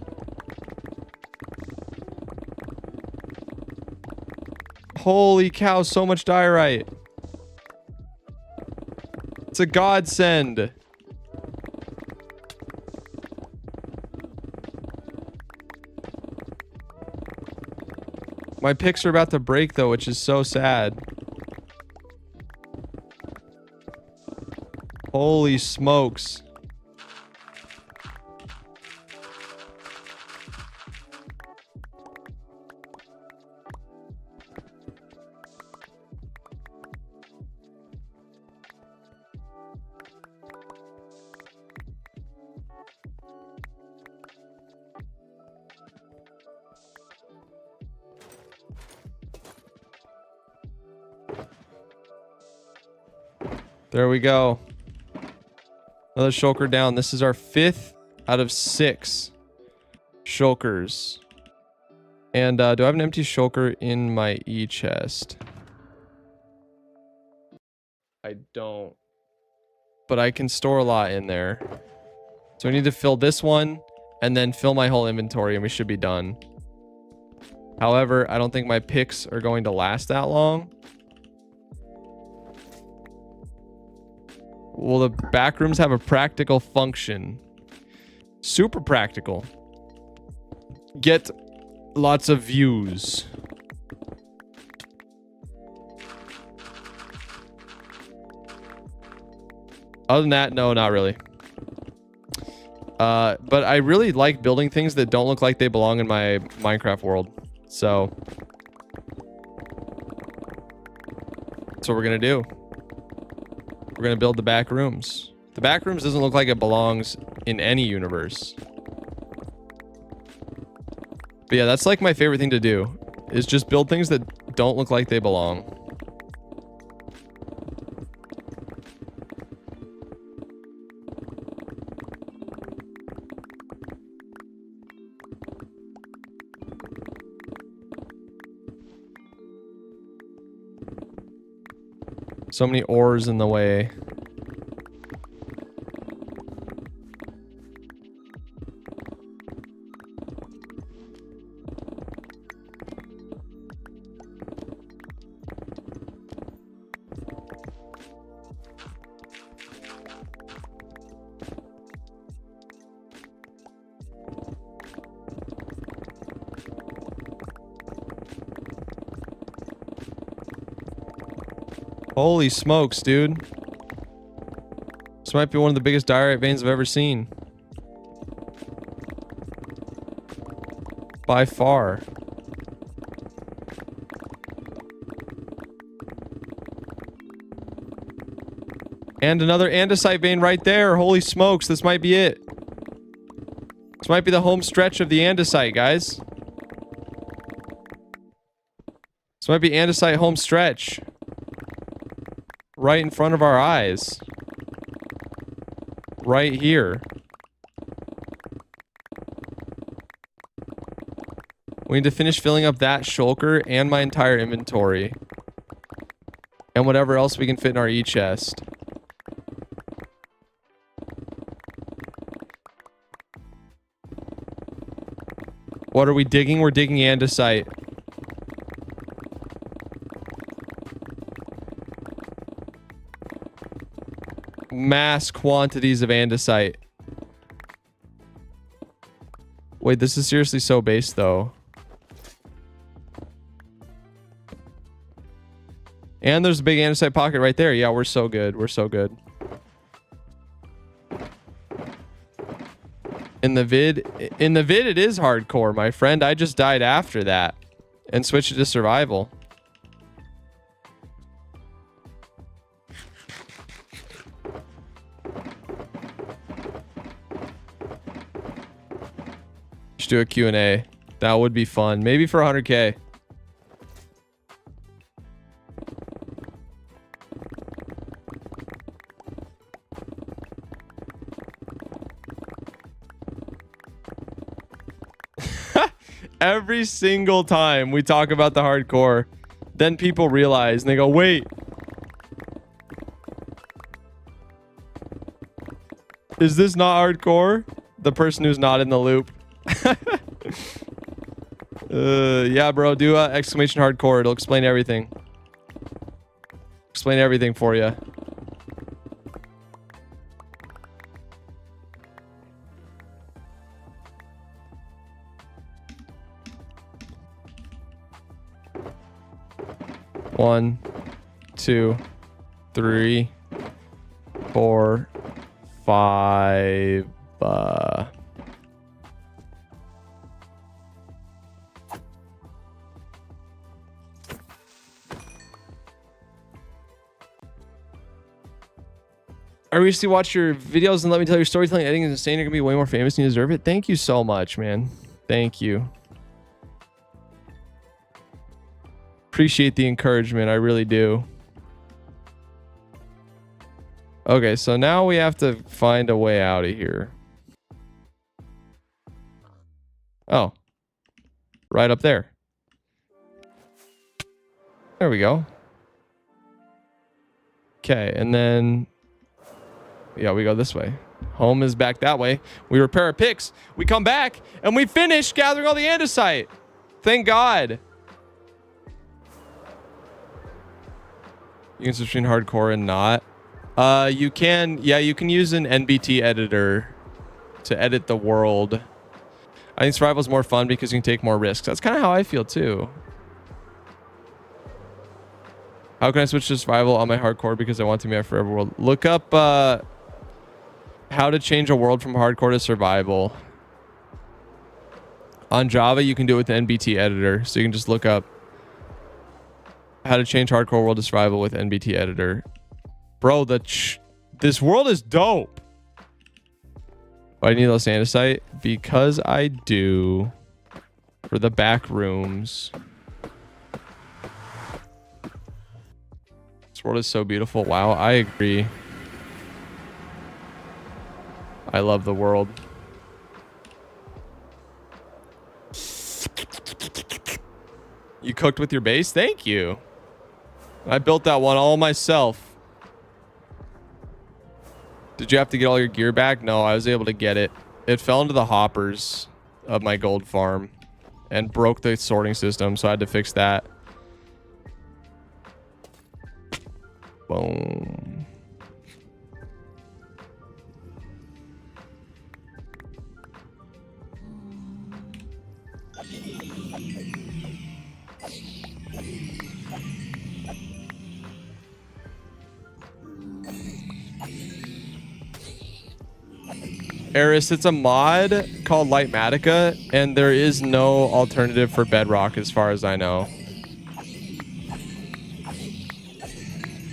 Holy cow, so much diorite. It's a godsend. My picks are about to break though, which is so sad. Holy smokes. There we go. Another shulker down. This is our 5th out of 6 shulkers. And do I have an empty shulker in my e-chest? I don't. But I can store a lot in there. So we need to fill this one and then fill my whole inventory and we should be done. However, I don't think my picks are going to last that long. Will the backrooms have a practical function? Super practical. Get lots of views. Other than that, no, not really. But I really like building things that don't look like they belong in my Minecraft world. So that's what we're gonna do. We're gonna build the back rooms. The back rooms doesn't look like it belongs in any universe. But yeah, that's like my favorite thing to do, is just build things that don't look like they belong. So many ores in the way. Holy smokes, dude. This might be one of the biggest diorite veins I've ever seen. By far. And another andesite vein right there. Holy smokes, this might be it. This might be the home stretch of the andesite, guys. This might be andesite home stretch. Right in front of our eyes. Right here. We need to finish filling up that shulker and my entire inventory. And whatever else we can fit in our e-chest. What are we digging? We're digging andesite. Mass quantities of andesite. Wait, this is seriously so base though. And there's a big andesite pocket right there. Yeah, we're so good. We're so good. In the vid it is hardcore, my friend. I just died after that and switched it to survival. Just do a Q&A. That would be fun. Maybe for 100K. Every single time we talk about the hardcore, then people realize and they go, wait. Is this not hardcore? The person who's not in the loop. Yeah, bro, do exclamation hardcore. It'll explain everything. Explain everything for you. One, 2, 3, 4, 5. I recently watched your videos and let me tell your storytelling editing is insane. You're gonna be way more famous and you deserve it. Thank you so much, man. Thank you. Appreciate the encouragement. I really do. Okay, so now we have to find a way out of here. Oh. Right up there. There we go. Okay, and then... yeah, we go this way. Home is back that way. We repair our picks. We come back, and we finish gathering all the andesite. Thank God. You can switch between hardcore and not. You can, yeah, you can use an NBT editor to edit the world. I think survival is more fun because you can take more risks. That's kind of how I feel too. How can I switch to survival on my hardcore because I want to be my forever world? Look up how to change a world from hardcore to survival. On Java, you can do it with the NBT editor. So you can just look up how to change hardcore world to survival with NBT editor. Bro, this world is dope. Why do you need less andesite? Because I do. For the back rooms. This world is so beautiful. Wow, I agree. I love the world. You cooked with your base? Thank you. I built that one all myself. Did you have to get all your gear back? No, I was able to get it. It fell into the hoppers of my gold farm and broke the sorting system, so I had to fix that. Boom. Eris, it's a mod called Lightmatica, and there is no alternative for Bedrock as far as I know.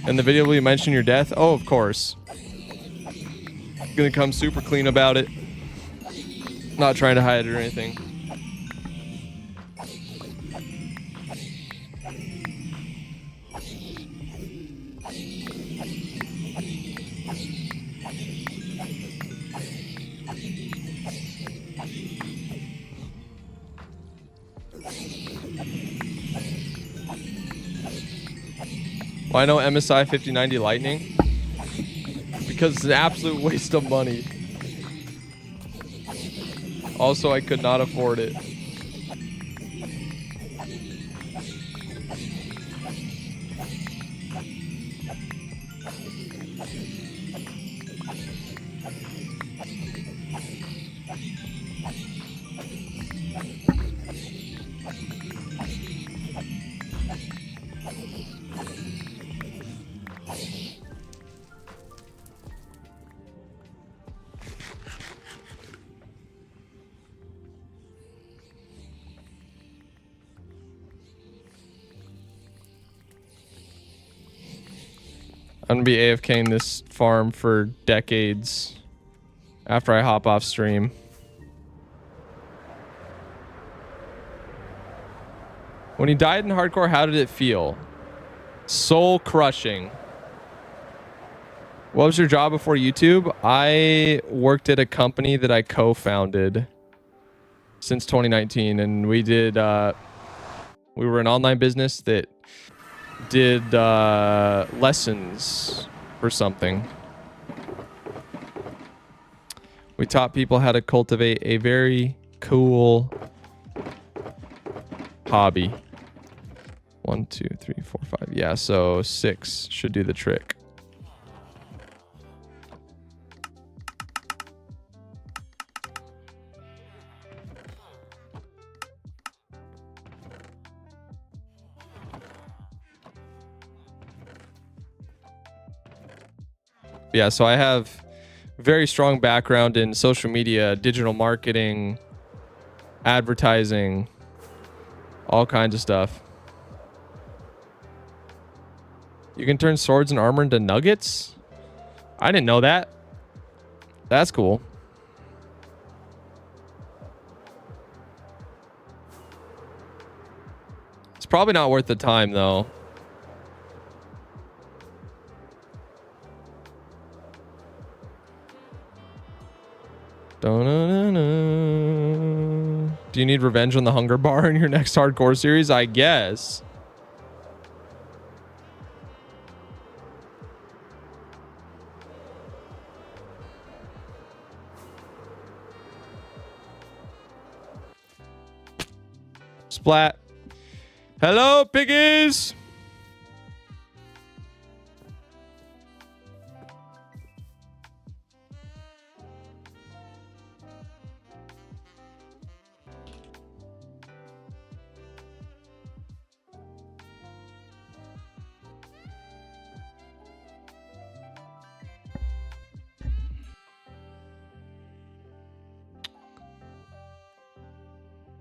In the video, will you mention your death? Oh, of course. Gonna come super clean about it. Not trying to hide it or anything. Why no MSI 5090 Lightning? Because it's an absolute waste of money. Also, I could not afford it. I'm gonna be AFKing this farm for decades after I hop off stream. When you died in hardcore, how did it feel? Soul crushing. What was your job before YouTube? I worked at a company that I co-founded since 2019, and we did we were an online business that did lessons for something. We taught people how to cultivate a very cool hobby. 1, 2, 3, 4, 5. Yeah, so 6 should do the trick. Yeah, so I have very strong background in social media, digital marketing, advertising, all kinds of stuff. You can turn swords and armor into nuggets? I didn't know that. That's cool. It's probably not worth the time, though. Do you need revenge on the hunger bar in your next hardcore series? I guess. Splat. Hello, piggies.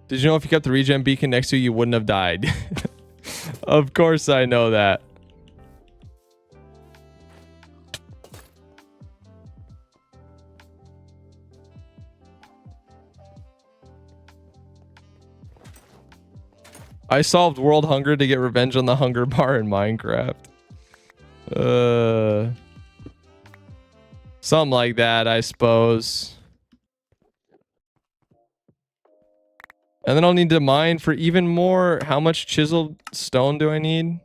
Did you know if you kept the regen beacon next to you, you wouldn't have died? Of course I know that. I solved world hunger to get revenge on the hunger bar in Minecraft. Something like that, I suppose. And then I'll need to mine for even more. How much chiseled stone do I need?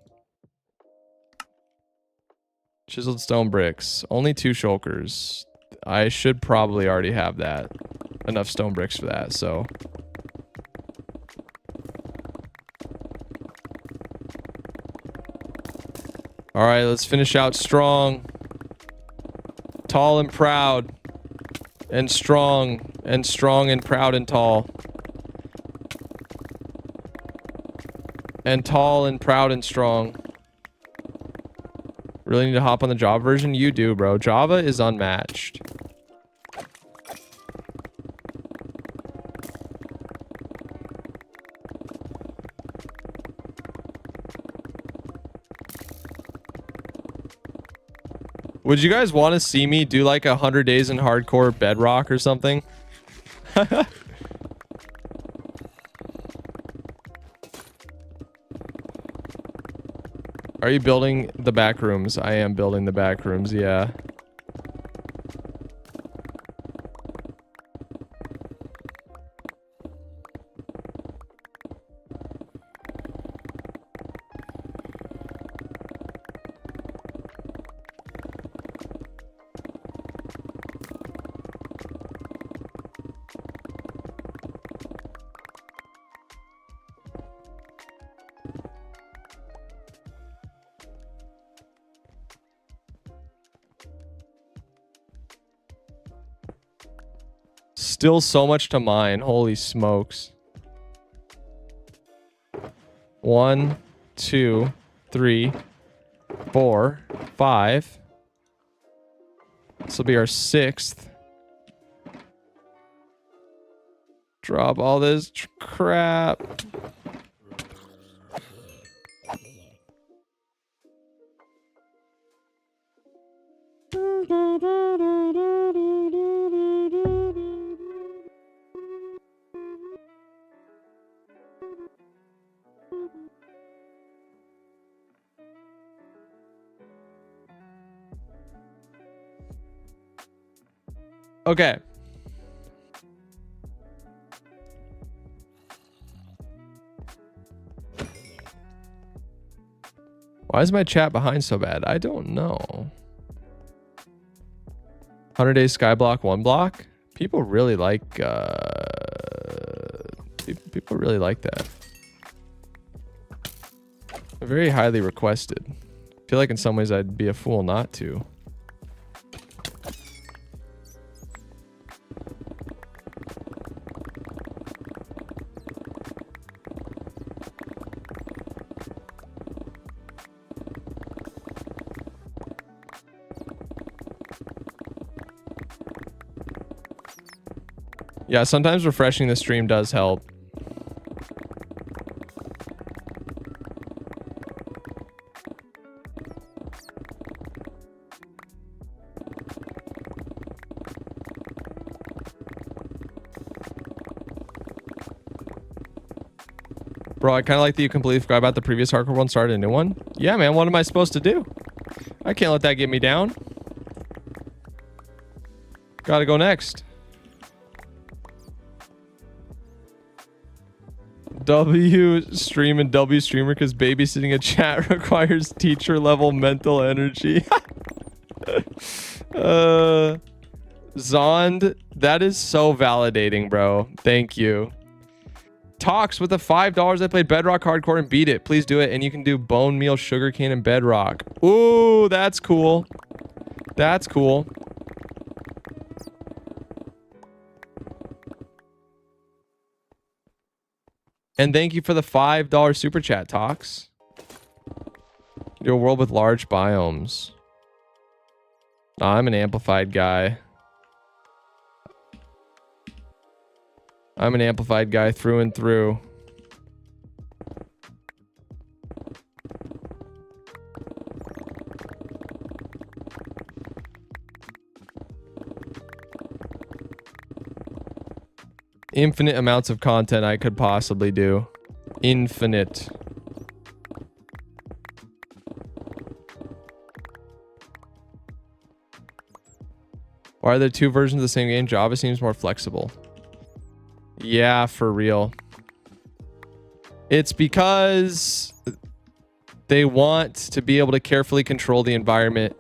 Chiseled stone bricks. Only 2 shulkers. I should probably already have that. Enough stone bricks for that, so. Alright, let's finish out strong. Tall and proud. And strong. And strong and proud and tall. And tall and proud and strong. Really need to hop on the Java version? You do, bro. Java is unmatched. Would you guys want to see me do like 100 days in hardcore bedrock or something? Are you building the back rooms? I am building the back rooms, yeah. Still so much to mine. Holy smokes. 1, 2, 3, 4, 5. This will be our 6th. Drop all this crap. Okay. Why is my chat behind so bad? I don't know. 100 days skyblock 1 block. People really like people really like that. Very highly requested. I feel like in some ways I'd be a fool not to. Yeah, sometimes refreshing the stream does help. Bro, I kind of like that you completely forgot about the previous hardcore one, started a new one. Yeah, man, what am I supposed to do? I can't let that get me down. Gotta go next. W stream and W streamer because babysitting a chat requires teacher level mental energy. Zond, that is so validating, bro. Thank you. Talks with the $5. I played Bedrock Hardcore and beat it. Please do it. And you can do bone meal, sugarcane, and Bedrock. Ooh, that's cool. That's cool. And thank you for the $5 super chat, Talks. Do a world with large biomes. I'm an amplified guy. I'm an amplified guy through and through. Infinite amounts of content I could possibly do. Infinite. Why are there two versions of the same game? Java seems more flexible. Yeah, for real. It's because they want to be able to carefully control the environment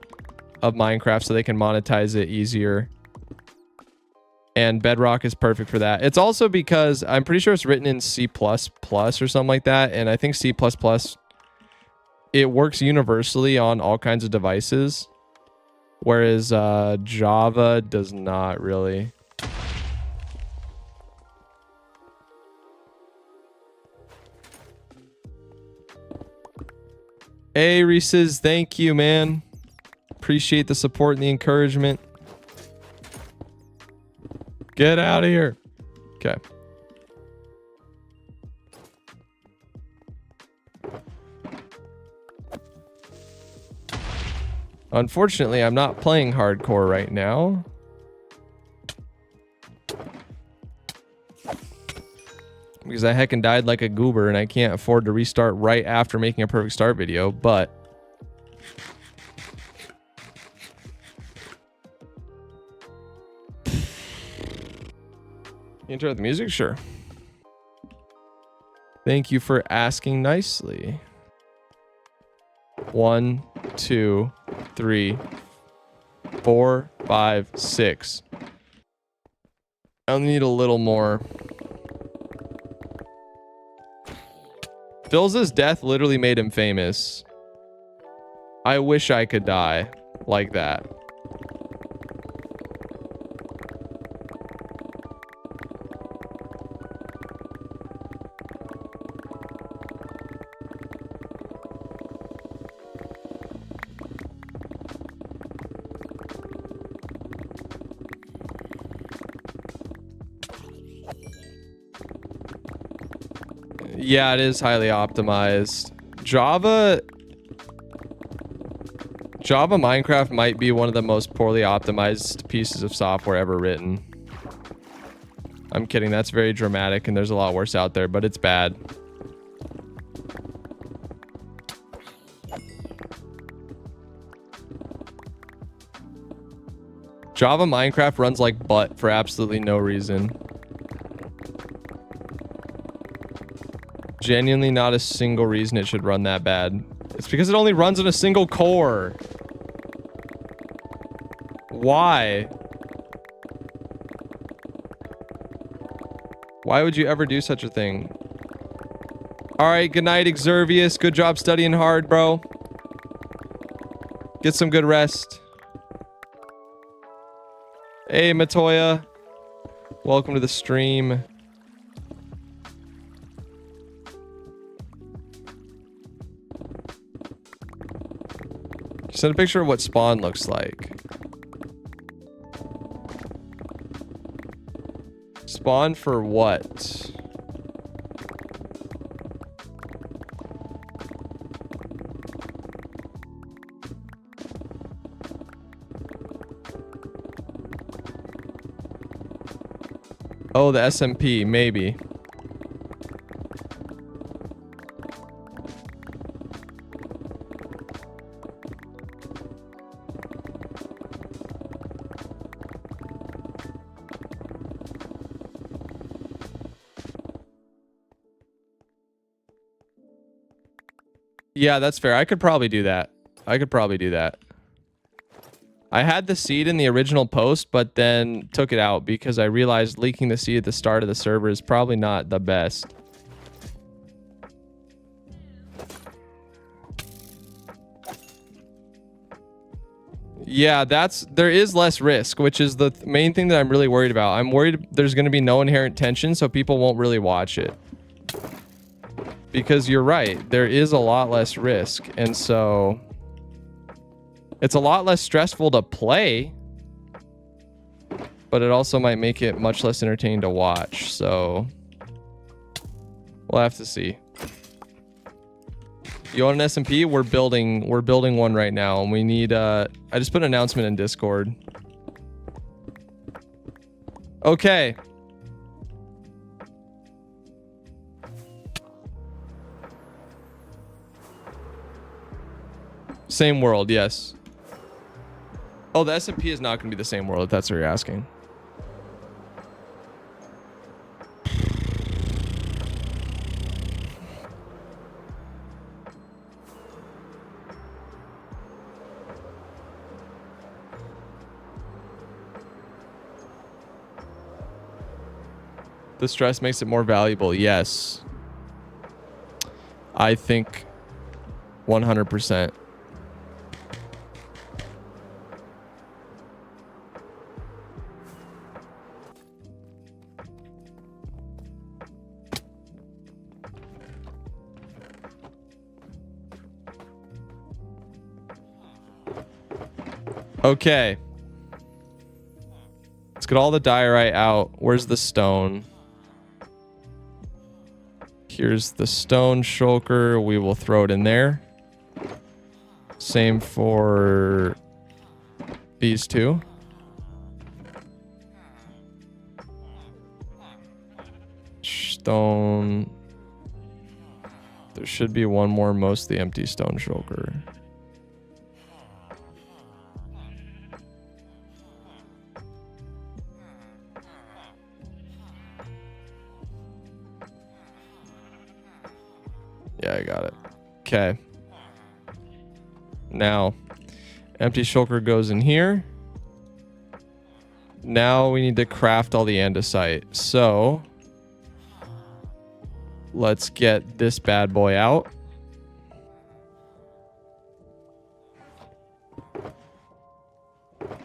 of Minecraft so they can monetize it easier. And Bedrock is perfect for that. It's also because I'm pretty sure it's written in C++ or something like that. And I think C++, it works universally on all kinds of devices. Whereas Java does not really. Hey, Reese's, thank you, man. Appreciate the support and the encouragement. Get out of here. Okay. Unfortunately, I'm not playing hardcore right now. Because I heckin' died like a goober and I can't afford to restart right after making a perfect start video, but you enjoy the music? Sure. Thank you for asking nicely. 1, 2, 3, 4, 5, 6. I'll need a little more. Phil's death literally made him famous. I wish I could die like that. Yeah, it is highly optimized. Java Minecraft might be one of the most poorly optimized pieces of software ever written. I'm kidding, that's very dramatic and there's a lot worse out there, but it's bad. Java Minecraft runs like butt for absolutely no reason. Genuinely not a single reason it should run that bad. It's because it only runs on a single core. Why? Why would you ever do such a thing? Alright, good night, Exervius. Good job studying hard, bro. Get some good rest. Hey, Matoya. Welcome to the stream. Send a picture of what spawn looks like. Spawn for what? Oh, the SMP, maybe. Yeah, that's fair. I could probably do that. I could probably do that. I had the seed in the original post, but then took it out because I realized leaking the seed at the start of the server is probably not the best. Yeah, there is less risk, which is the main thing that I'm really worried about. I'm worried there's going to be no inherent tension, so people won't really watch it. Because you're right, there is a lot less risk, and so it's a lot less stressful to play, but it also might make it much less entertaining to watch, so we'll have to see. You want an SMP? We're building one right now, and we need I just put an announcement in Discord. Okay. Same world, yes. Oh, the SMP is not going to be the same world, if that's what you're asking. The stress makes it more valuable. Yes. I think 100%. Okay. Let's get all the diorite out. Where's the stone? Here's the stone shulker. We will throw it in there. Same for these two. Stone. There should be one more mostly empty stone shulker. Yeah, I got it. Okay. Now, empty shulker goes in here. Now we need to craft all the andesite. So, let's get this bad boy out.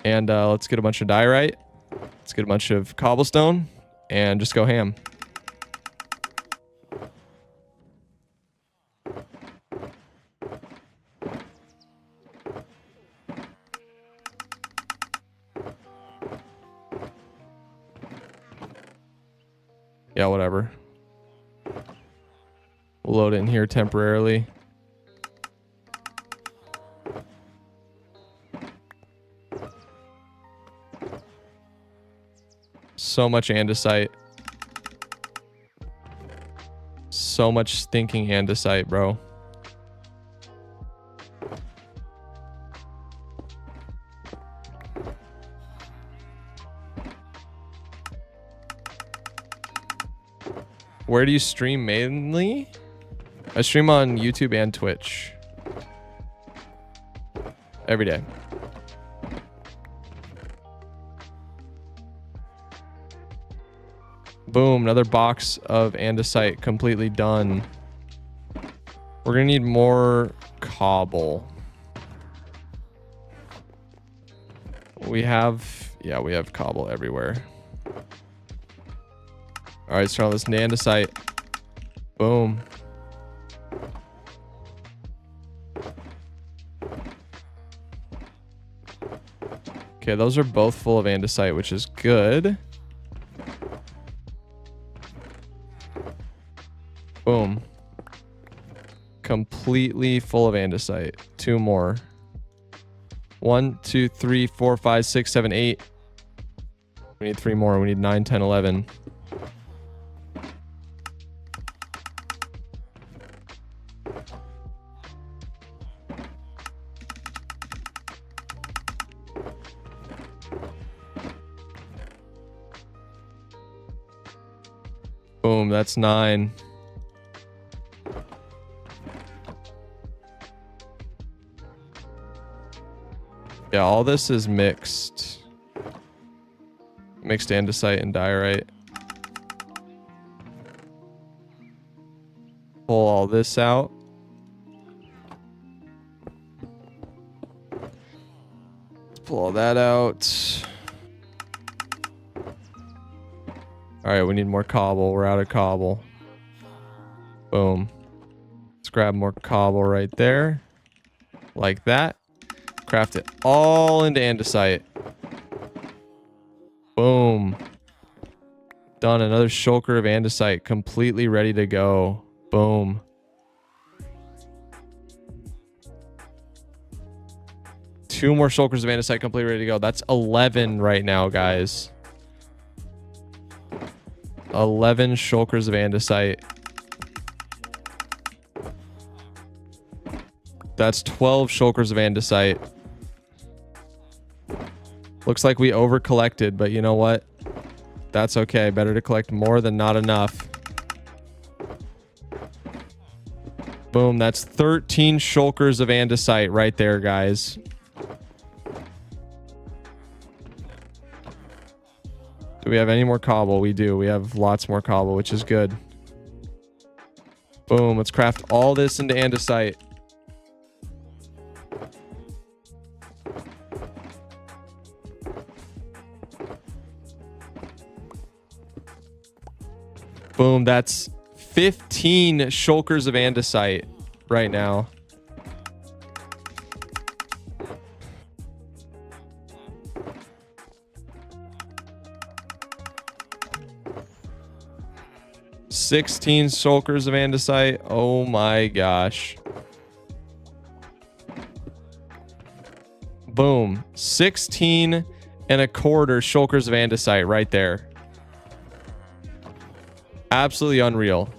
And let's get a bunch of diorite. Let's get a bunch of cobblestone. And just go ham. Yeah, whatever. We'll load it in here temporarily. So much andesite. So much stinking andesite, bro. Where do you stream mainly? I stream on YouTube and Twitch. Every day. Boom, another box of andesite completely done. We're gonna need more cobble. We have cobble everywhere. All right, let's try this andesite. Boom. Okay, those are both full of andesite, which is good. Boom. Completely full of andesite. Two more. 1, 2, 3, 4, 5, 6, 7, 8. We need 3 more. We need 9, 10, 11. Boom, that's 9. Yeah, all this is mixed. Mixed andesite and diorite. Pull all this out. Pull all that out. All right, we need more cobble. We're out of cobble. Boom. Let's grab more cobble right there. Like that. Craft it all into andesite. Boom. Done. Another shulker of andesite completely ready to go. Boom. Two more shulkers of andesite completely ready to go. That's 11 right now, guys. 11 shulkers of andesite. That's 12 shulkers of andesite. Looks like we over collected, but you know what? That's okay. Better to collect more than not enough. Boom. That's 13 shulkers of andesite right there, guys. Do we have any more cobble? We do. We have lots more cobble, which is good. Boom. Let's craft all this into andesite. Boom. That's 15 shulkers of andesite right now. $16 shulkers of andesite. Oh my gosh. Boom. 16 and a quarter shulkers of andesite right there. Absolutely unreal.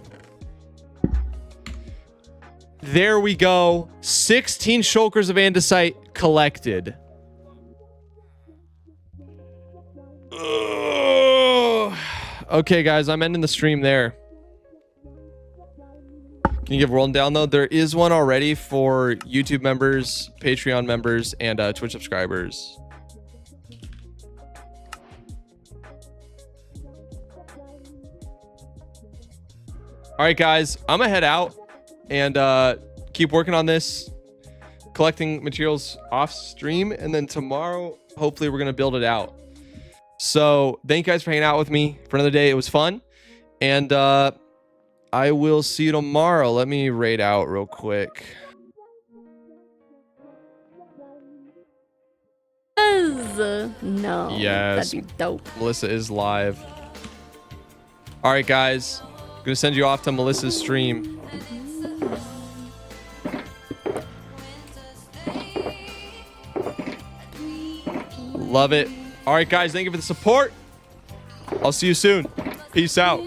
There we go. 16 shulkers of andesite collected. Ugh. Okay, guys, I'm ending the stream there. Can you give a rundown though? There is one already for YouTube members, Patreon members, and Twitch subscribers. All right, guys, I'm gonna head out and keep working on this, collecting materials off stream, and then tomorrow, hopefully, we're gonna build it out. So thank you guys for hanging out with me for another day. It was fun, and I will see you tomorrow. Let me raid out real quick. No. Yes. That'd be dope. Melissa is live. All right, guys. I'm gonna send you off to Melissa's stream. Love it. All right, guys. Thank you for the support. I'll see you soon. Peace out.